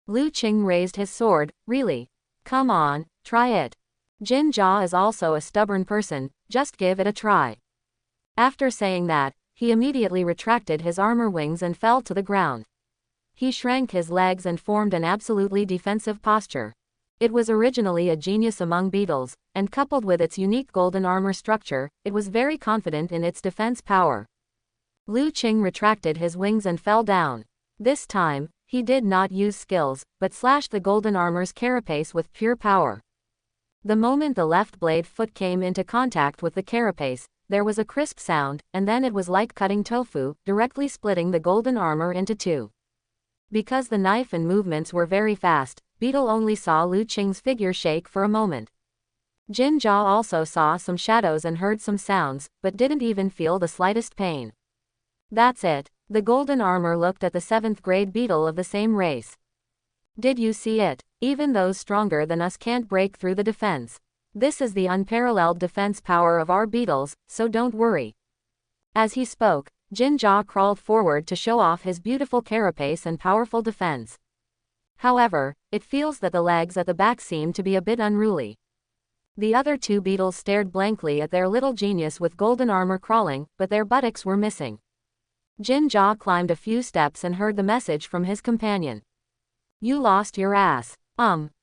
Lu Qing raised his sword. Really? Come on, try it. Jinja is also a stubborn person, just give it a try. After saying that, he immediately retracted his armor wings and fell to the ground. He shrank his legs and formed an absolutely defensive posture. It was originally a genius among beetles, and coupled with its unique golden armor structure, it was very confident in its defense power. Lu Qing retracted his wings and fell down. This time, he did not use skills, but slashed the golden armor's carapace with pure power. The moment the left blade foot came into contact with the carapace, there was a crisp sound, and then it was like cutting tofu, directly splitting the golden armor into 2. Because the knife and movements were very fast, Beetle only saw Lu Qing's figure shake for a moment. Jinja also saw some shadows and heard some sounds, but didn't even feel the slightest pain. That's it. The golden armor looked at the 7th grade beetle of the same race. Did you see it? Even those stronger than us can't break through the defense. This is the unparalleled defense power of our beetles, so don't worry. As he spoke, Jinja crawled forward to show off his beautiful carapace and powerful defense. However, it feels that the legs at the back seem to be a bit unruly. The other 2 beetles stared blankly at their little genius with golden armor crawling, but their buttocks were missing. Jinja climbed a few steps and heard the message from his companion. You lost your ass.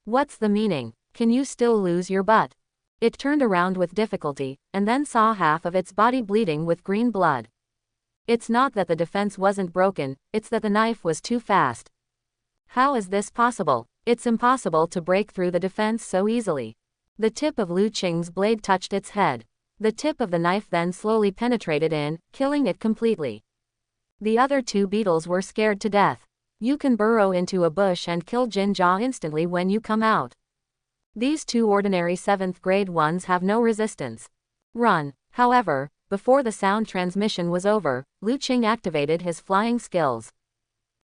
What's the meaning? Can you still lose your butt? It turned around with difficulty, and then saw half of its body bleeding with green blood. It's not that the defense wasn't broken, it's that the knife was too fast. How is this possible? It's impossible to break through the defense so easily. The tip of Lu Qing's blade touched its head. The tip of the knife then slowly penetrated in, killing it completely. The other 2 beetles were scared to death. You can burrow into a bush and kill Jinja instantly when you come out. These 2 ordinary 7th grade ones have no resistance. Run. However, before the sound transmission was over, Lu Qing activated his flying skills.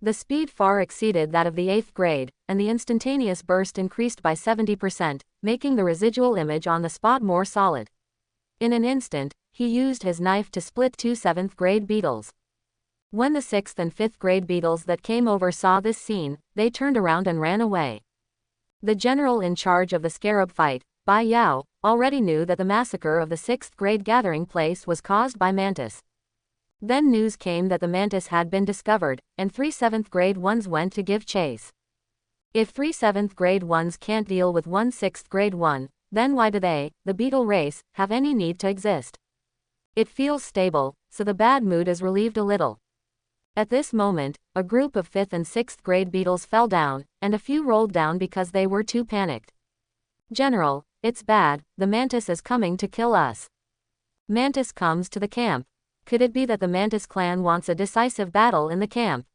The speed far exceeded that of the 8th grade, and the instantaneous burst increased by 70%, making the residual image on the spot more solid. In an instant, he used his knife to split 2 7th grade beetles. When the 6th and 5th grade beetles that came over saw this scene, they turned around and ran away. The general in charge of the scarab fight, Bai Yao, already knew that the massacre of the 6th grade gathering place was caused by Mantis. Then news came that the Mantis had been discovered, and 3 7th grade ones went to give chase. If 3 7th grade ones can't deal with 1 6th grade one, then why do they, the beetle race, have any need to exist? It feels stable, so the bad mood is relieved a little. At this moment, a group of 5th and 6th grade beetles fell down, and a few rolled down because they were too panicked. General, it's bad, the mantis is coming to kill us. Mantis comes to the camp. Could it be that the Mantis clan wants a decisive battle in the camp?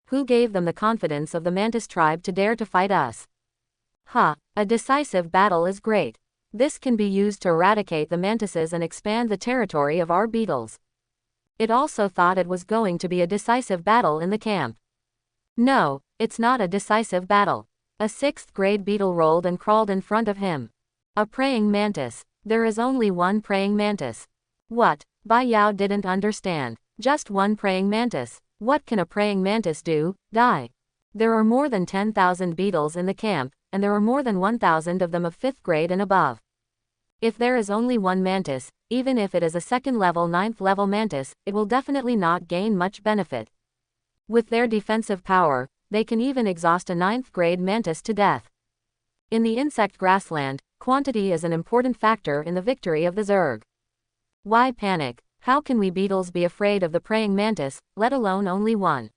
Who gave them the confidence of the Mantis tribe to dare to fight us? A decisive battle is great. This can be used to eradicate the mantises and expand the territory of our beetles. It also thought it was going to be a decisive battle in the camp. No, it's not a decisive battle. A 6th grade beetle rolled and crawled in front of him. A praying mantis. There is only one praying mantis. What? Bai Yao didn't understand. Just one praying mantis. What can a praying mantis do? Die. There are more than 10,000 beetles in the camp, and there are more than 1,000 of them of 5th grade and above. If there is only one mantis, even if it is a 2nd level 9th level mantis, it will definitely not gain much benefit. With their defensive power, they can even exhaust a 9th grade mantis to death. In the insect grassland, quantity is an important factor in the victory of the Zerg. Why panic? How can we beetles be afraid of the praying mantis, let alone only one?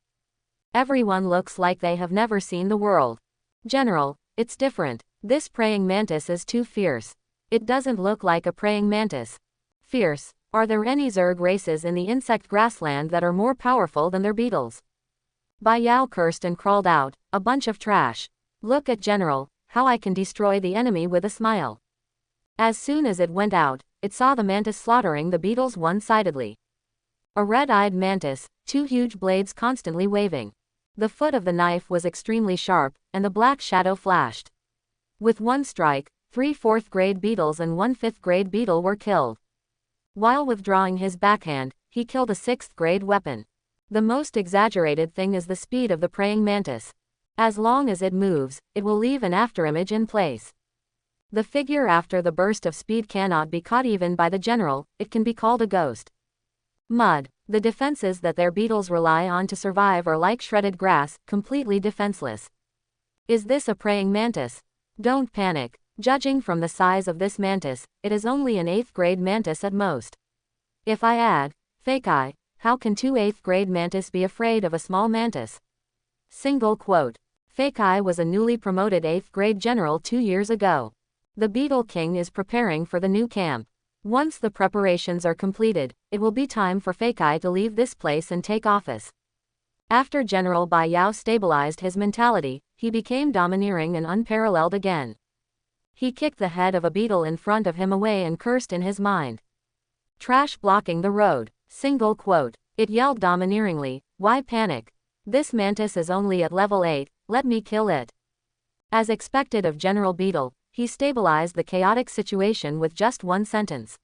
Everyone looks like they have never seen the world. General, it's different. This praying mantis is too fierce. It doesn't look like a praying mantis. Fierce. Are there any Zerg races in the insect grassland that are more powerful than their beetles? Bai Yao cursed and crawled out, a bunch of trash. Look at General, how I can destroy the enemy with a smile. As soon as it went out, it saw the mantis slaughtering the beetles one-sidedly. A red-eyed mantis, 2 huge blades constantly waving. The foot of the knife was extremely sharp, and the black shadow flashed. With one strike, 3 4th grade beetles and 1 5th grade beetle were killed. While withdrawing his backhand, he killed a 6th grade weapon. The most exaggerated thing is the speed of the praying mantis. As long as it moves, it will leave an afterimage in place. The figure after the burst of speed cannot be caught even by the general, it can be called a ghost. Mud. The defenses that their beetles rely on to survive are like shredded grass, completely defenseless. Is this a praying mantis? Don't panic. Judging from the size of this mantis, it is only an 8th grade mantis at most. If I add, fake eye, how can 2 8th grade mantis be afraid of a small mantis? Single quote. Fake eye was a newly promoted 8th grade general 2 years ago. The Beetle King is preparing for the new camp. Once the preparations are completed, it will be time for Fake Eye to leave this place and take office. After General Bai Yao stabilized his mentality, he became domineering and unparalleled again. He kicked the head of a beetle in front of him away and cursed in his mind. Trash blocking the road. Single quote. It yelled domineeringly, why panic? This mantis is only at level 8, let me kill it. As expected of General Beetle, he stabilized the chaotic situation with just one sentence.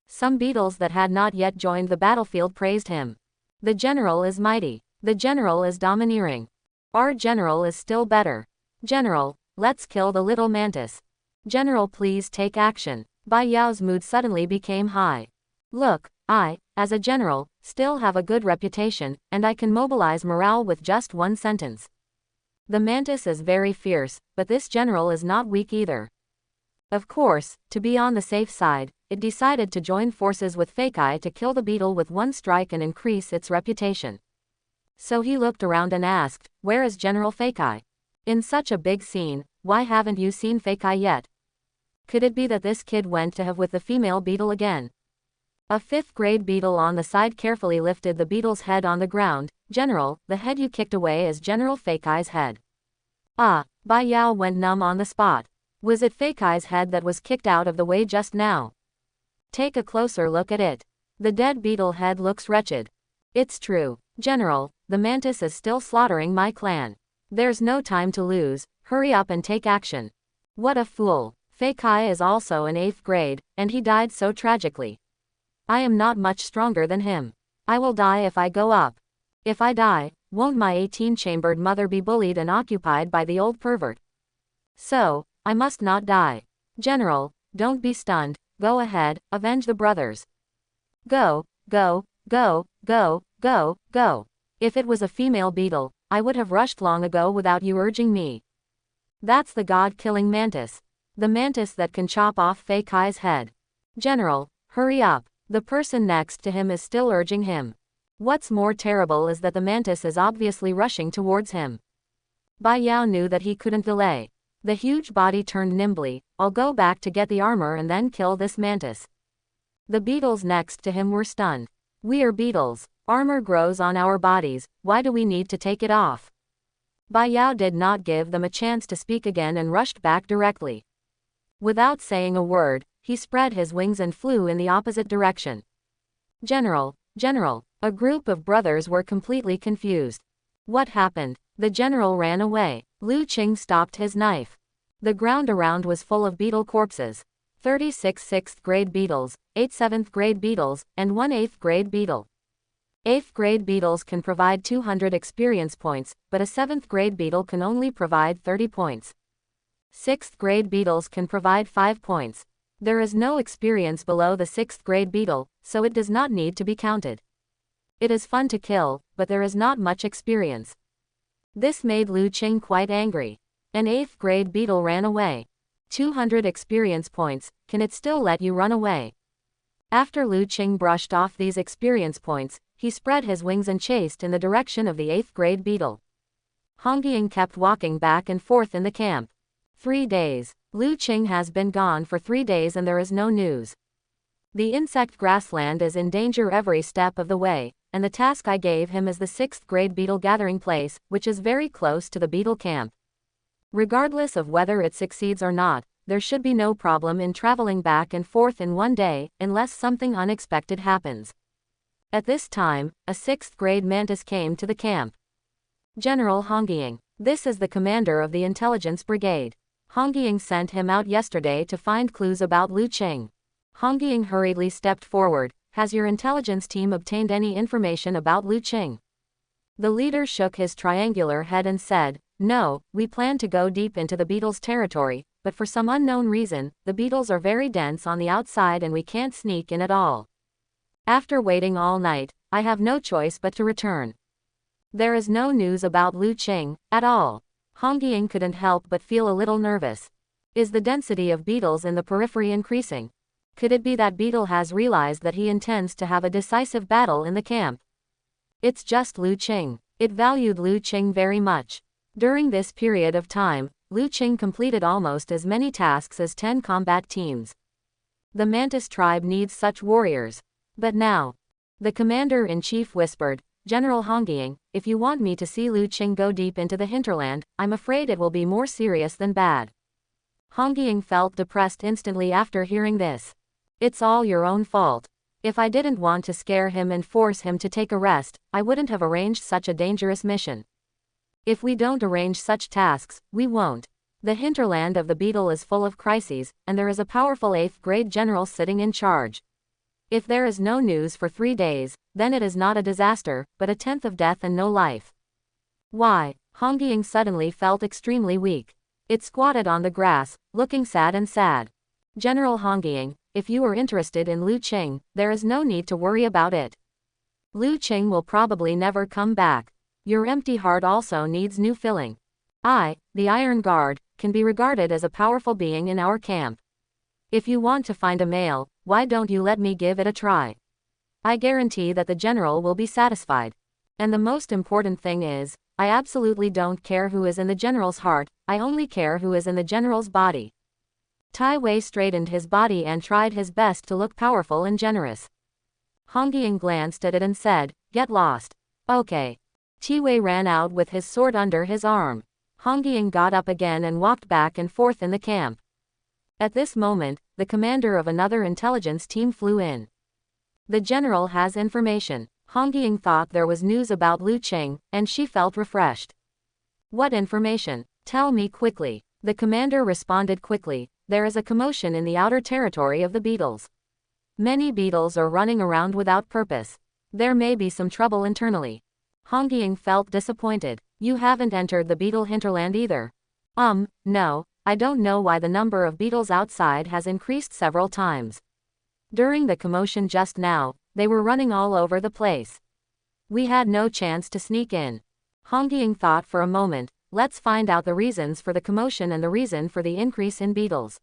Some beetles that had not yet joined the battlefield praised him. The general is mighty. The general is domineering. Our general is still better. General, let's kill the little mantis. General, please take action. Bai Yao's mood suddenly became high. Look, I, as a general, still have a good reputation, and I can mobilize morale with just one sentence. The mantis is very fierce, but this general is not weak either. Of course, to be on the safe side, it decided to join forces with Fake Eye to kill the beetle with one strike and increase its reputation. So he looked around and asked, where is General Fake Eye? In such a big scene, why haven't you seen Fake Eye yet? Could it be that this kid went to have with the female beetle again? A 5th grade beetle on the side carefully lifted the beetle's head on the ground. General, the head you kicked away is General Fake Eye's head. Ah, Bai Yao went numb on the spot. Was it Fake Eye's head that was kicked out of the way just now? Take a closer look at it. The dead beetle head looks wretched. It's true. General, the mantis is still slaughtering my clan. There's no time to lose, hurry up and take action. What a fool. Fake Eye is also in 8th grade, and he died so tragically. I am not much stronger than him. I will die if I go up. If I die, won't my 18-chambered mother be bullied and occupied by the old pervert? So, I must not die. General, don't be stunned, go ahead, avenge the brothers. Go, go, go, go, go, go. If it was a female beetle, I would have rushed long ago without you urging me. That's the god-killing mantis. The mantis that can chop off Fei Kai's head. General, hurry up. The person next to him is still urging him. What's more terrible is that the mantis is obviously rushing towards him. Bai Yao knew that he couldn't delay. The huge body turned nimbly. I'll go back to get the armor and then kill this mantis. The beetles next to him were stunned. We are beetles. Armor grows on our bodies, why do we need to take it off? Bai Yao did not give them a chance to speak again and rushed back directly. Without saying a word, he spread his wings and flew in the opposite direction. General, General, a group of brothers were completely confused. What happened? The general ran away. Lu Qing stopped his knife. The ground around was full of beetle corpses. 36 6th grade beetles, 8 7th grade beetles, and 1 8th grade beetle. 8th grade beetles can provide 200 experience points, but a 7th grade beetle can only provide 30 points. 6th grade beetles can provide 5 points. There is no experience below the 6th grade beetle, so it does not need to be counted. It is fun to kill, but there is not much experience. This made Lu Qing quite angry. An 8th grade beetle ran away. 200 experience points, can it still let you run away? After Lu Qing brushed off these experience points, he spread his wings and chased in the direction of the 8th grade beetle. Hong Ying kept walking back and forth in the camp. 3 days. Lu Qing has been gone for 3 days and there is no news. The insect grassland is in danger every step of the way, and the task I gave him is the 6th grade beetle gathering place, which is very close to the beetle camp. Regardless of whether it succeeds or not, there should be no problem in traveling back and forth in 1 day, unless something unexpected happens. At this time, a 6th grade mantis came to the camp. General Hong Ying, this is the commander of the intelligence brigade. Hong Ying sent him out yesterday to find clues about Lu Qing. Hong Ying hurriedly stepped forward. Has your intelligence team obtained any information about Lu Qing? The leader shook his triangular head and said, no, we plan to go deep into the beetles' territory, but for some unknown reason, the beetles are very dense on the outside and we can't sneak in at all. After waiting all night, I have no choice but to return. There is no news about Lu Qing, at all. Hong Ying couldn't help but feel a little nervous. Is the density of beetles in the periphery increasing? Could it be that beetle has realized that he intends to have a decisive battle in the camp? It's just Lu Qing. It valued Lu Qing very much. During this period of time, Lu Qing completed almost as many tasks as 10 combat teams. The Mantis tribe needs such warriors. But now, the commander-in-chief whispered, General Hong Ying, if you want me to see Lu Qing go deep into the hinterland, I'm afraid it will be more serious than bad. Hong Ying felt depressed instantly after hearing this. It's all your own fault. If I didn't want to scare him and force him to take a rest, I wouldn't have arranged such a dangerous mission. If we don't arrange such tasks, we won't. The hinterland of the beetle is full of crises, and there is a powerful 8th grade general sitting in charge. If there is no news for 3 days, then it is not a disaster, but a 10th of death and no life. Why? Hong Ying suddenly felt extremely weak. It squatted on the grass, looking sad and sad. General Hong Ying, if you are interested in Lu Qing, there is no need to worry about it. Lu Qing will probably never come back. Your empty heart also needs new filling. I, the Iron Guard, can be regarded as a powerful being in our camp. If you want to find a male, why don't you let me give it a try? I guarantee that the general will be satisfied. And the most important thing is, I absolutely don't care who is in the general's heart, I only care who is in the general's body. Tai Wei straightened his body and tried his best to look powerful and generous. Hong Ying glanced at it and said, get lost. Okay. Tai Wei ran out with his sword under his arm. Hong Ying got up again and walked back and forth in the camp. At this moment, the commander of another intelligence team flew in. The general has information. Hong Ying thought there was news about Lu Qing, and she felt refreshed. What information? Tell me quickly. The commander responded quickly. There is a commotion in the outer territory of the beetles. Many beetles are running around without purpose. There may be some trouble internally. Hong Ying felt disappointed. You haven't entered the beetle hinterland either. No, I don't know why the number of beetles outside has increased several times. During the commotion just now, they were running all over the place. We had no chance to sneak in. Hong Ying thought for a moment, let's find out the reasons for the commotion and the reason for the increase in beetles.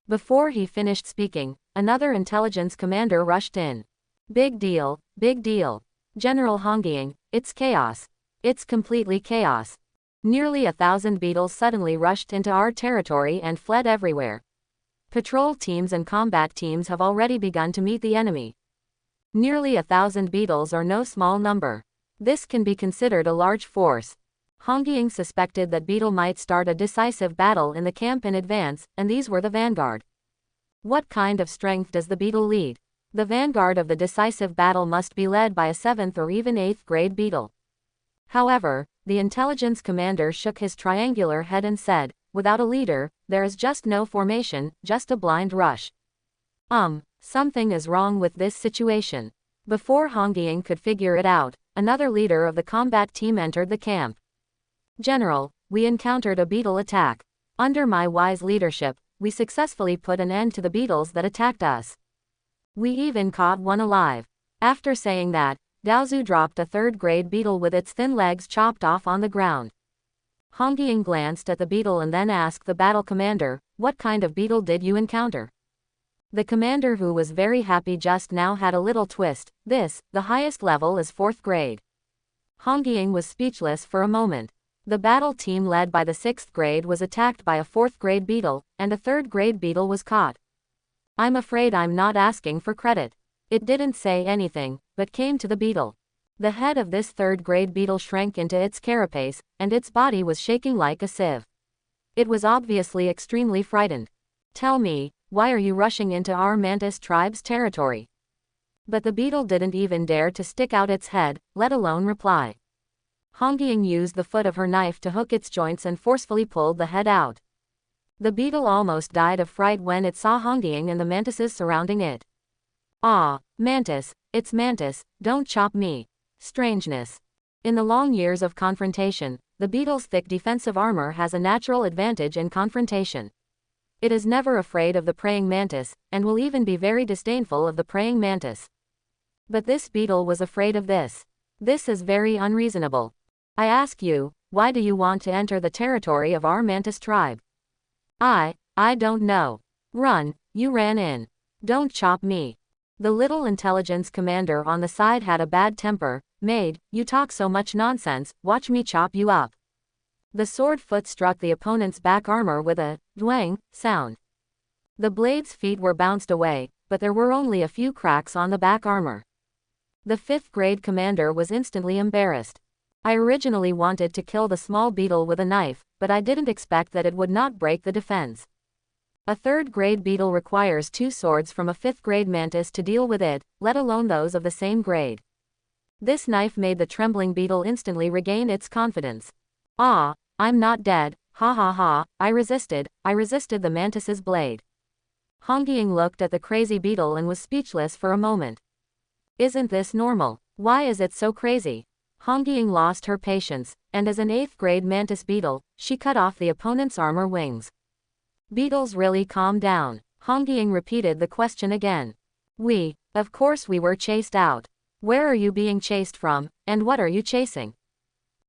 Before he finished speaking, another intelligence commander rushed in. Big deal, big deal. General Hongying, it's chaos. It's completely chaos. Nearly 1,000 beetles suddenly rushed into our territory and fled everywhere. Patrol teams and combat teams have already begun to meet the enemy. Nearly 1,000 beetles are no small number. This can be considered a large force. Hongying suspected that beetle might start a decisive battle in the camp in advance, and these were the vanguard. What kind of strength does the beetle lead? The vanguard of the decisive battle must be led by a 7th or even 8th grade beetle. However, the intelligence commander shook his triangular head and said, without a leader, there is just no formation, just a blind rush. Something is wrong with this situation. Before Hongying could figure it out, another leader of the combat team entered the camp. General, we encountered a beetle attack. Under my wise leadership, we successfully put an end to the beetles that attacked us. We even caught one alive. After saying that, Daozu dropped a 3rd grade beetle with its thin legs chopped off on the ground. Hongying glanced at the beetle and then asked the battle commander, what kind of beetle did you encounter? The commander, who was very happy just now, had a little twist. The highest level is 4th grade. Hongying was speechless for a moment. The battle team led by the 6th grade was attacked by a 4th grade beetle, and a 3rd grade beetle was caught. I'm afraid I'm not asking for credit. It didn't say anything, but came to the beetle. The head of this 3rd grade beetle shrank into its carapace, and its body was shaking like a sieve. It was obviously extremely frightened. Tell me, why are you rushing into our mantis tribe's territory? But the beetle didn't even dare to stick out its head, let alone reply. Hongying used the foot of her knife to hook its joints and forcefully pulled the head out. The beetle almost died of fright when it saw Hongying and the mantises surrounding it. Ah, Mantis, it's Mantis, don't chop me. Strangeness. In the long years of confrontation, the beetle's thick defensive armor has a natural advantage in confrontation. It is never afraid of the praying mantis, and will even be very disdainful of the praying mantis. But this beetle was afraid of this. This is very unreasonable. I ask you, why do you want to enter the territory of our mantis tribe? I don't know. Run, you ran in. Don't chop me. The little intelligence commander on the side had a bad temper. Maid, you talk so much nonsense, watch me chop you up. The sword foot struck the opponent's back armor with a dwang sound. The blade's feet were bounced away, but there were only a few cracks on the back armor. The 5th grade commander was instantly embarrassed. I originally wanted to kill the small beetle with a knife, but I didn't expect that it would not break the defense. A 3rd grade beetle requires 2 swords from a 5th grade mantis to deal with it, let alone those of the same grade. This knife made the trembling beetle instantly regain its confidence. Ah, I'm not dead, ha ha ha, I resisted the mantis's blade. Hongying looked at the crazy beetle and was speechless for a moment. Isn't this normal? Why is it so crazy? Hongying lost her patience, and as an 8th grade mantis beetle, she cut off the opponent's armor wings. Beetles really calm down. Hongying repeated the question again. Of course we were chased out. Where are you being chased from, and what are you chasing?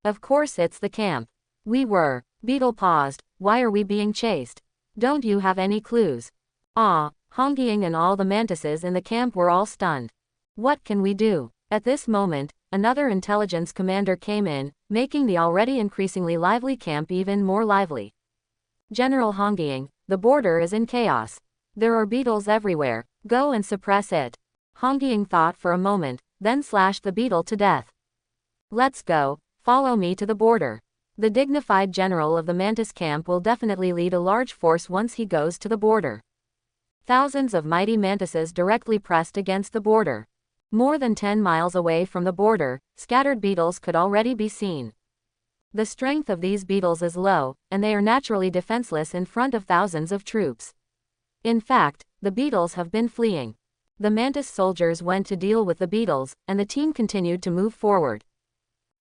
Of course it's the camp. We were. Beetle paused. Why are we being chased? Don't you have any clues? Hongying and all the mantises in the camp were all stunned. What can we do? At this moment, another intelligence commander came in, making the already increasingly lively camp even more lively. General Hongying, the border is in chaos. There are beetles everywhere. Go and suppress it. Hongying thought for a moment, then slashed the beetle to death. Let's go. Follow me to the border. The dignified general of the mantis camp will definitely lead a large force once he goes to the border. Thousands of mighty mantises directly pressed against the border. More than 10 miles away from the border, scattered beetles could already be seen. The strength of these beetles is low, and they are naturally defenseless in front of thousands of troops. In fact, the beetles have been fleeing. The mantis soldiers went to deal with the beetles, and the team continued to move forward.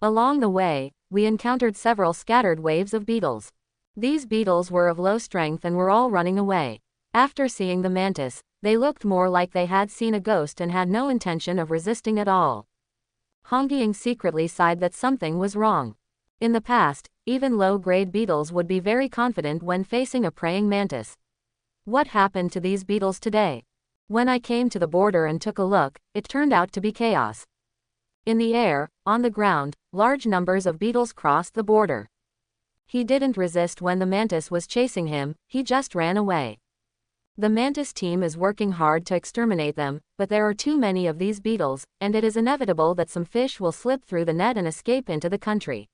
Along the way, we encountered several scattered waves of beetles. These beetles were of low strength and were all running away. After seeing the mantis, they looked more like they had seen a ghost and had no intention of resisting at all. Hongying secretly sighed that something was wrong. In the past, even low-grade beetles would be very confident when facing a praying mantis. What happened to these beetles today? When I came to the border and took a look, it turned out to be chaos. In the air, on the ground, large numbers of beetles crossed the border. He didn't resist when the mantis was chasing him, he just ran away. The mantis team is working hard to exterminate them, but there are too many of these beetles, and it is inevitable that some fish will slip through the net and escape into the country.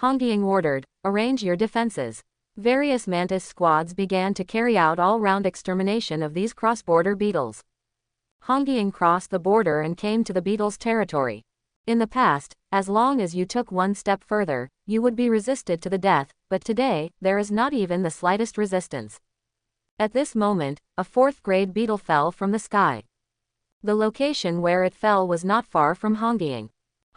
Hongying ordered, arrange your defenses. Various mantis squads began to carry out all-round extermination of these cross-border beetles. Hongying crossed the border and came to the beetles' territory. In the past, as long as you took one step further, you would be resisted to the death, but today, there is not even the slightest resistance. At this moment, a fourth-grade beetle fell from the sky. The location where it fell was not far from Hongying.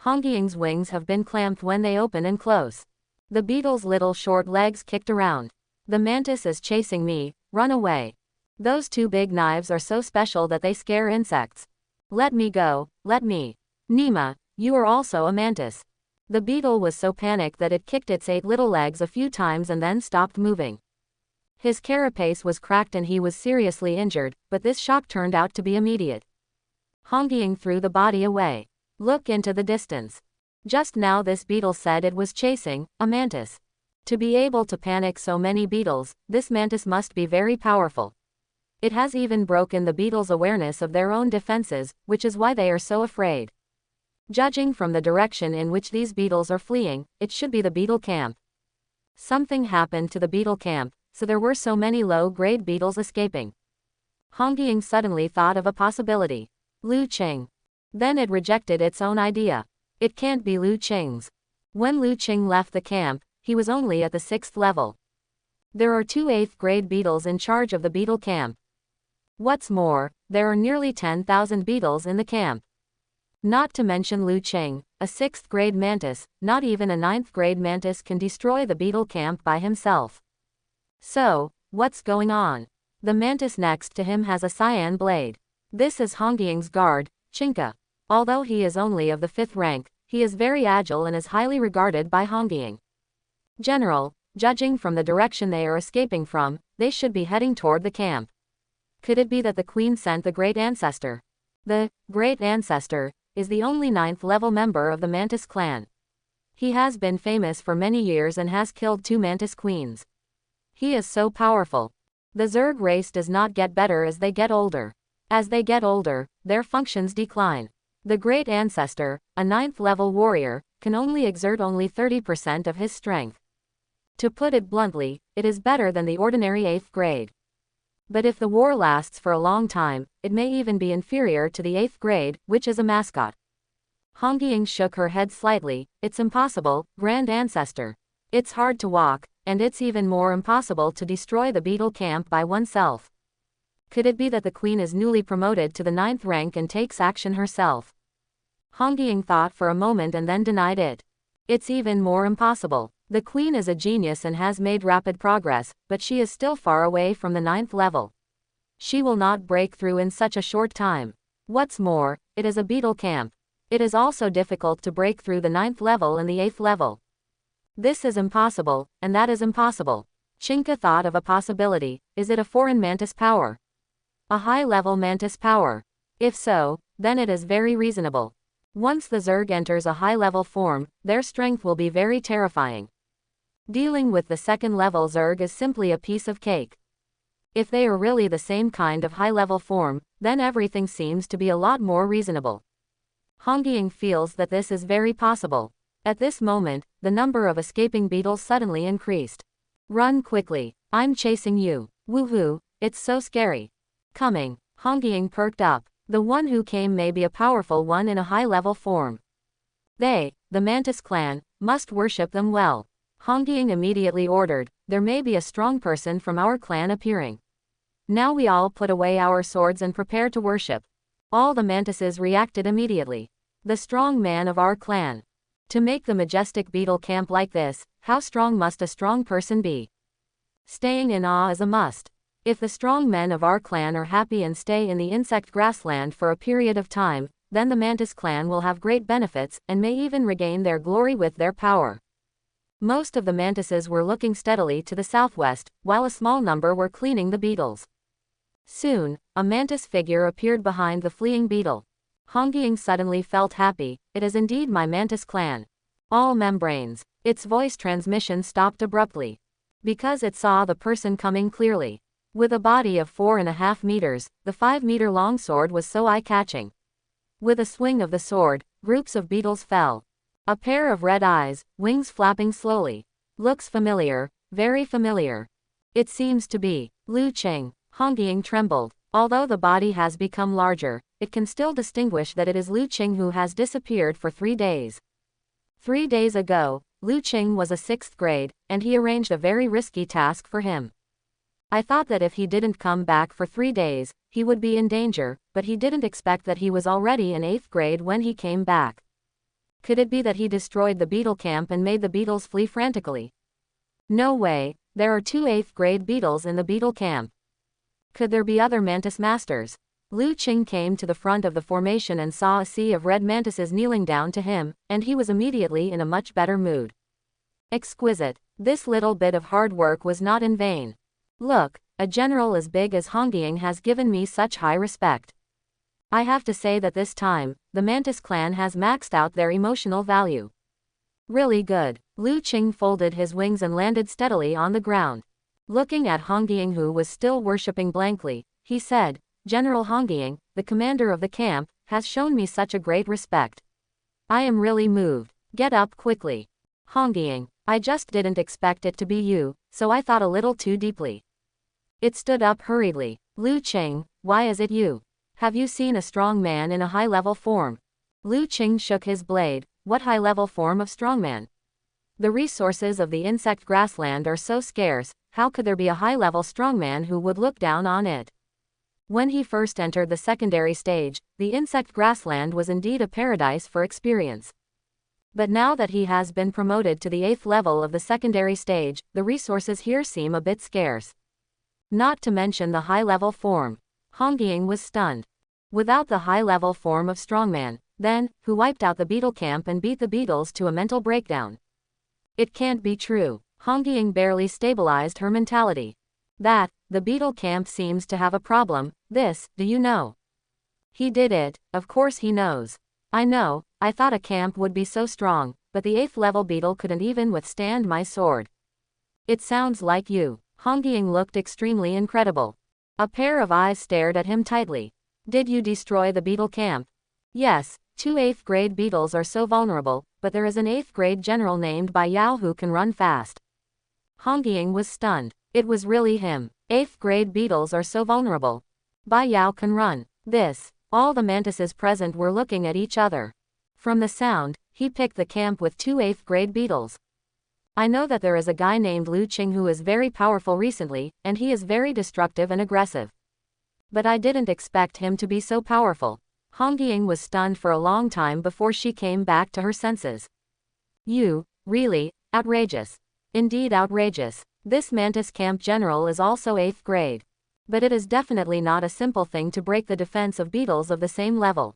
Hongying's wings have been clamped when they open and close. The beetle's little short legs kicked around. The mantis is chasing me, run away. Those two big knives are so special that they scare insects. Let me go, let me. Nima, you are also a mantis. The beetle was so panicked that it kicked its 8 little legs a few times and then stopped moving. His carapace was cracked and he was seriously injured, but this shock turned out to be immediate. Hongying threw the body away. Look into the distance. Just now this beetle said it was chasing a mantis. To be able to panic so many beetles, this mantis must be very powerful. It has even broken the beetles' awareness of their own defenses, which is why they are so afraid. Judging from the direction in which these beetles are fleeing, it should be the beetle camp. Something happened to the beetle camp, so there were so many low-grade beetles escaping. Hongying suddenly thought of a possibility. Lu Qing. Then it rejected its own idea. It can't be Lu Qing's. When Lu Qing left the camp, he was only at the 6th level. There are 2 8th-grade beetles in charge of the beetle camp. What's more, there are nearly 10,000 beetles in the camp. Not to mention Lu Qing, a 6th-grade mantis, not even a 9th-grade mantis can destroy the beetle camp by himself. So, what's going on? The mantis next to him has a cyan blade. This is Hongying's guard, Chinka. Although he is only of the 5th rank, he is very agile and is highly regarded by Hongying. General, judging from the direction they are escaping from, they should be heading toward the camp. Could it be that the Queen sent the Great Ancestor? The Great Ancestor is the only 9th-level member of the Mantis clan. He has been famous for many years and has killed 2 Mantis queens. He is so powerful. The Zerg race does not get better as they get older. As they get older, their functions decline. The Great Ancestor, a 9th-level warrior, can only exert only 30% of his strength. To put it bluntly, it is better than the ordinary 8th grade. But if the war lasts for a long time, it may even be inferior to the 8th grade, which is a mascot. Hongying shook her head slightly. It's impossible, Grand Ancestor. It's hard to walk, and it's even more impossible to destroy the beetle camp by oneself. Could it be that the Queen is newly promoted to the 9th rank and takes action herself? Hongying thought for a moment and then denied it. It's even more impossible. The Queen is a genius and has made rapid progress, but she is still far away from the 9th level. She will not break through in such a short time. What's more, it is a beetle camp. It is also difficult to break through the 9th level and the 8th level. This is impossible, and that is impossible. Chinka thought of a possibility. Is it a foreign mantis power? A high-level mantis power? If so, then it is very reasonable. Once the Zerg enters a high-level form, their strength will be very terrifying. Dealing with the 2nd-level Zerg is simply a piece of cake. If they are really the same kind of high-level form, then everything seems to be a lot more reasonable. Hongying feels that this is very possible. At this moment, the number of escaping beetles suddenly increased. Run quickly. I'm chasing you. Woohoo, it's so scary. Coming. Hongying perked up. The one who came may be a powerful one in a high-level form. They, the Mantis clan, must worship them well. Hongying immediately ordered, there may be a strong person from our clan appearing. Now we all put away our swords and prepare to worship. All the mantises reacted immediately. The strong man of our clan. To make the majestic beetle camp like this, how strong must a strong person be? Staying in awe is a must. If the strong men of our clan are happy and stay in the insect grassland for a period of time, then the Mantis clan will have great benefits, and may even regain their glory with their power. Most of the mantises were looking steadily to the southwest, while a small number were cleaning the beetles. Soon, a mantis figure appeared behind the fleeing beetle. Hongying suddenly felt happy. It is indeed my mantis clan. All membranes. Its voice transmission stopped abruptly, because it saw the person coming clearly. With a body of 4.5 meters, the 5-meter-long sword was so eye-catching. With a swing of the sword, groups of beetles fell. A pair of red eyes, wings flapping slowly. Looks familiar, very familiar. It seems to be Lu Qing. Hongying trembled. Although the body has become larger, it can still distinguish that it is Lu Qing who has disappeared for 3 days. 3 days ago, Lu Qing was a 6th grade, and he arranged a very risky task for him. I thought that if he didn't come back for 3 days, he would be in danger, but he didn't expect that he was already in 8th grade when he came back. Could it be that he destroyed the beetle camp and made the beetles flee frantically? No way, there are 2 8th grade beetles in the beetle camp. Could there be other mantis masters? Lu Qing came to the front of the formation and saw a sea of red mantises kneeling down to him, and he was immediately in a much better mood. Exquisite. This little bit of hard work was not in vain. Look, a general as big as Hongying has given me such high respect. I have to say that this time, the Mantis clan has maxed out their emotional value. Really good. Lu Qing folded his wings and landed steadily on the ground. Looking at Hongying, who was still worshipping blankly, he said, "General Hongying, the commander of the camp, has shown me such a great respect. I am really moved. Get up quickly." Hongying, "I just didn't expect it to be you, so I thought a little too deeply." It stood up hurriedly. "Lu Qing, why is it you? Have you seen a strong man in a high-level form?" Lu Qing shook his blade. "What high-level form of strongman? The resources of the insect grassland are so scarce, how could there be a high-level strongman who would look down on it?" When he first entered the secondary stage, the insect grassland was indeed a paradise for experience. But now that he has been promoted to the 8th level of the secondary stage, the resources here seem a bit scarce. Not to mention the high-level form. Hongying was stunned. Without the high-level form of strongman, then, who wiped out the beetle camp and beat the beetles to a mental breakdown? It can't be true. Hongying barely stabilized her mentality. The beetle camp seems to have a problem. This, do you know? He did it, of course he knows. I know, I thought a camp would be so strong, but the 8th level beetle couldn't even withstand my sword. It sounds like you. Hongying looked extremely incredible. A pair of eyes stared at him tightly. Did you destroy the beetle camp? Yes, 2 8th grade beetles are so vulnerable, but there is an 8th grade general named Bai Yao who can run fast. Hongying was stunned. It was really him. 8th grade beetles are so vulnerable. Bai Yao can run. All the mantises present were looking at each other. From the sound, he picked the camp with 2 8th grade beetles. I know that there is a guy named Lu Qing who is very powerful recently, and he is very destructive and aggressive. But I didn't expect him to be so powerful. Hongying was stunned for a long time before she came back to her senses. You, really, outrageous. Indeed outrageous. This Mantis camp general is also 8th grade. But it is definitely not a simple thing to break the defense of beetles of the same level.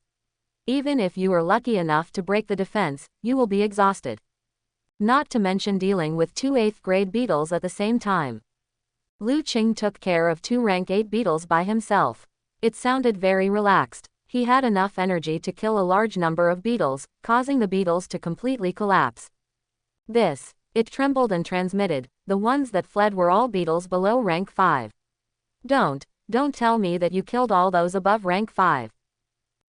Even if you are lucky enough to break the defense, you will be exhausted. Not to mention dealing with 2 8th grade beetles at the same time. Lu Qing took care of 2 rank 8 beetles by himself. It sounded very relaxed. He had enough energy to kill a large number of beetles, causing the beetles to completely collapse. It trembled and transmitted. The ones that fled were all beetles below rank 5. Don't tell me that you killed all those above rank 5.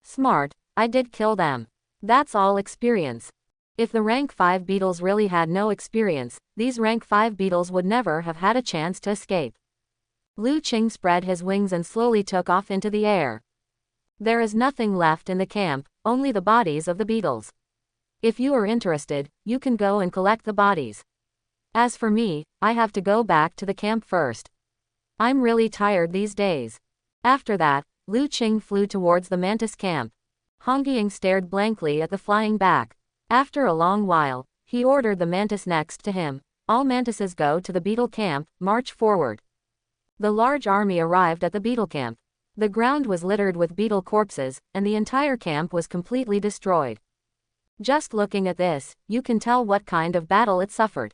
Smart, I did kill them. That's all experience. If the rank 5 beetles really had no experience, these rank 5 beetles would never have had a chance to escape. Lu Qing spread his wings and slowly took off into the air. There is nothing left in the camp, only the bodies of the beetles. If you are interested, you can go and collect the bodies. As for me, I have to go back to the camp first. I'm really tired these days. After that, Lu Qing flew towards the Mantis camp. Hongying stared blankly at the flying back. After a long while, he ordered the Mantis next to him. All mantises go to the beetle camp, march forward. The large army arrived at the beetle camp. The ground was littered with beetle corpses, and the entire camp was completely destroyed. Just looking at this, you can tell what kind of battle it suffered.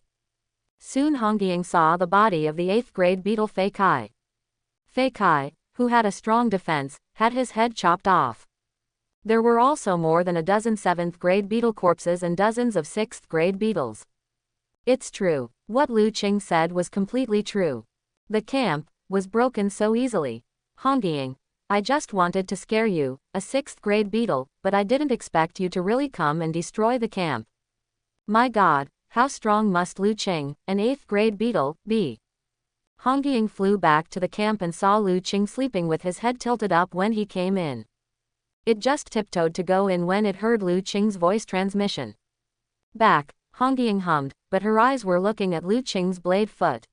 Soon Hongying saw the body of the 8th grade beetle Fei Kai. Fei Kai, who had a strong defense, had his head chopped off. There were also more than a dozen 7th grade beetle corpses and dozens of 6th grade beetles. It's true. What Lu Qing said was completely true. The camp was broken so easily. Hongying, I just wanted to scare you, a 6th grade beetle, but I didn't expect you to really come and destroy the camp. My god, how strong must Lu Qing, an 8th grade beetle, be? Hongying flew back to the camp and saw Lu Qing sleeping with his head tilted up when he came in. It just tiptoed to go in when it heard Lu Qing's voice transmission. Back, Hongying hummed, but her eyes were looking at Lu Qing's blade foot.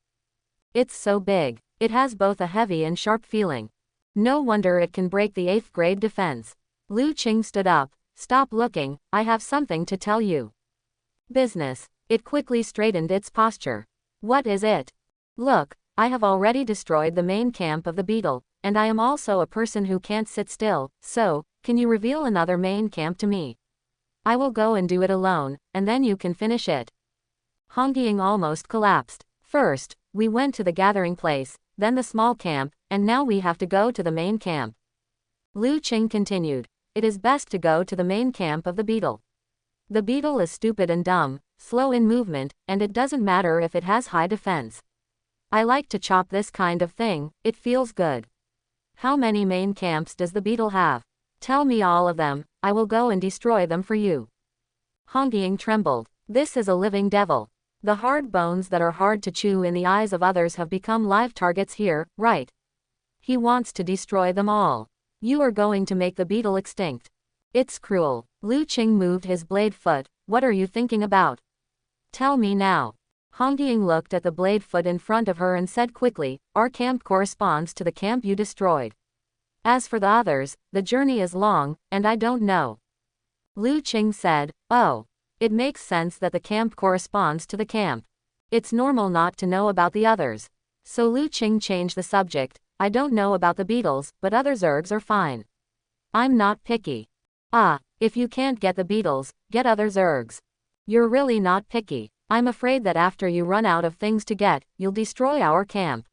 It's so big. It has both a heavy and sharp feeling. No wonder it can break the 8th grade defense. Lu Qing stood up. Stop looking, I have something to tell you. Business. It quickly straightened its posture. What is it? Look, I have already destroyed the main camp of the beetle, and I am also a person who can't sit still, so, can you reveal another main camp to me? I will go and do it alone, and then you can finish it. Hongying almost collapsed. First, we went to the gathering place, then the small camp, and now we have to go to the main camp. Lu Qing continued. It is best to go to the main camp of the beetle. The beetle is stupid and dumb, slow in movement, and it doesn't matter if it has high defense. I like to chop this kind of thing, it feels good. How many main camps does the beetle have? Tell me all of them, I will go and destroy them for you. Hongying trembled. This is a living devil. The hard bones that are hard to chew in the eyes of others have become live targets here, right? He wants to destroy them all. You are going to make the beetle extinct. It's cruel. Lu Qing moved his blade foot. What are you thinking about? Tell me now. Hongying looked at the blade foot in front of her and said quickly, our camp corresponds to the camp you destroyed. As for the others, the journey is long, and I don't know. Lu Qing said, oh. It makes sense that the camp corresponds to the camp. It's normal not to know about the others. So Lu Qing changed the subject. I don't know about the beetles, but other zergs are fine. I'm not picky. If you can't get the beetles, get other zergs. You're really not picky. I'm afraid that after you run out of things to get, you'll destroy our camp.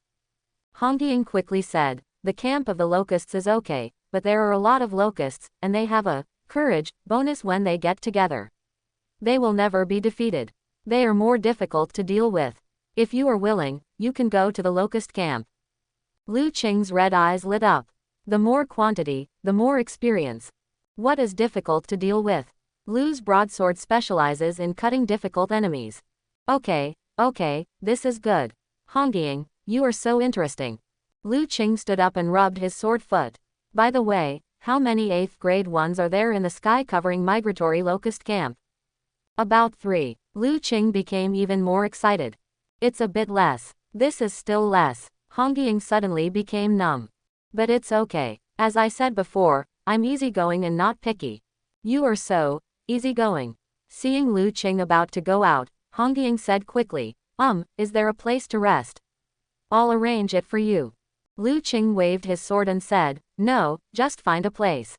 Hongying quickly said, the camp of the locusts is okay, but there are a lot of locusts, and they have a courage bonus when they get together. They will never be defeated. They are more difficult to deal with. If you are willing, you can go to the locust camp. Lu Qing's red eyes lit up. The more quantity, the more experience. What is difficult to deal with? Lu's broadsword specializes in cutting difficult enemies. Okay, this is good. Hongying, you are so interesting. Lu Qing stood up and rubbed his sword foot. By the way, how many 8th grade ones are there in the sky-covering migratory locust camp? About 3. Lu Qing became even more excited. It's a bit less. This is still less. Hongying suddenly became numb. But it's okay. As I said before, I'm easygoing and not picky. You are so easygoing. Seeing Lu Qing about to go out, Hongying said quickly, is there a place to rest? I'll arrange it for you. Lu Qing waved his sword and said, no, just find a place.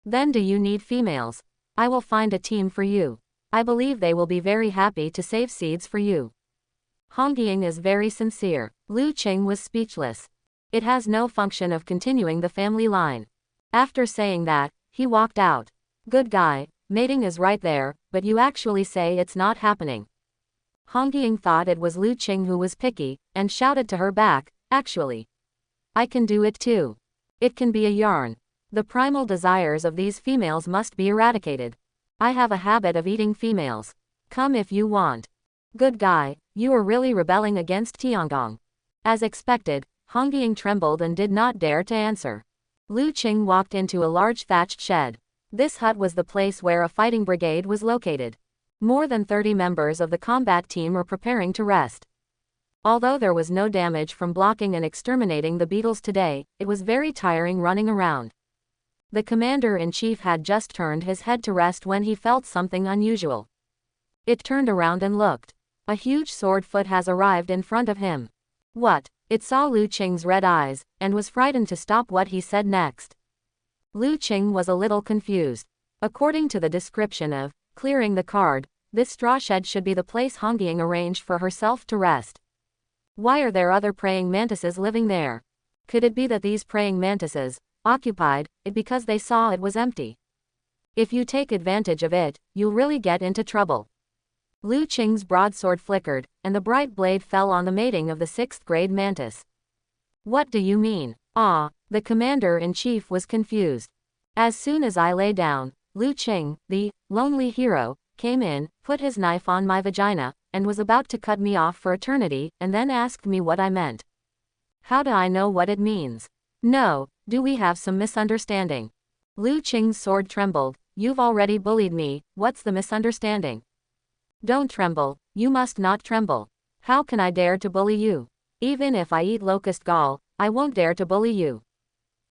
Then do you need females? I will find a team for you. I believe they will be very happy to save seeds for you. Hongying is very sincere. Lu Qing was speechless. It has no function of continuing the family line. After saying that, he walked out. Good guy, mating is right there, but you actually say it's not happening. Hongying thought it was Lu Qing who was picky, and shouted to her back, actually. I can do it too. It can be a yarn. The primal desires of these females must be eradicated. I have a habit of eating females. Come if you want. Good guy, you are really rebelling against Tiangong. As expected, Hongying trembled and did not dare to answer. Lu Qing walked into a large thatched shed. This hut was the place where a fighting brigade was located. More than 30 members of the combat team were preparing to rest. Although there was no damage from blocking and exterminating the beetles today, it was very tiring running around. The commander-in-chief had just turned his head to rest when he felt something unusual. It turned around and looked. A huge sword foot has arrived in front of him. What? It saw Lu Qing's red eyes, and was frightened to stop what he said next. Lu Qing was a little confused. According to the description of clearing the card, This straw shed should be the place Hongying arranged for herself to rest. Why are there other praying mantises living there? Could it be that these praying mantises occupied it because they saw it was empty? If you take advantage of it, you'll really get into trouble. Lu Qing's broadsword flickered, and the bright blade fell on the mating of the 6th grade mantis. What do you mean? Ah, the commander-in-chief was confused. As soon as I lay down, Lu Qing, the lonely hero, came in, put his knife on my vagina, and was about to cut me off for eternity, and then asked me what I meant. How do I know what it means? No, do we have some misunderstanding? Lu Qing's sword trembled. You've already bullied me, what's the misunderstanding? Don't tremble, you must not tremble. How can I dare to bully you? Even if I eat locust gall, I won't dare to bully you.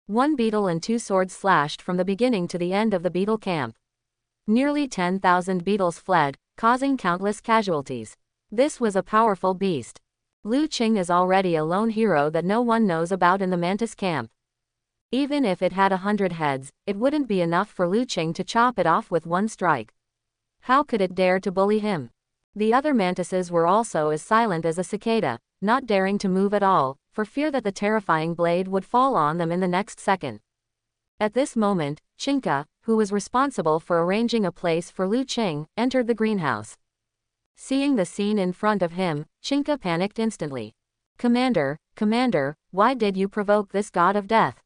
One beetle and 2 swords slashed from the beginning to the end of the beetle camp. Nearly 10,000 beetles fled, causing countless casualties. This was a powerful beast. Lu Qing is already a lone hero that no one knows about in the mantis camp. Even if it had 100 heads, it wouldn't be enough for Lu Qing to chop it off with one strike. How could it dare to bully him? The other mantises were also as silent as a cicada, not daring to move at all, for fear that the terrifying blade would fall on them in the next second. At this moment, Chinka, who was responsible for arranging a place for Lu Qing, entered the greenhouse. Seeing the scene in front of him, Chinka panicked instantly. Commander, why did you provoke this god of death?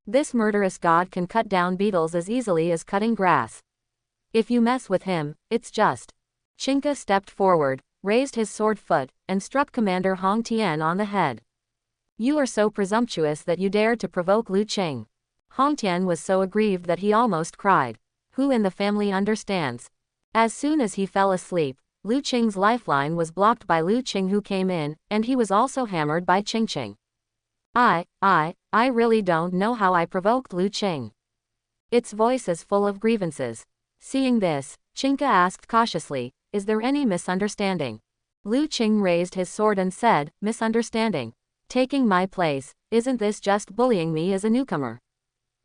This murderous god can cut down beetles as easily as cutting grass. If you mess with him, it's just. Chinka stepped forward, raised his sword foot, and struck Commander Hong Tian on the head. You are so presumptuous that you dare to provoke Lu Qing. Hong Tian was so aggrieved that he almost cried. Who in the family understands? As soon as he fell asleep, Lu Qing's lifeline was blocked by Lu Qing, who came in, and he was also hammered by Qing. I really don't know how I provoked Lu Qing. Its voice is full of grievances. Seeing this, Chinka asked cautiously, is there any misunderstanding? Lu Qing raised his sword and said, misunderstanding? Taking my place, isn't this just bullying me as a newcomer?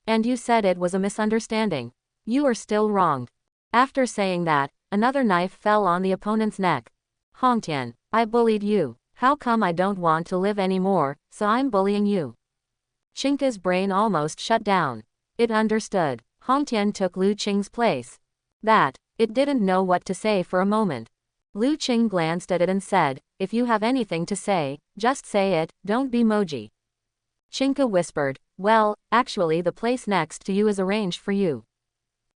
And you said it was a misunderstanding. You are still wrong. After saying that, another knife fell on the opponent's neck. Hongtian, I bullied you. How come I don't want to live anymore, so I'm bullying you? Chinka's brain almost shut down. It understood. Hongtian took Lu Qing's place. That, it didn't know what to say for a moment. Lu Qing glanced at it and said, if you have anything to say, just say it, don't be moji. Chinka whispered, well, actually the place next to you is arranged for you.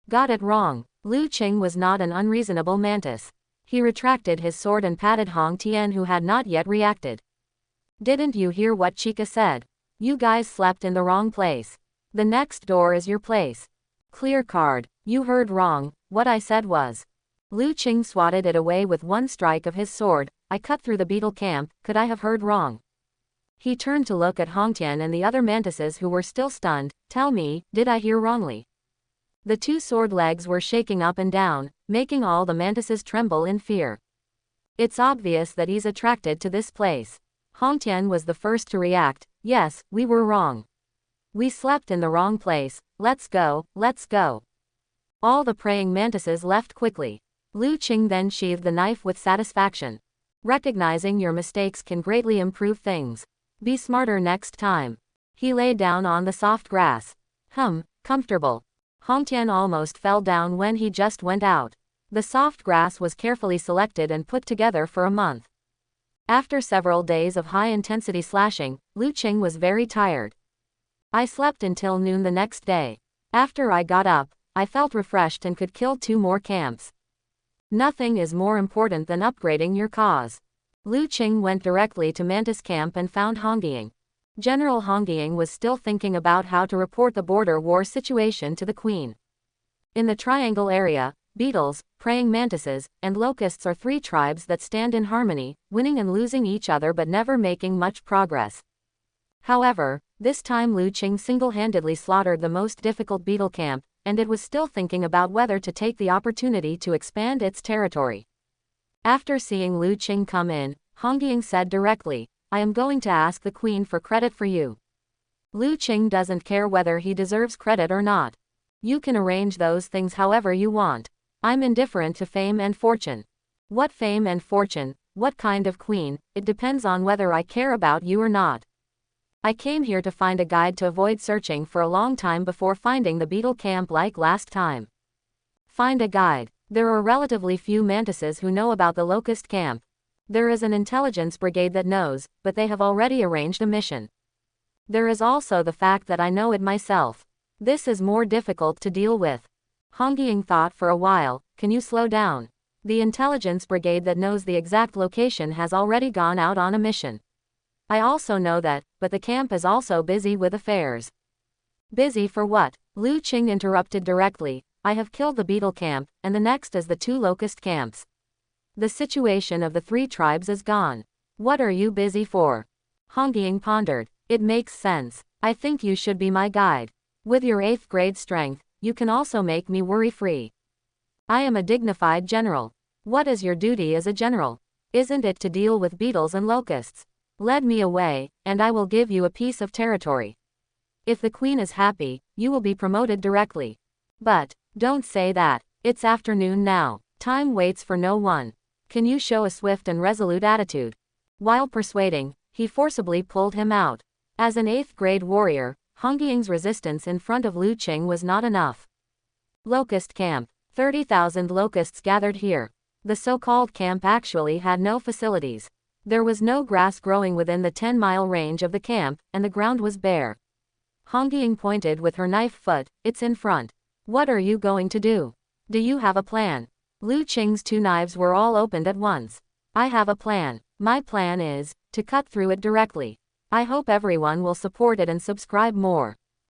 Got it wrong. Lu Qing was not an unreasonable mantis. He retracted his sword and patted Hong Tian, who had not yet reacted. Didn't you hear what Chica said? You guys slept in the wrong place. The next door is your place. Clear card. You heard wrong. What I said was. Lu Qing swatted it away with one strike of his sword. I cut through the beetle camp, could I have heard wrong? He turned to look at Hongtian and the other mantises who were still stunned. Tell me, did I hear wrongly? The 2 sword legs were shaking up and down, making all the mantises tremble in fear. It's obvious that he's attracted to this place. Hongtian was the first to react. Yes, we were wrong. We slept in the wrong place. Let's go, let's go. All the praying mantises left quickly. Lu Qing then sheathed the knife with satisfaction. Recognizing your mistakes can greatly improve things. Be smarter next time. He lay down on the soft grass. Comfortable. Hongtian almost fell down when he just went out. The soft grass was carefully selected and put together for a month. After several days of high-intensity slashing, Lu Qing was very tired. I slept until noon the next day. After I got up, I felt refreshed and could kill 2 more camps. Nothing is more important than upgrading your cause. Lu Qing went directly to Mantis Camp and found Hongying. General Hongying was still thinking about how to report the border war situation to the Queen. In the Triangle area, beetles, praying mantises, and locusts are 3 tribes that stand in harmony, winning and losing each other but never making much progress. However, this time Lu Qing single-handedly slaughtered the most difficult beetle camp, and it was still thinking about whether to take the opportunity to expand its territory. After seeing Lu Qing come in, Hongying said directly, I am going to ask the Queen for credit for you. Lu Qing doesn't care whether he deserves credit or not. You can arrange those things however you want. I'm indifferent to fame and fortune. What fame and fortune, what kind of queen, it depends on whether I care about you or not. I came here to find a guide to avoid searching for a long time before finding the beetle camp like last time. Find a guide. There are relatively few mantises who know about the locust camp. There is an intelligence brigade that knows, but they have already arranged a mission. There is also the fact that I know it myself. This is more difficult to deal with. Hong Ying thought for a while. Can you slow down? The intelligence brigade that knows the exact location has already gone out on a mission. I also know that, but the camp is also busy with affairs. Busy for what? Lu Qing interrupted directly. I have killed the beetle camp, and the next is the 2 locust camps. The situation of the 3 tribes is gone. What are you busy for? Hong Ying pondered. It makes sense. I think you should be my guide. With your 8th grade strength, you can also make me worry-free. I am a dignified general. What is your duty as a general? Isn't it to deal with beetles and locusts? Lead me away, and I will give you a piece of territory. If the queen is happy, you will be promoted directly. But, don't say that. It's afternoon now. Time waits for no one. Can you show a swift and resolute attitude? While persuading, he forcibly pulled him out. As an 8th grade warrior, Hong Ying's resistance in front of Lu Qing was not enough. Locust camp. 30,000 locusts gathered here. The so-called camp actually had no facilities. There was no grass growing within the 10-mile range of the camp, and the ground was bare. Hong Ying pointed with her knife foot. It's in front. What are you going to do? Do you have a plan? Lu Qing's 2 knives were all opened at once. I have a plan. My plan is to cut through it directly. I hope everyone will support it and subscribe more.